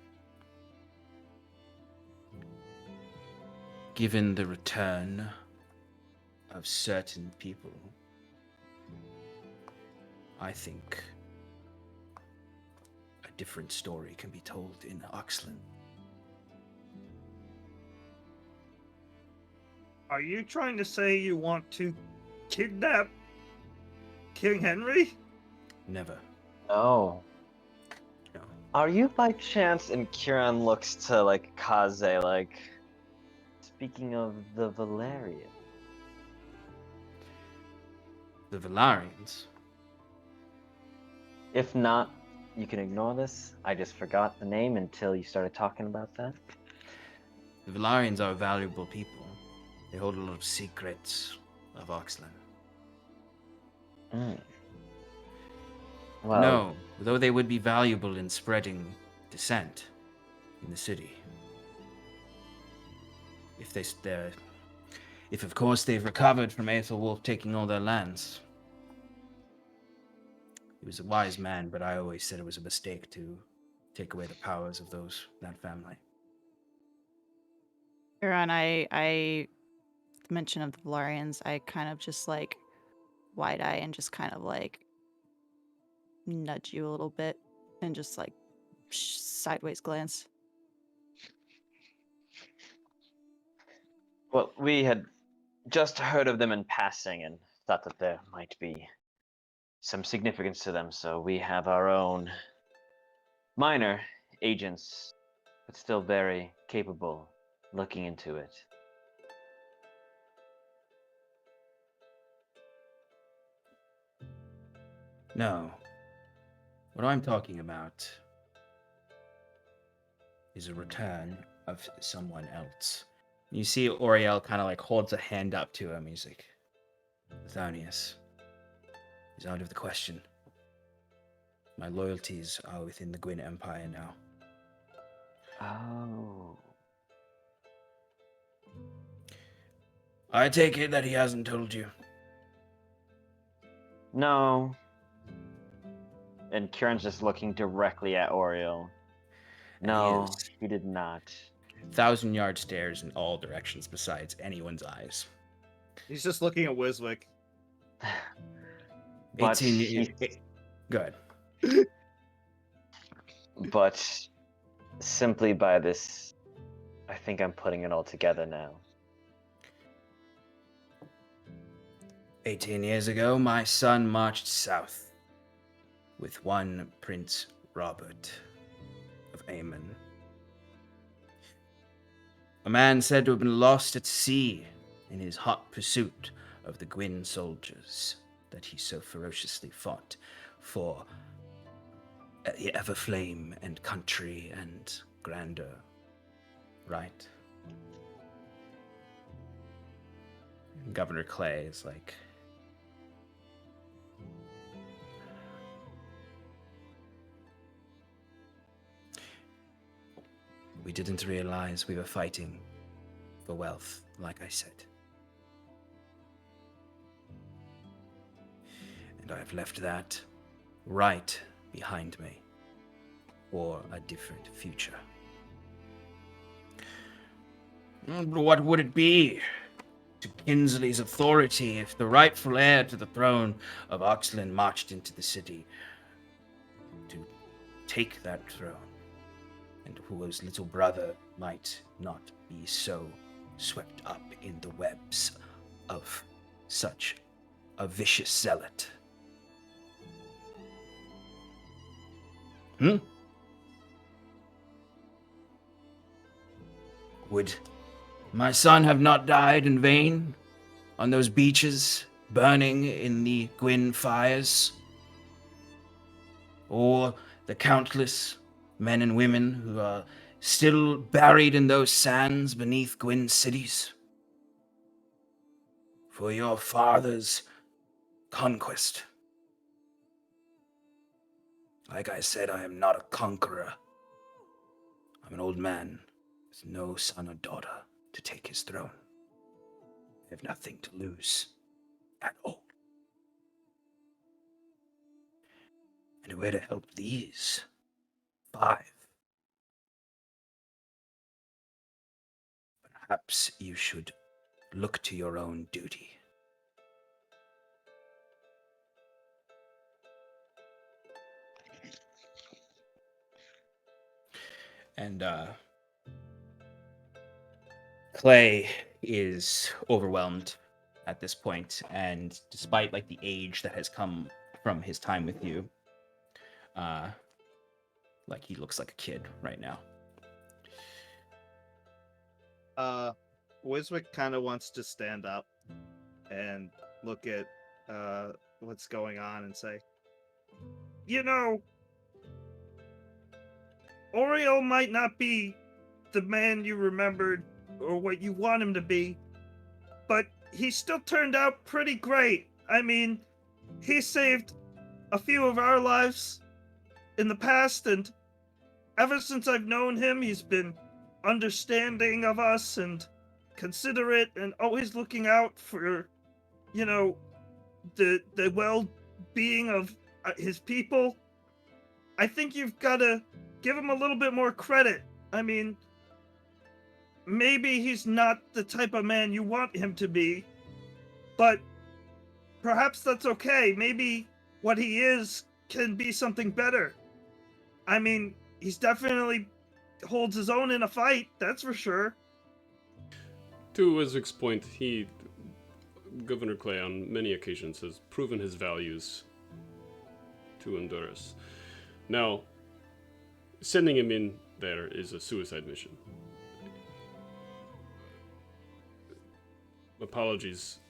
Given the return of certain people, I think a different story can be told in Oxlin. Are you trying to say you want to kidnap King Henry? Never. No. No. Are you by chance? And Kieran looks to Kaze, speaking of the Valerian. The Valarians? If not, you can ignore this. I just forgot the name until you started talking about that. The Valarians are valuable people. They hold a lot of secrets of Oxlin. Well, No, though they would be valuable in spreading dissent in the city. If of course they've recovered from Aethelwulf taking all their lands. He was a wise man, but I always said it was a mistake to take away the powers of that family. Huron, I the mention of the Valarians, I kind of just wide eye and just kind of nudge you a little bit and just sideways glance. well, we had just heard of them in passing and thought that there might be some significance to them, so we have our own minor agents, but still very capable, looking into it. No. What I'm talking about is a return of someone else. You see Oriel kind of holds a hand up to him. He's like, Thonius is out of the question. My loyalties are within the Gwyn Empire now. Oh. I take it that he hasn't told you. No. And Kieran's just looking directly at Oriel. No, he did not. 1,000-yard stares in all directions besides anyone's eyes. He's just looking at Wiswick. But 18. Good. But simply by this, I think I'm putting it all together now. 18 years ago, my son marched south with one Prince Robert of Aemon. A man said to have been lost at sea in his hot pursuit of the Gwyn soldiers that he so ferociously fought for the Everflame and country and grandeur, right? And Governor Clay is like, we didn't realize we were fighting for wealth, like I said. And I have left that right behind me for a different future. What would it be to Kinsley's authority if the rightful heir to the throne of Oxlin marched into the city to take that throne, and whose little brother might not be so swept up in the webs of such a vicious zealot? Would my son have not died in vain on those beaches burning in the Gwyn fires? Or the countless men and women who are still buried in those sands beneath Gwyn cities? For your father's conquest. Like I said, I am not a conqueror. I'm an old man with no son or daughter to take his throne. I have nothing to lose at all. And where to help these 5? Perhaps you should look to your own duty. And Clay is overwhelmed at this point, and despite like the age that has come from his time with you, like he looks like a kid right now. Wiswick kind of wants to stand up and look at what's going on and say, You know, Oriel might not be the man you remembered or what you want him to be, but he still turned out pretty great. I mean, he saved a few of our lives in the past, and ever since I've known him, he's been understanding of us and considerate and always looking out for, you know, the well-being of his people. I think you've got to give him a little bit more credit. I mean, maybe he's not the type of man you want him to be, but perhaps that's okay. Maybe what he is can be something better. I mean, he's definitely holds his own in a fight, that's for sure. To Wiswick's point, Governor Clay, on many occasions, has proven his values to Untduras. Now, sending him in there is a suicide mission. Apologies,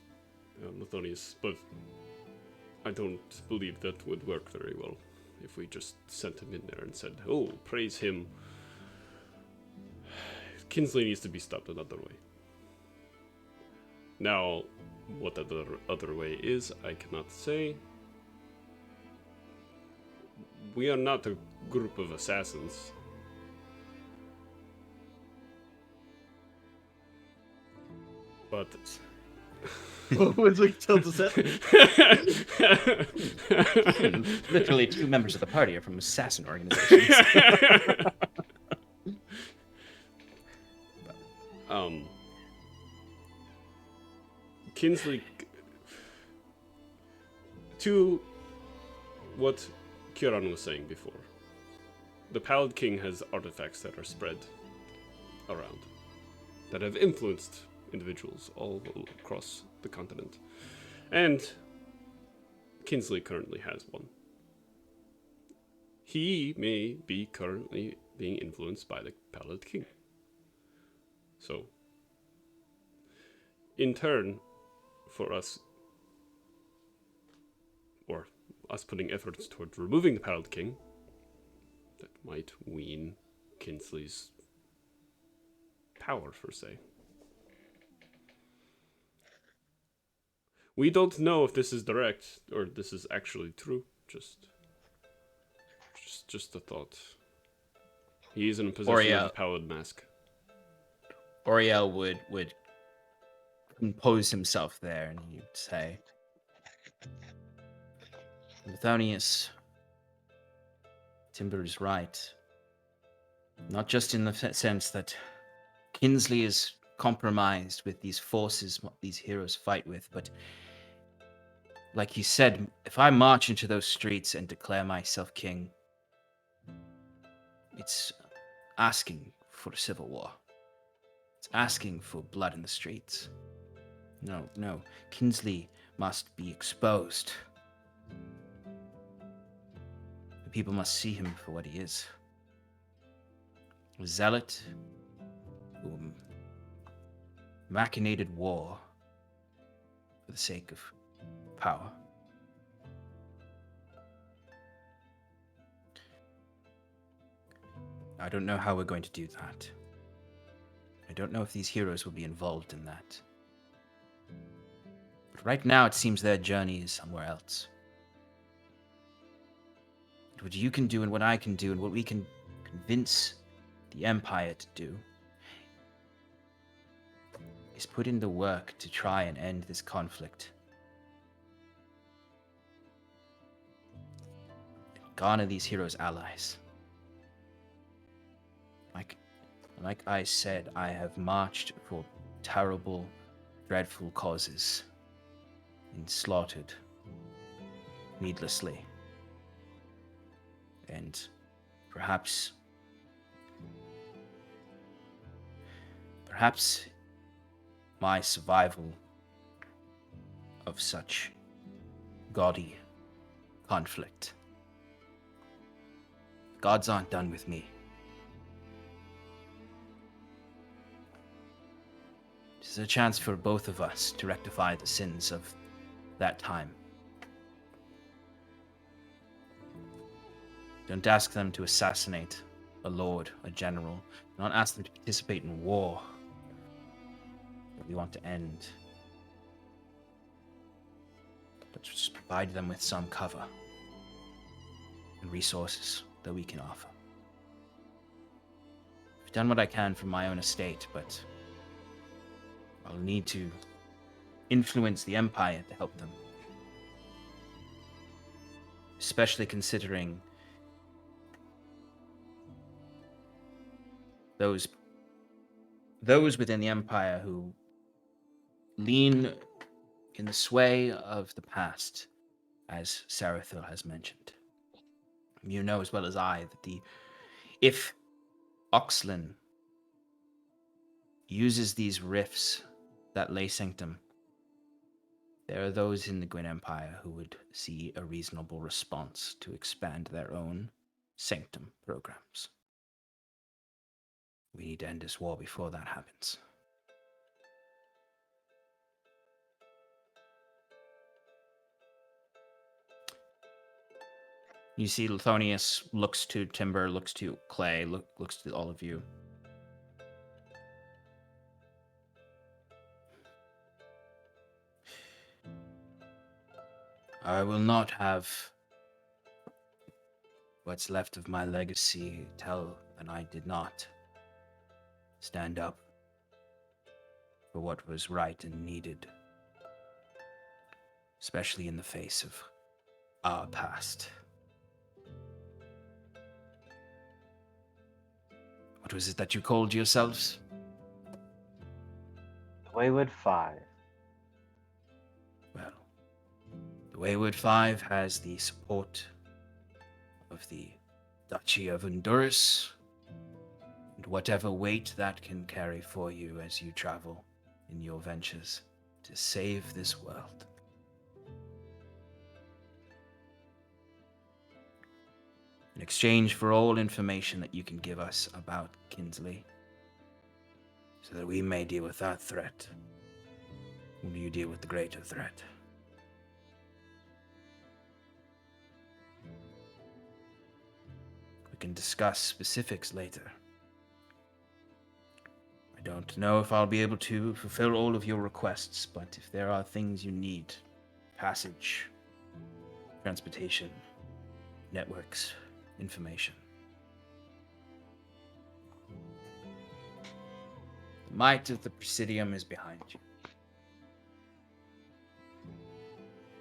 Lithonius, but I don't believe that would work very well if we just sent him in there and said, oh, praise him. Kinsley needs to be stopped another way. Now, what that other way is, I cannot say. We are not a group of assassins. But What was we told us that? Literally, 2 members of the party are from assassin organizations. Kinsley, to what Kieran was saying before, the Pallid King has artifacts that are spread around, that have influenced individuals all across the continent. And Kinsley currently has one. He may be currently being influenced by the Pallid King. So, in turn, for us, or us putting efforts towards removing the Pallid King, that might wean Kinsley's power, per se. We don't know if this is direct or this is actually true. Just a thought. He is in possession of a Pallid mask. Oriel would compose himself there, and he'd say, Lithonius, Timber is right. Not just in the sense that Kinsley is compromised with these forces these heroes fight with, but like he said, if I march into those streets and declare myself king, it's asking for a civil war. It's asking for blood in the streets. No, Kinsley must be exposed. The people must see him for what he is. A zealot who machinated war for the sake of power. I don't know how we're going to do that. I don't know if these heroes will be involved in that. But right now, it seems their journey is somewhere else. What you can do and what I can do and what we can convince the Empire to do is put in the work to try and end this conflict. Garner these heroes allies. Like I said, I have marched for terrible, dreadful causes and slaughtered needlessly. And perhaps my survival of such gaudy conflict. Gods aren't done with me. This is a chance for both of us to rectify the sins of that time. Don't ask them to assassinate a lord, a general. Don't ask them to participate in war that we want to end. But just provide them with some cover and resources that we can offer. I've done what I can from my own estate, but I'll need to influence the Empire to help them. Especially considering those within the Empire who lean in the sway of the past, as Sarathil has mentioned. You know as well as I that if Oxlin uses these rifts that lay sanctum, there are those in the Gwyn Empire who would see a reasonable response to expand their own sanctum programs. We need to end this war before that happens. You see Lithonius looks to Timber, looks to Clay, looks to all of you. I will not have... what's left of my legacy tell that I did not stand up for what was right and needed, especially in the face of our past. What was it that you called yourselves? Wayward Five. Well, the Wayward Five has the support of the Duchy of Untduras, and whatever weight that can carry for you as you travel in your ventures to save this world. In exchange for all information that you can give us about Kinsley, so that we may deal with that threat, will you deal with the greater threat? We can discuss specifics later. I don't know if I'll be able to fulfill all of your requests, but if there are things you need, passage, transportation, networks, information. The might of the Presidium is behind you.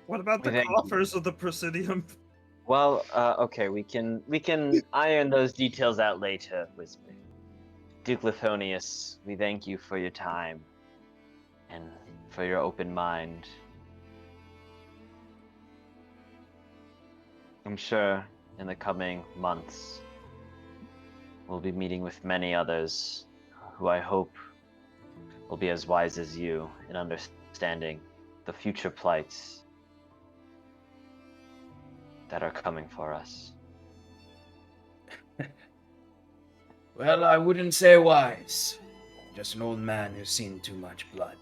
What about the Thank you. coffers of the Presidium? Well, okay, we can iron those details out later, Whisper. Duke Lithonius, we thank you for your time and for your open mind. I'm sure in the coming months we'll be meeting with many others who I hope will be as wise as you in understanding the future plights that are coming for us. Well, I wouldn't say wise. Just an old man who's seen too much blood.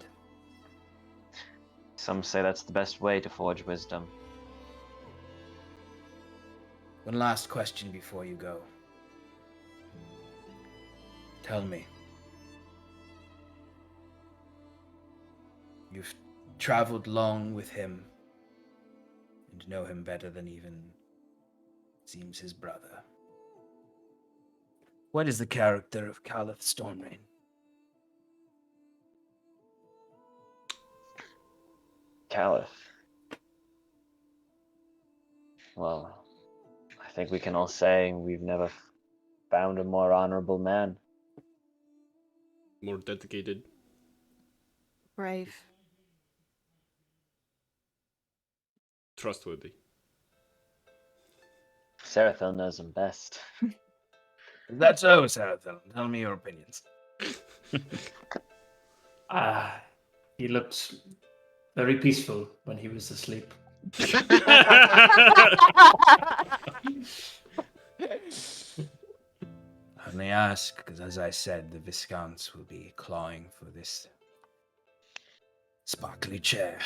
Some say that's the best way to forge wisdom. One last question before you go. Tell me. You've traveled long with him and know him better than even seems his brother. What is the character of Caliph Stormrain? Caliph. Well, I think we can all say we've never found a more honorable man. More dedicated. Brave. Trustworthy. Sarathil knows him best. That's so, Sarathil. Tell me your opinions. He looked very peaceful when he was asleep. I only ask because, as I said, the Viscounts will be clawing for this sparkly chair.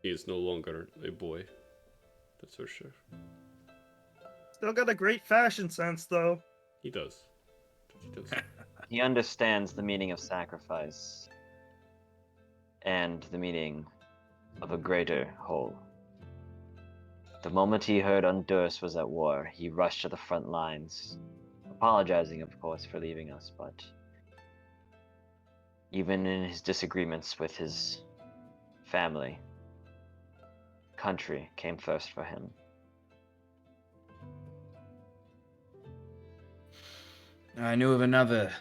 He is no longer a boy. That's for sure. Still got a great fashion sense, though. He does. He does. He understands the meaning of sacrifice and the meaning of a greater whole. The moment he heard Untduras was at war, he rushed to the front lines, apologizing, of course, for leaving us, but even in his disagreements with his family, country came first for him. I knew of another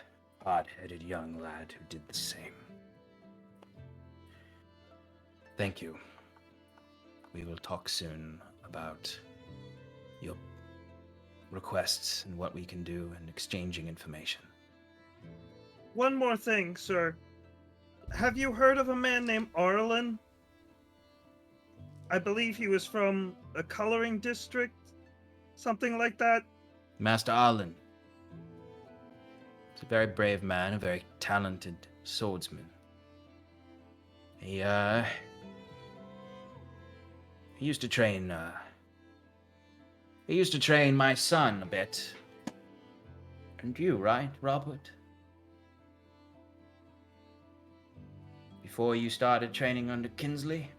hard-headed young lad who did the same. Thank you. We will talk soon about your requests and what we can do and exchanging information. One more thing, sir. Have you heard of a man named Arlen? I believe he was from a coloring district, something like that. Master Arlen. He's a very brave man, a very talented swordsman. He used to train, my son a bit. And you, right, Robert? Before you started training under Kinsley?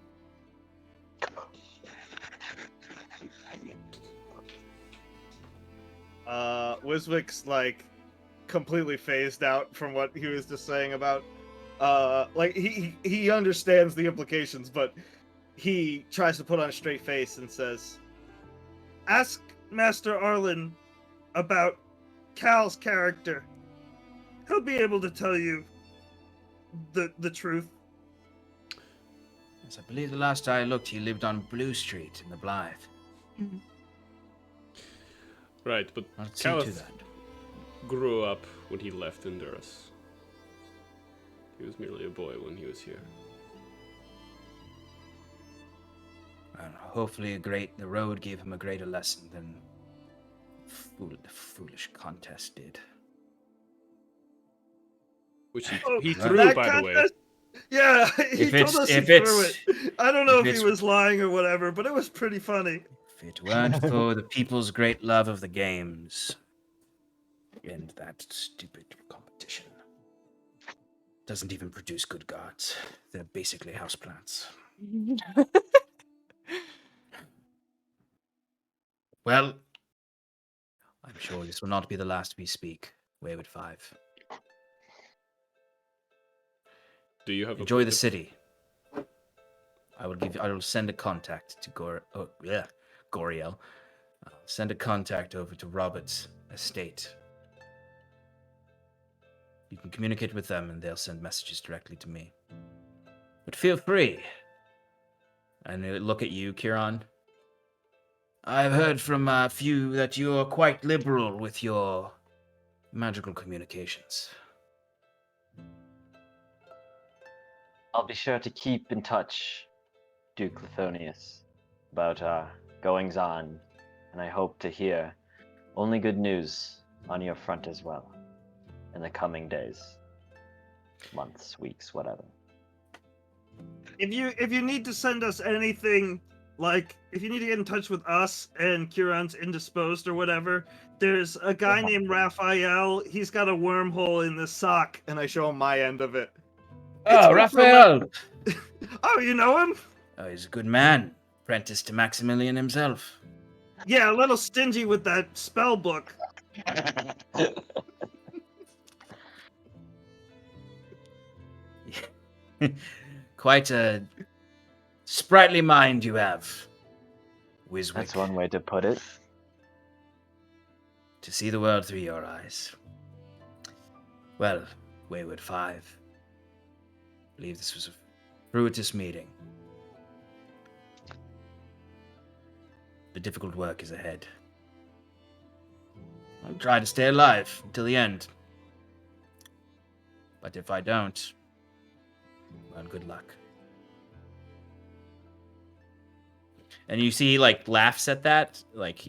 Wiswick's like completely phased out from what he was just saying about like he understands the implications, but he tries to put on a straight face and says, Ask Master Arlen about Cal's character. He'll be able to tell you the truth. Yes, I believe the last I looked, he lived on Blue Street in the Blythe. Right, but I'll see to Caliph that. grew up when he left Untduras. He was merely a boy when he was here. And hopefully the road gave him a greater lesson than the foolish contest did. Which Oh, he that threw, by the way. contest? Yeah, he If told it's- us he if threw it's- it. I don't know if if he it's- was lying or whatever, but it was pretty funny. If it weren't for the people's great love of the games and that stupid competition, doesn't even produce good gods. They're basically houseplants. Well, I'm sure this will not be the last we speak, Wayward Five. Do you have Enjoy a the city. I will send a contact to Goriel. I'll send a contact over to Robert's estate. You can communicate with them and they'll send messages directly to me. But feel free. And he'll look at you, Kieran. I've heard from a few that you're quite liberal with your magical communications. I'll be sure to keep in touch, Duke Lithonius, about our goings on, and I hope to hear only good news on your front as well in the coming days, months, weeks, whatever. If you need to send us anything, like if you need to get in touch with us and Kieran's indisposed or whatever, there's a guy named Raphael. He's got a wormhole in the sock. and I show him my end of it. Oh, good for Raphael! Oh, you know him? Oh, he's a good man. Apprentice to Maximilian himself. Yeah, a little stingy with that spell book. Quite a sprightly mind you have, Wiswick. That's one way to put it. To see the world through your eyes. Well, Wayward Five, I believe this was a fruitous meeting. The difficult work is ahead. I'll try to stay alive until the end. But if I don't, well, good luck. And you see, like, laughs at that, like,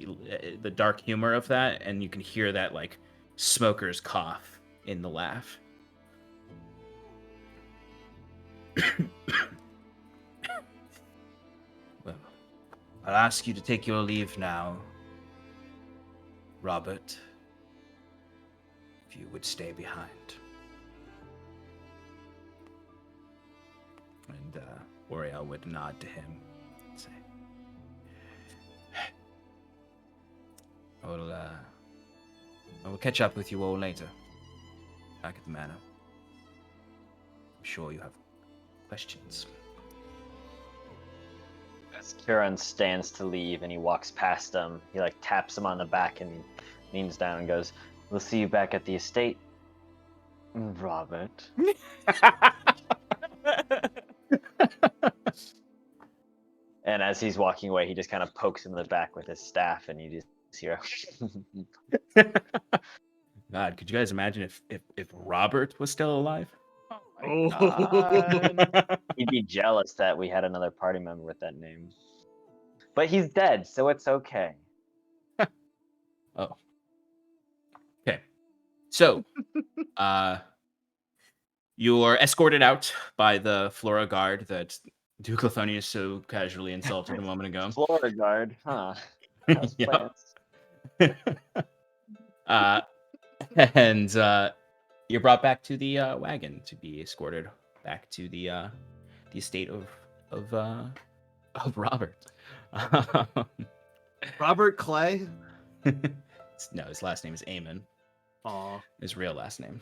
the dark humor of that, and you can hear that, like, smoker's cough in the laugh. Well, I'll ask you to take your leave now, Robert, if you would stay behind. And Oriel would nod to him and say, I will catch up with you all later, back at the manor. I'm sure you have questions. As Kieran stands to leave and he walks past him, he like taps him on the back and leans down and goes, "We'll see you back at the estate, Robert." And as he's walking away, he just kind of pokes him in the back with his staff, and you just hear. God, could you guys imagine if Robert was still alive? He'd be jealous that we had another party member with that name. But he's dead, so it's okay. Oh. Okay. So, you're escorted out by the Flora guard that Duke Lithonius so casually insulted a moment ago. Florida guard, huh? House Yep. plants. And you're brought back to the wagon to be escorted back to the estate of Robert. Robert Clay? No, his last name is Eamon. Aw. His real last name.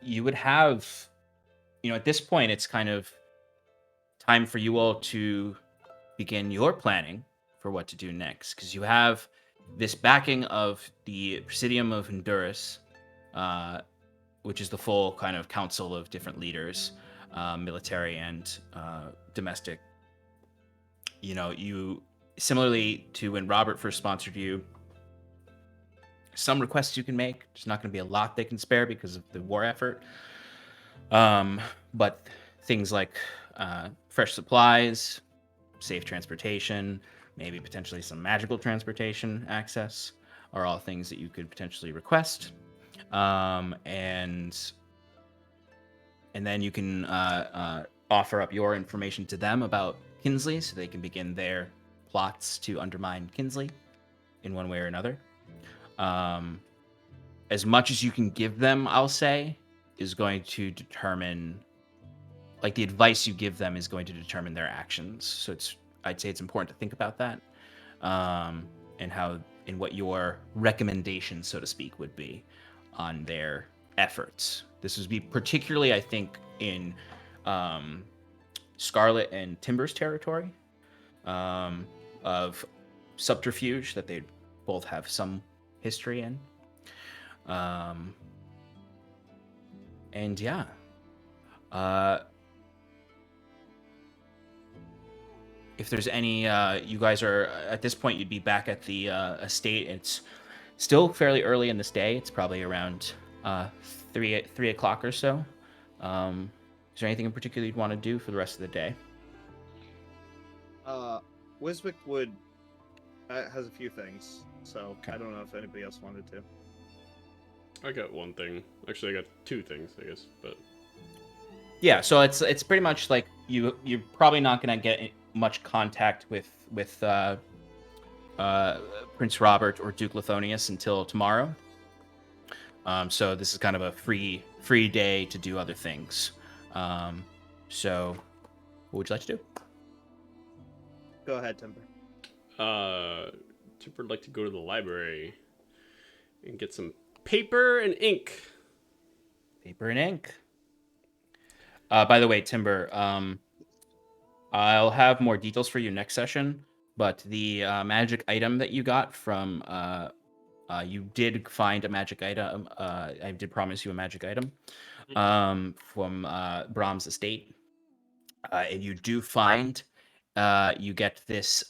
You would have, at this point, it's kind of time for you all to begin your planning for what to do next, because you have this backing of the Presidium of Honduras, which is the full kind of council of different leaders, military and domestic. You similarly to when Robert first sponsored you, some requests you can make. There's not going to be a lot they can spare because of the war effort. But things like fresh supplies, safe transportation, maybe potentially some magical transportation access are all things that you could potentially request. And then you can offer up your information to them about Kinsley so they can begin their plots to undermine Kinsley in one way or another. As much as you can give them, I'll say, is going to determine, like, the advice you give them is going to determine their actions. So I'd say it's important to think about that, and what your recommendation, so to speak, would be on their efforts. This would be particularly, I think, in Scarlet and Timber's territory, of subterfuge that they both have some history in. And yeah. If there's any, you guys are, at this point, you'd be back at the estate. It's still fairly early in this day. It's probably around 3 o'clock or so. Is there anything in particular you'd want to do for the rest of the day? Wiswick has a few things, so okay. I don't know if anybody else wanted to. I got one thing. Actually, I got two things, I guess, but... Yeah, so it's pretty much like you're probably not going to get much contact with Prince Robert or Duke Lithonius until tomorrow. So this is kind of a free day to do other things. So what would you like to do? Go ahead, Timber. Timber would like to go to the library and get some paper and ink. Paper and ink. By the way, Timber, I'll have more details for you next session, but the magic item that you got from... you did find a magic item. I did promise you a magic item from Brahm's estate. And you do find... you get this...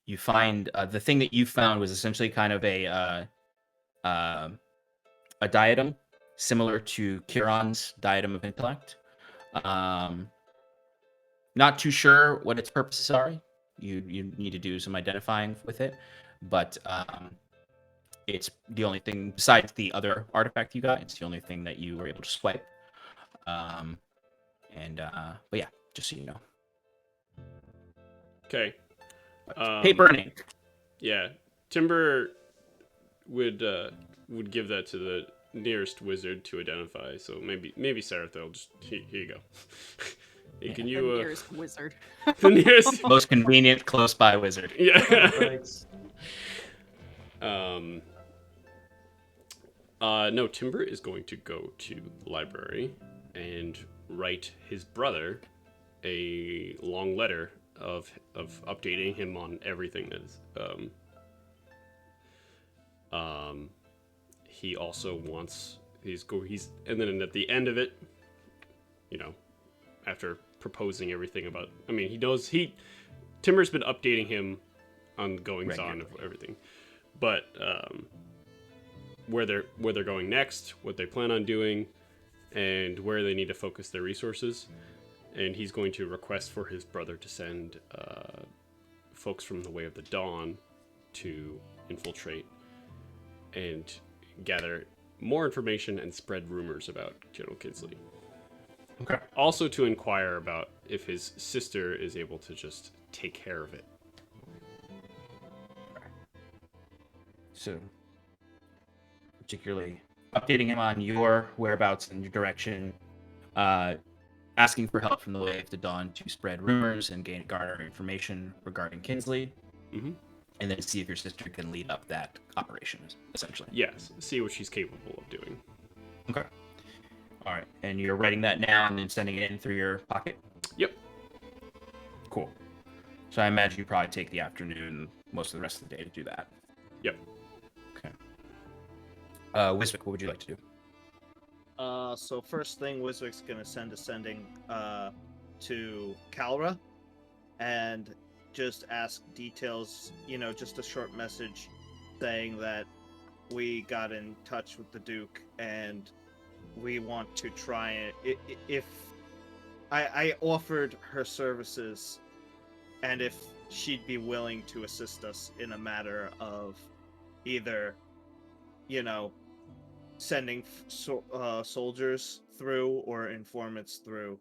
you find... the thing that you found was essentially kind of a diadem, similar to Kieran's Diadem of Intellect. Not too sure what its purposes are. You need to do some identifying with it, but it's the only thing besides the other artifact you got. It's the only thing that you were able to swipe. But yeah, just so you know. Okay. Paper and ink. Yeah, Timber would give that to the nearest wizard to identify. So maybe Sarathil. Just here you go. Hey, can you? The nearest wizard. The nearest, most convenient, close by wizard. Yeah. Thanks. No, Timber is going to go to the library and write his brother a long letter of updating him on everything that is. He also wants and then at the end of it, after proposing everything about, he knows Timber's been updating him on goings on of everything, but where they're going next, what they plan on doing, and where they need to focus their resources. And he's going to request for his brother to send folks from the Way of the Dawn to infiltrate and gather more information and spread rumors about General Kinsley. Okay. Also to inquire about if his sister is able to just take care of it. So, particularly updating him on your whereabouts and your direction, asking for help from the Way of the Dawn to spread rumors and garner information regarding Kinsley, Mm-hmm. and then see if your sister can lead up that operation, essentially. Yes, see what she's capable of doing. Okay. All right, and you're writing that now and then sending it in through your pocket? Yep. Cool. So I imagine you probably take the afternoon, most of the rest of the day to do that. Yep. Okay. Wiswick, what would you like to do? So first thing, Wiswick's gonna send a sending to Kalra and just ask details, just a short message saying that we got in touch with the Duke and we want to try it. If I offered her services and if she'd be willing to assist us in a matter of either, sending soldiers through or informants through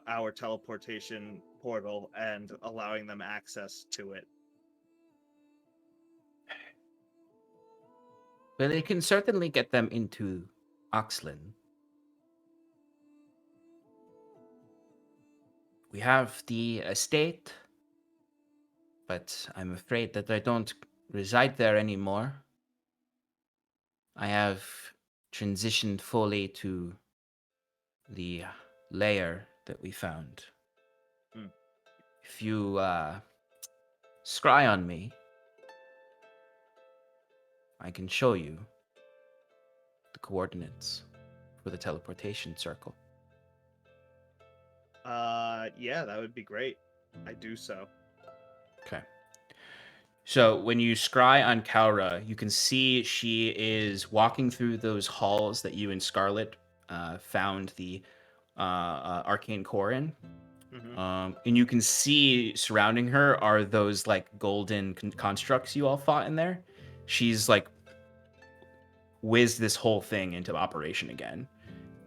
our teleportation portal and allowing them access to it. Well, they can certainly get them into Oxlin. We have the estate, but I'm afraid that I don't reside there anymore. I have transitioned fully to the layer that we found. Hmm. If you scry on me, I can show you the coordinates for the teleportation circle. Yeah, that would be great. I do so. Okay. So when you scry on Kaura, you can see she is walking through those halls that you and Scarlet found the arcane core in. Mm-hmm. And you can see surrounding her are those like golden constructs you all fought in there. She's like whizzed this whole thing into operation again,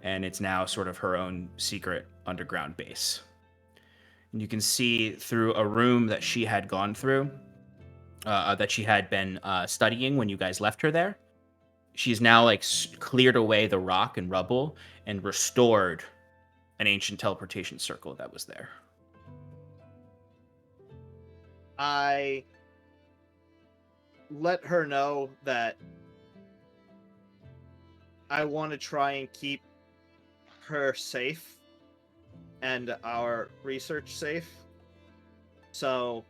and it's now sort of her own secret underground base. And you can see through a room that she had gone through, that she had been studying when you guys left her there. She's now like cleared away the rock and rubble and restored an ancient teleportation circle that was there. I let her know that I want to try and keep her safe and our research safe. So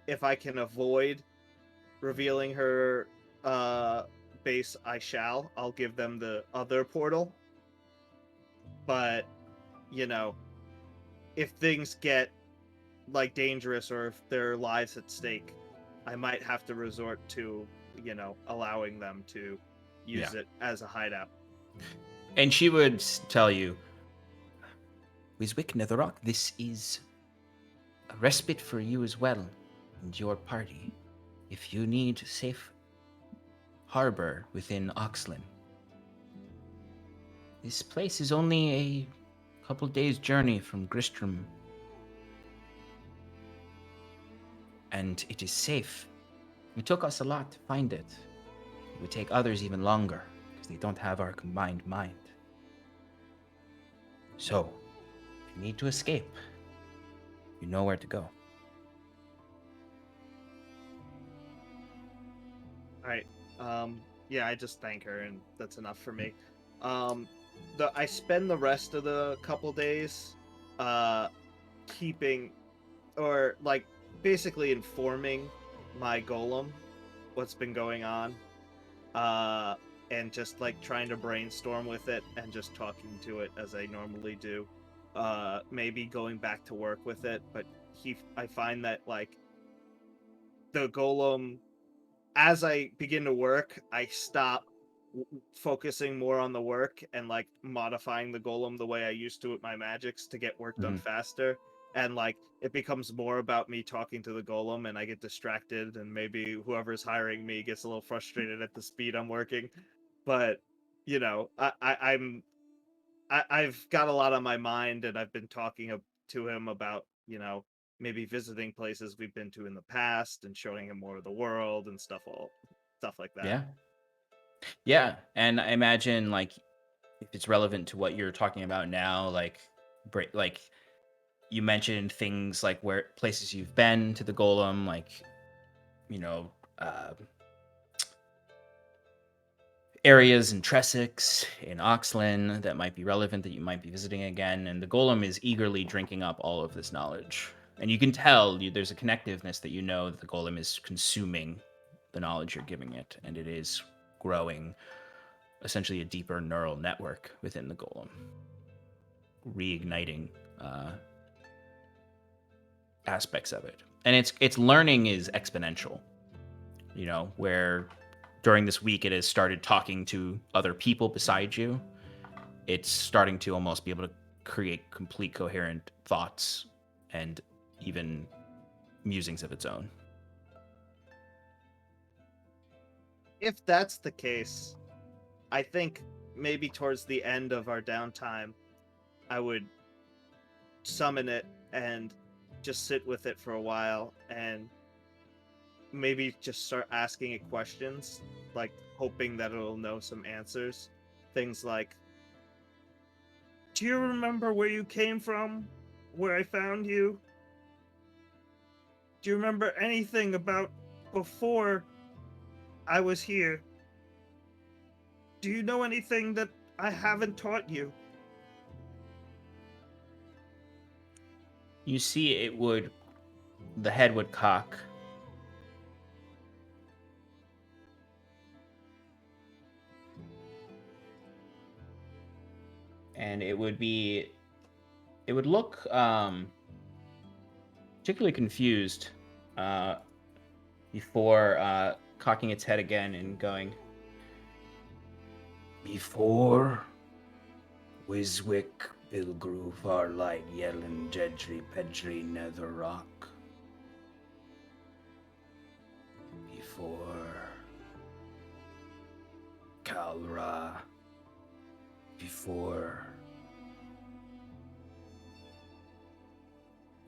if I can avoid revealing her base, I shall. I'll give them the other portal. But, if things get like dangerous or if their lives at stake, I might have to resort to, allowing them to use it as a hideout. And she would tell you, Wiswick Netherrock, this is a respite for you as well and your party. If you need safe harbor within Oxlin, this place is only a couple days' journey from Gristrom. And it is safe. It took us a lot to find it. It would take others even longer, because they don't have our combined mind. So, if you need to escape, you know where to go. Alright. Yeah, I just thank her and that's enough for me. I spend the rest of the couple days keeping or like basically informing my golem what's been going on. And just like trying to brainstorm with it and just talking to it as I normally do. Maybe going back to work with it, but I find that like the golem, as I begin to work, I stop focusing more on the work and like modifying the golem the way I used to with my magics to get work done faster. And like it becomes more about me talking to the golem and I get distracted and maybe whoever's hiring me gets a little frustrated at the speed I'm working. But I've got a lot on my mind and I've been talking to him about, maybe visiting places we've been to in the past and showing him more of the world and stuff like that. Yeah, and I imagine like if it's relevant to what you're talking about now, like you mentioned things like where places you've been to the golem, like you know, areas in Tresix, in Oxlin that might be relevant that you might be visiting again. And the golem is eagerly drinking up all of this knowledge. And you can tell there's a connectiveness that you know that the golem is consuming the knowledge you're giving it, and it is growing essentially a deeper neural network within the golem, reigniting aspects of it. And its learning is exponential, you know, where during this week it has started talking to other people beside you. It's starting to almost be able to create complete coherent thoughts and even musings of its own. If that's the case, I think maybe towards the end of our downtime, I would summon it and just sit with it for a while and maybe just start asking it questions, like hoping that it'll know some answers. Things like, Do you remember where you came from? Where I found you? Do you remember anything about before I was here? Do you know anything that I haven't taught you? You see the head would cock. And it would look particularly confused before cocking its head again and going, Before Wiswick, Bilgru, Farlight, Yellen, Jedri, Pedri, Nether Rock. Before Kalra. Before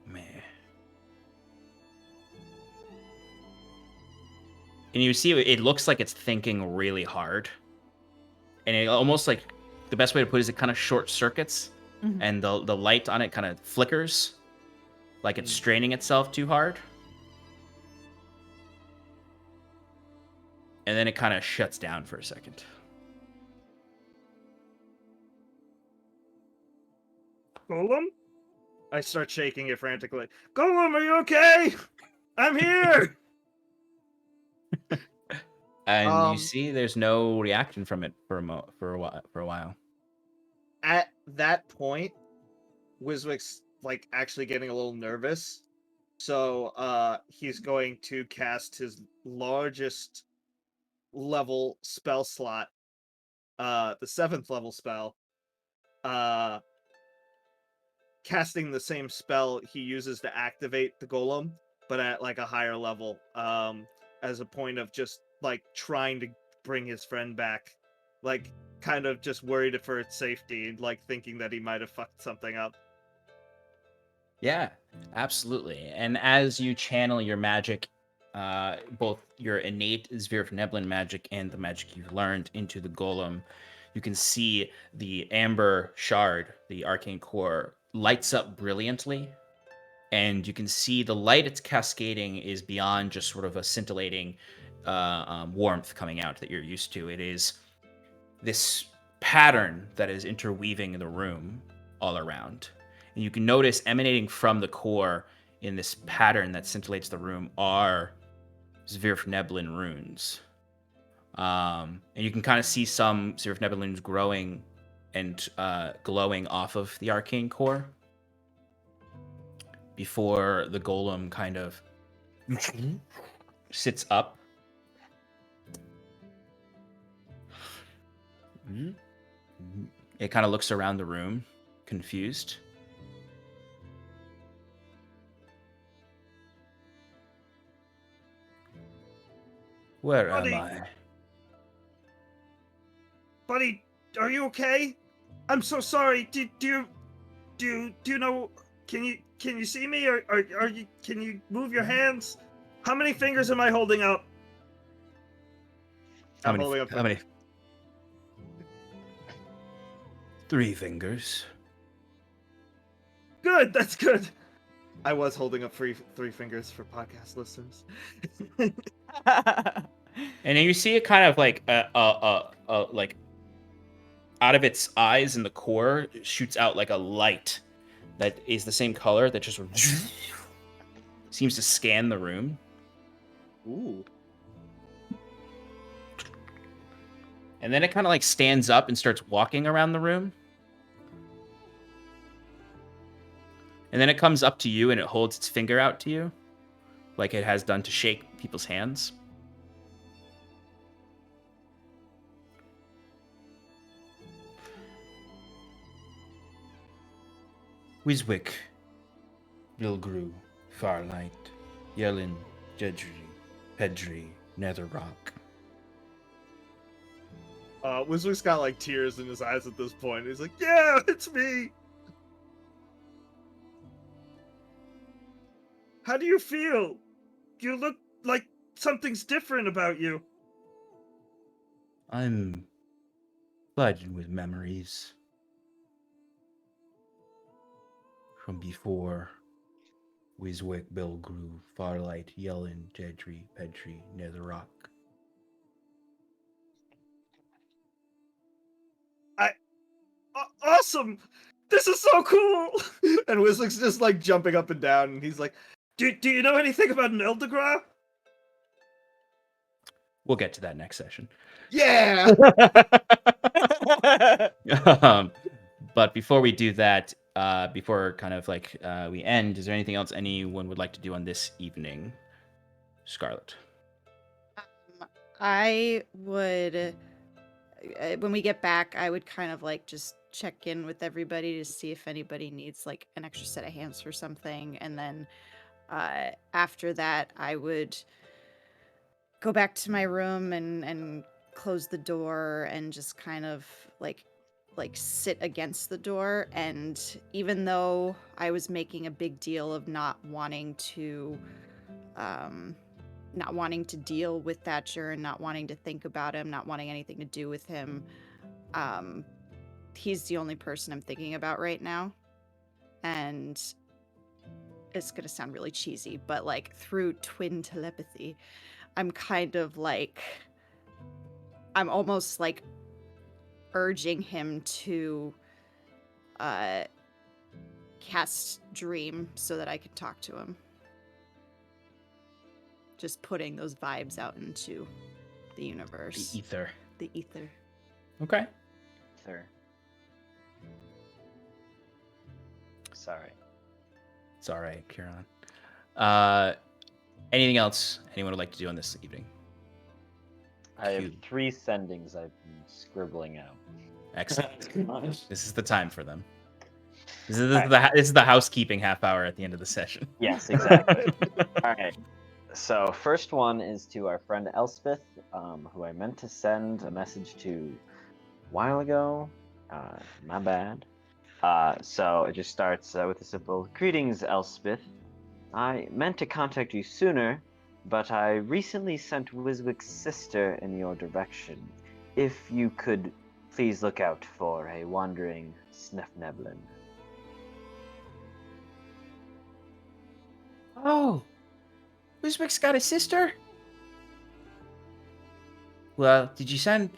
meh. and you see it looks like it's thinking really hard. And it almost like, the best way to put it is it kind of short circuits, and the light on it kind of flickers, like it's straining itself too hard. And then it kind of shuts down for a second. Golem? I start shaking it frantically. Golem, are you okay? I'm here! And you see there's no reaction from it for a while. At that point, Wiswick's like actually getting a little nervous. So he's going to cast his largest level spell slot, the 7th level spell, casting the same spell he uses to activate the golem, but at like a higher level, as a point of just like trying to bring his friend back, like kind of just worried for its safety and like thinking that he might have fucked something up. Yeah, absolutely. And as you channel your magic, both your innate Sphere of Neblin magic and the magic you've learned into the golem, you can see the amber shard, the arcane core, lights up brilliantly. And you can see the light it's cascading is beyond just sort of a scintillating warmth coming out that you're used to. It is this pattern that is interweaving the room all around. And you can notice emanating from the core in this pattern that scintillates the room are Svirfneblin runes. And you can kind of see some Svirfneblin runes growing and glowing off of the arcane core before the golem kind of sits up. It kind of looks around the room, confused. Where Buddy. am I? Buddy, are you okay? I'm so sorry. Do you know? Can you see me? Or are you? Can you move your hands? How many fingers am I holding up? How I'm many? holding up How many? 3 fingers. Good. That's good. I was holding up three fingers for podcast listeners. And then you see it kind of like like out of its eyes in the core shoots out like a light that is the same color that just seems to scan the room. Ooh. And then it kind of like stands up and starts walking around the room. And then it comes up to you and it holds its finger out to you, like it has done to shake people's hands. Wiswick, Bilgru, Farlight, Yellin, Jedri, Pedri, Netherrock. Wiswick's got like tears in his eyes at this point. He's like, "Yeah, it's me." How do you feel? You look like something's different about you. I'm flooded with memories from before Wiswick, Bilgru, Farlight, Yellin, Jedri, Pedri, Netherrock. Awesome! This is so cool! And Wiswick's just like jumping up and down, and he's like, Do you know anything about an Eldegra? We'll get to that next session. "Yeah." But before we do that, before kind of like we end, is there anything else anyone would like to do on this evening? Scarlet. I would, when we get back, I would kind of like just check in with everybody to see if anybody needs like an extra set of hands for something. And then after that, I would go back to my room and close the door and just kind of like sit against the door. And even though I was making a big deal of not wanting to deal with Thatcher and not wanting to think about him, not wanting anything to do with him, he's the only person I'm thinking about right now. And it's gonna sound really cheesy, but like through twin telepathy, I'm kind of like, I'm almost like urging him to cast Dream so that I can talk to him. Just putting those vibes out into the universe. The ether. The ether. Okay. Sir. Sorry. It's all right, Kieran. Anything else anyone would like to do on this evening? I have 3 sendings I've been scribbling out. Excellent. This is the time for them. This is the housekeeping half hour at the end of the session. Yes, exactly. All right. So first one is to our friend Elspeth, who I meant to send a message to a while ago. My bad. So it just starts with a simple, "Greetings, Elspeth. I meant to contact you sooner, but I recently sent Wiswick's sister in your direction. If you could please look out for a wandering Snefneblin." Oh, Wiswick's got a sister? Well, did you send...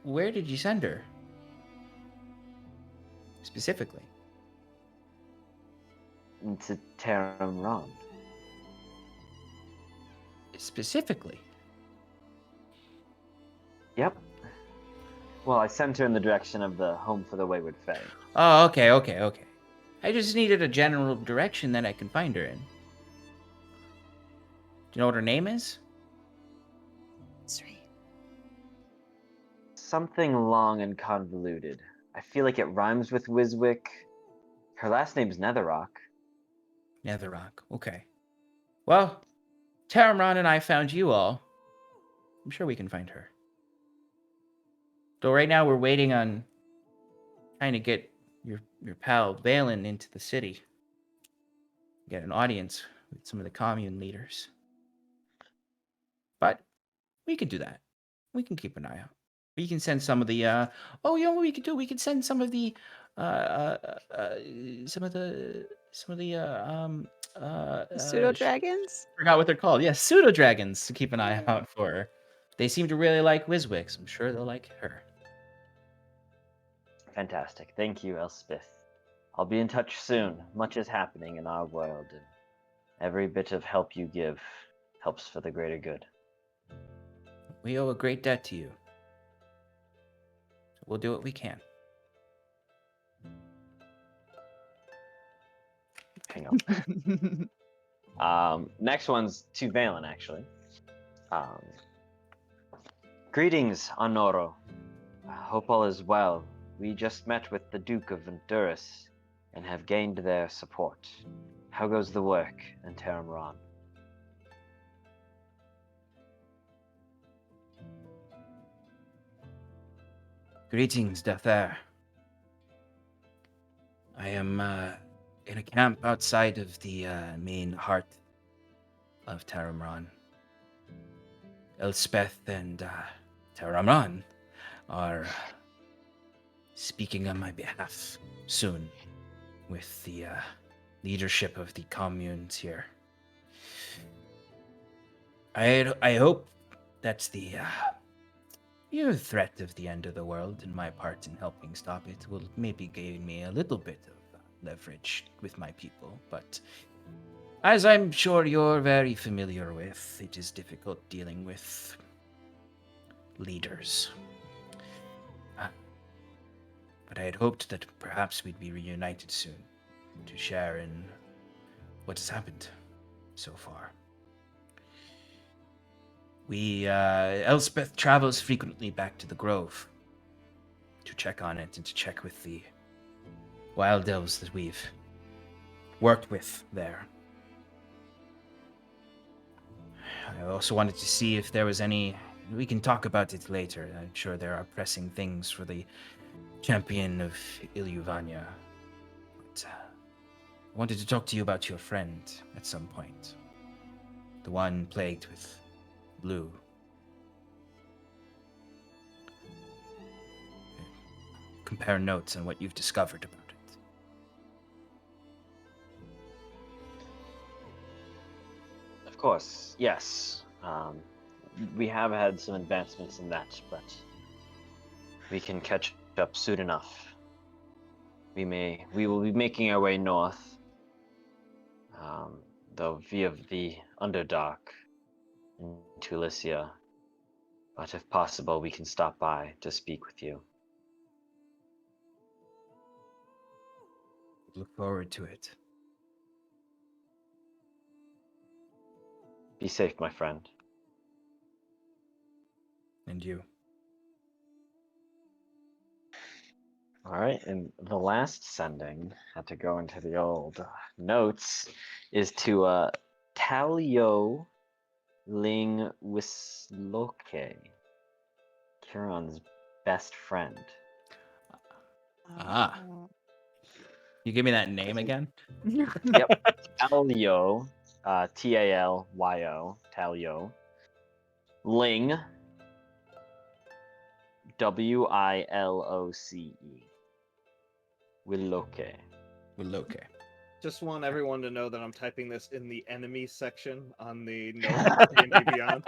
Where did you send her? Specifically. To Taram Ron. Specifically? Yep. Well, I sent her in the direction of the Home for the Wayward Five. Oh, okay. I just needed a general direction that I can find her in. Do you know what her name is? Sorry. Something long and convoluted. I feel like it rhymes with Wiswick. Her last name's Netherrock. Netherrock. Okay. Well, Taramron and I found you all. I'm sure we can find her. Though right now we're waiting on trying to get your pal Valen into the city. Get an audience with some of the commune leaders. But we can do that. We can keep an eye out. We can send some of the you know what we could do? We could send some of the some of the Pseudo dragons? forgot what they're called. Yeah, pseudo dragons to keep an eye out for. They seem to really like Wiswix. I'm sure they'll like her. Fantastic. Thank you, Elspeth. I'll be in touch soon. Much is happening in our world, and every bit of help you give helps for the greater good. We owe a great debt to you. We'll do what we can. Hang on. Next one's to Valen, actually. Greetings, Honoro. I hope all is well. We just met with the Duke of Untduras and have gained their support. How goes the work in Taramran? Greetings, Dather. I am in a camp outside of the main heart of Taramran. Elspeth and Taramran are speaking on my behalf soon with the leadership of the communes here. I hope that's the threat of the end of the world, and my part in helping stop it will maybe gain me a little bit of leverage with my people, but as I'm sure you're very familiar with, it is difficult dealing with leaders. But I had hoped that perhaps we'd be reunited soon to share in what has happened so far. Elspeth travels frequently back to the Grove to check on it and to check with the wild elves that we've worked with there. I also wanted to see if there was any... We can talk about it later. I'm sure there are pressing things for the champion of Ilyuvania. But I wanted to talk to you about your friend at some point. The one plagued with blue. Compare notes on what you've discovered about it. Of course, yes. We have had some advancements in that, but we can catch up soon enough. We will be making our way north, though via the Underdark into Elysia. But if possible, we can stop by to speak with you. Look forward to it. Be safe, my friend. And you. Alright, and the last sending, had to go into the old notes, is to Talio Ling Wisloke, Kieran's best friend. Ah. You give me that name again? Yep, Talio, Talyo, Talio, Ling, Wiloce. Willoke. Willoke. Just want everyone to know that I'm typing this in the enemy section on the note D&D Beyond.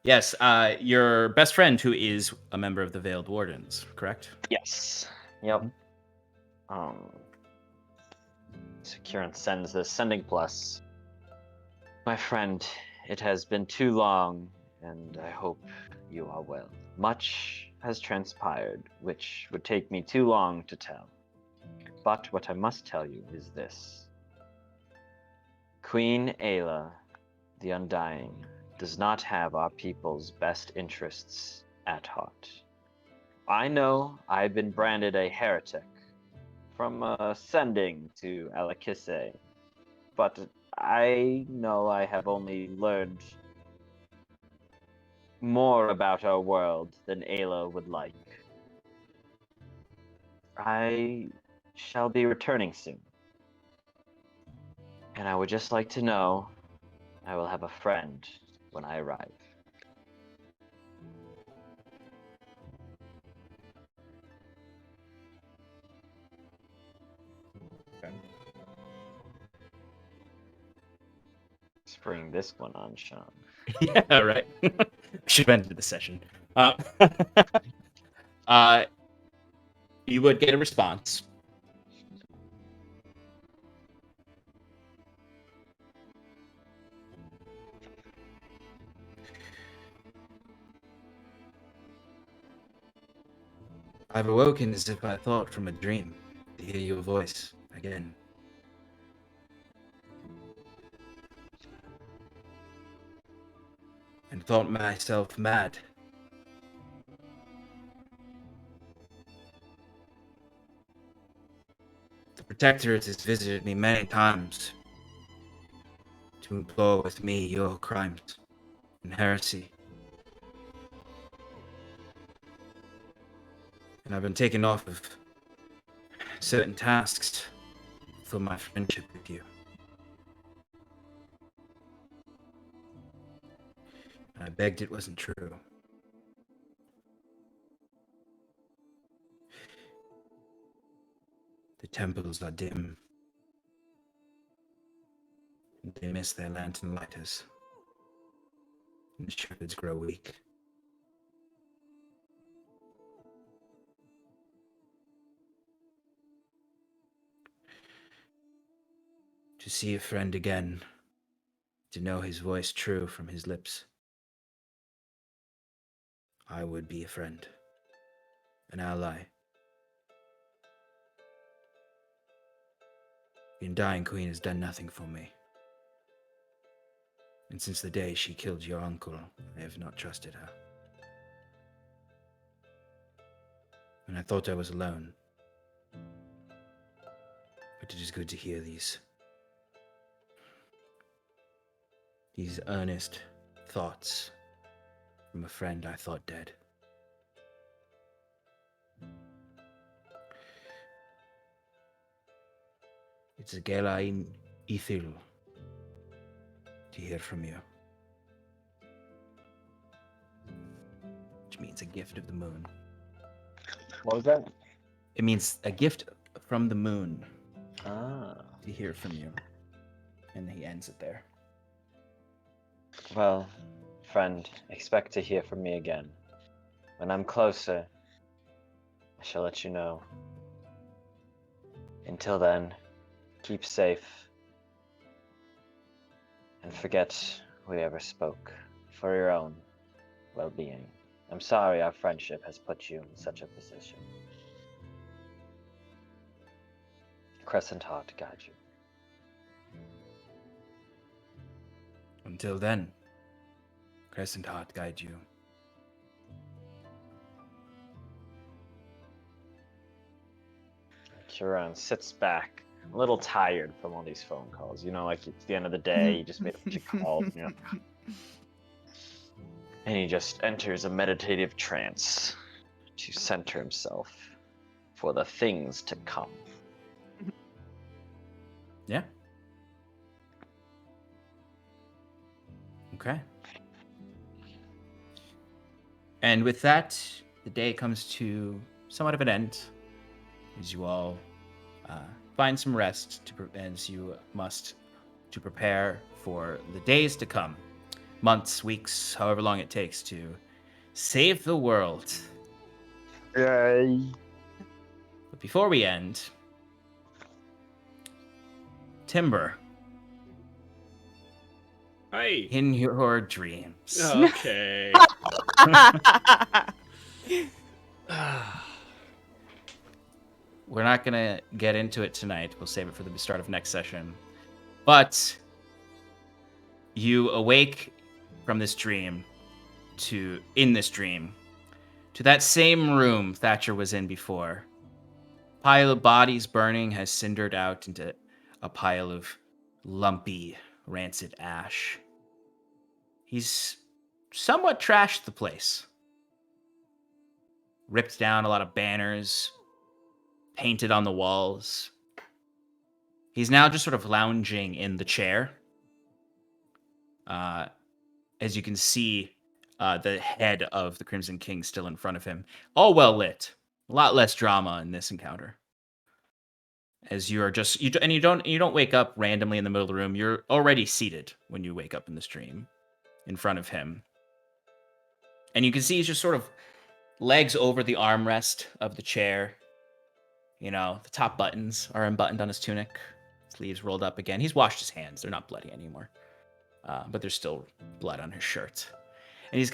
Yes, your best friend who is a member of the Veiled Wardens, correct? Yes. Yep. So Kieran sends the sending plus. My friend, it has been too long, and I hope you are well. Much has transpired, which would take me too long to tell. But what I must tell you is this. Queen Ayla, the Undying, does not have our people's best interests at heart. I know I've been branded a heretic from sending to Alakisse, but I know I have only learned more about our world than Ayla would like. I shall be returning soon. And I would just like to know I will have a friend when I arrive. Bring this one on, Sean. Yeah, right. Should have ended the session. You would get a response. I've awoken as if I thought from a dream to hear your voice again. And thought myself mad. The Protectorate has visited me many times to implore with me your crimes and heresy. And I've been taken off of certain tasks for my friendship with you. And I begged it wasn't true. The temples are dim, and they miss their lantern lighters, and the shepherds grow weak. To see a friend again, to know his voice true from his lips, I would be a friend, an ally. The Undying Queen has done nothing for me. And since the day she killed your uncle, I have not trusted her. And I thought I was alone. But it is good to hear these earnest thoughts from a friend I thought dead. It's a Gelain Ithil to hear from you. Which means a gift of the moon. What was that? It means a gift from the moon Ah. to hear from you. And he ends it there. Well, friend, expect to hear from me again. When I'm closer, I shall let you know. Until then, keep safe. And forget we ever spoke, for your own well-being. I'm sorry our friendship has put you in such a position. Crescent Heart guide you. Until then, Crescent Heart guide you. Kiran sits back, a little tired from all these phone calls. You know, like it's the end of the day, he just made a bunch of calls. You know? And he just enters a meditative trance to center himself for the things to come. Yeah. Okay. And with that, the day comes to somewhat of an end, as you all find some rest as you must to prepare for the days to come, months, weeks, however long it takes to save the world. Yay! But before we end, Timber, Hi. in your dreams. Okay. We're not going to get into it tonight. We'll save it for the start of next session. But you awake from this dream to that same room Thatcher was in before. Pile of bodies burning has cindered out into a pile of lumpy, rancid ash. He's somewhat trashed the place. Ripped down a lot of banners, painted on the walls. He's now just sort of lounging in the chair. As you can see, the head of the Crimson King still in front of him. All well lit. A lot less drama in this encounter. as you are just you don't wake up randomly in the middle of the room. You're already seated when you wake up in this dream, in front of him, and you can see he's just sort of legs over the armrest of the chair. You know, the top buttons are unbuttoned on his tunic, sleeves rolled up again. He's washed his hands; they're not bloody anymore, but there's still blood on his shirt. And he's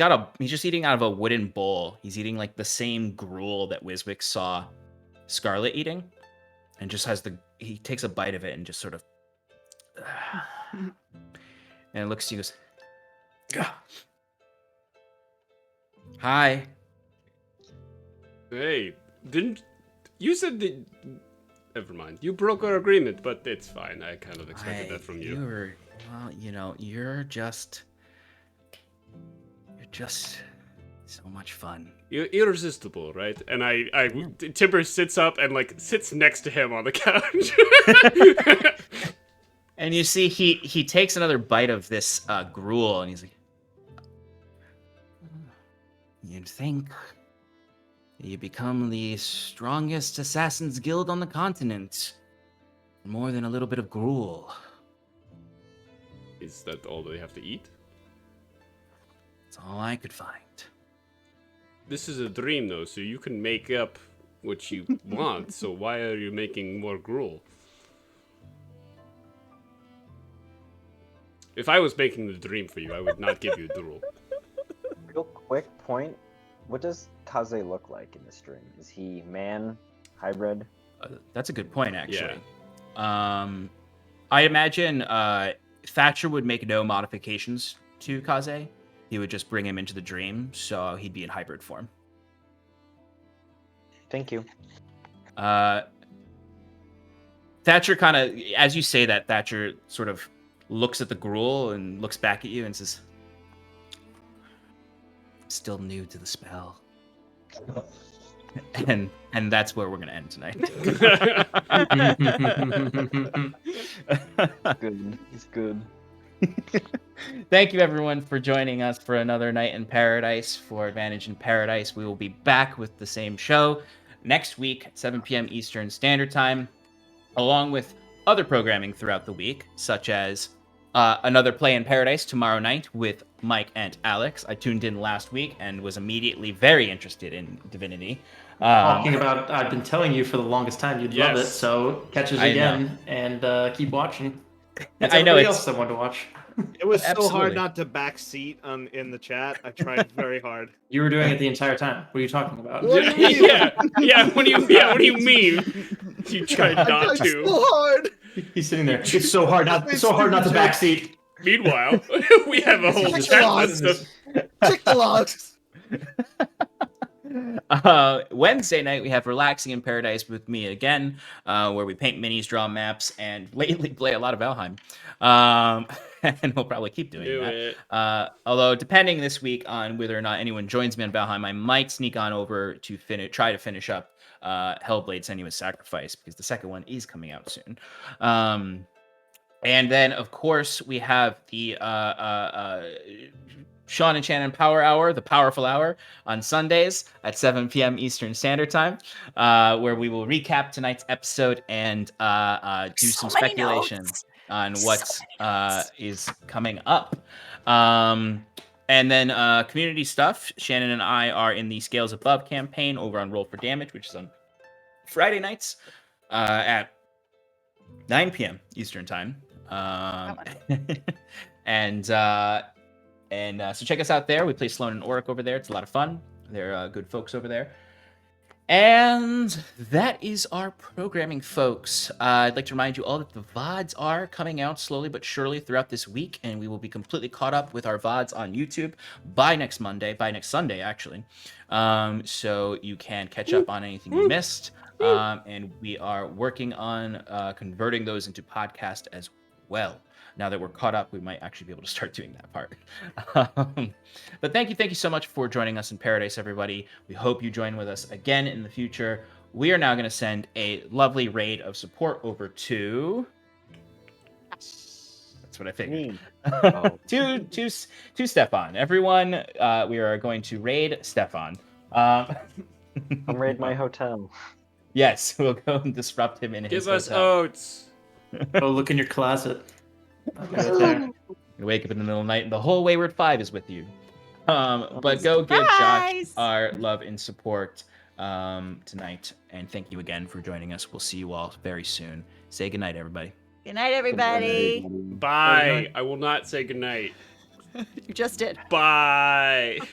just eating out of a wooden bowl. He's eating like the same gruel that Wiswick saw Scarlet eating. And just he takes a bite of it and just sort of, and looks to you and goes, hi. Hey, you said that, never mind. You broke our agreement, but it's fine. I kind of expected that from you. You're just so much fun. You're irresistible, right? And Timber sits up and like sits next to him on the couch. And you see he takes another bite of this gruel and he's like, you'd think you become the strongest Assassin's Guild on the continent. More than a little bit of gruel. Is that all they have to eat? That's all I could find. This is a dream, though, so you can make up what you want, so why are you making more gruel? If I was making the dream for you, I would not give you gruel. Real quick point. What does Kaze look like in this dream? Is he man, hybrid? That's a good point, actually. Yeah. I imagine Thatcher would make no modifications to Kaze. He would just bring him into the dream, so he'd be in hybrid form. Thank you. Thatcher kind of, as you say that, Thatcher sort of looks at the gruel and looks back at you and says, still new to the spell. And that's where we're going to end tonight. Good. It's good. Thank you, everyone, for joining us for another night in Paradise for Advantage in Paradise. We will be back with the same show next week at 7 p.m. Eastern Standard Time, along with other programming throughout the week, such as another Play in Paradise tomorrow night with Mike and Alex. I tuned in last week and was immediately very interested in Divinity. Talking about, I've been telling you for the longest time you'd love it, so catch us again and keep watching. That's I know everybody else I want to watch. It was so Absolutely. hard not to backseat in the chat. I tried very hard. You were doing it the entire time. What are you talking about? What do you mean? Yeah. What do you mean? You tried not to. So hard. He's sitting there. It's so hard not to backseat. Meanwhile, we have a whole chat list of. Check the logs. Wednesday night we have Relaxing in Paradise with me again, where we paint minis, draw maps, and lately play a lot of Valheim. And we'll probably keep doing that. Although depending this week on whether or not anyone joins me on Valheim, I might sneak on over to try to finish up Hellblade: Senua's Sacrifice, because the second one is coming out soon. And then of course we have the Sean and Shannon Power Hour, the Powerful Hour, on Sundays at 7 p.m. Eastern Standard Time, where we will recap tonight's episode and do some speculation on what is coming up. And then community stuff. Shannon and I are in the Scales Above campaign over on Roll for Damage, which is on Friday nights at 9 p.m. Eastern Time. So check us out there. We play Sloan and Oric over there. It's a lot of fun. They're good folks over there. And that is our programming, folks. I'd like to remind you all that the VODs are coming out slowly but surely throughout this week, and we will be completely caught up with our VODs on YouTube by next Sunday, actually. So you can catch up on anything you missed. And we are working on converting those into podcast as well. Now that we're caught up, we might actually be able to start doing that part. But thank you so much for joining us in Paradise, everybody. We hope you join with us again in the future. We are now going to send a lovely raid of support over to... That's what I figured. to Stefan. Everyone, we are going to raid Stefan. I'll raid my hotel. Yes, we'll go and disrupt him in his Give us hotel. oats. Go look in your closet. I'll be right there. You wake up in the middle of the night, and the whole Wayward Five is with you. But go give Josh Surprise! our love and support tonight, and thank you again for joining us. We'll see you all very soon. Say goodnight, everybody. Good night, everybody. Bye. I will not say goodnight. You just did. Bye.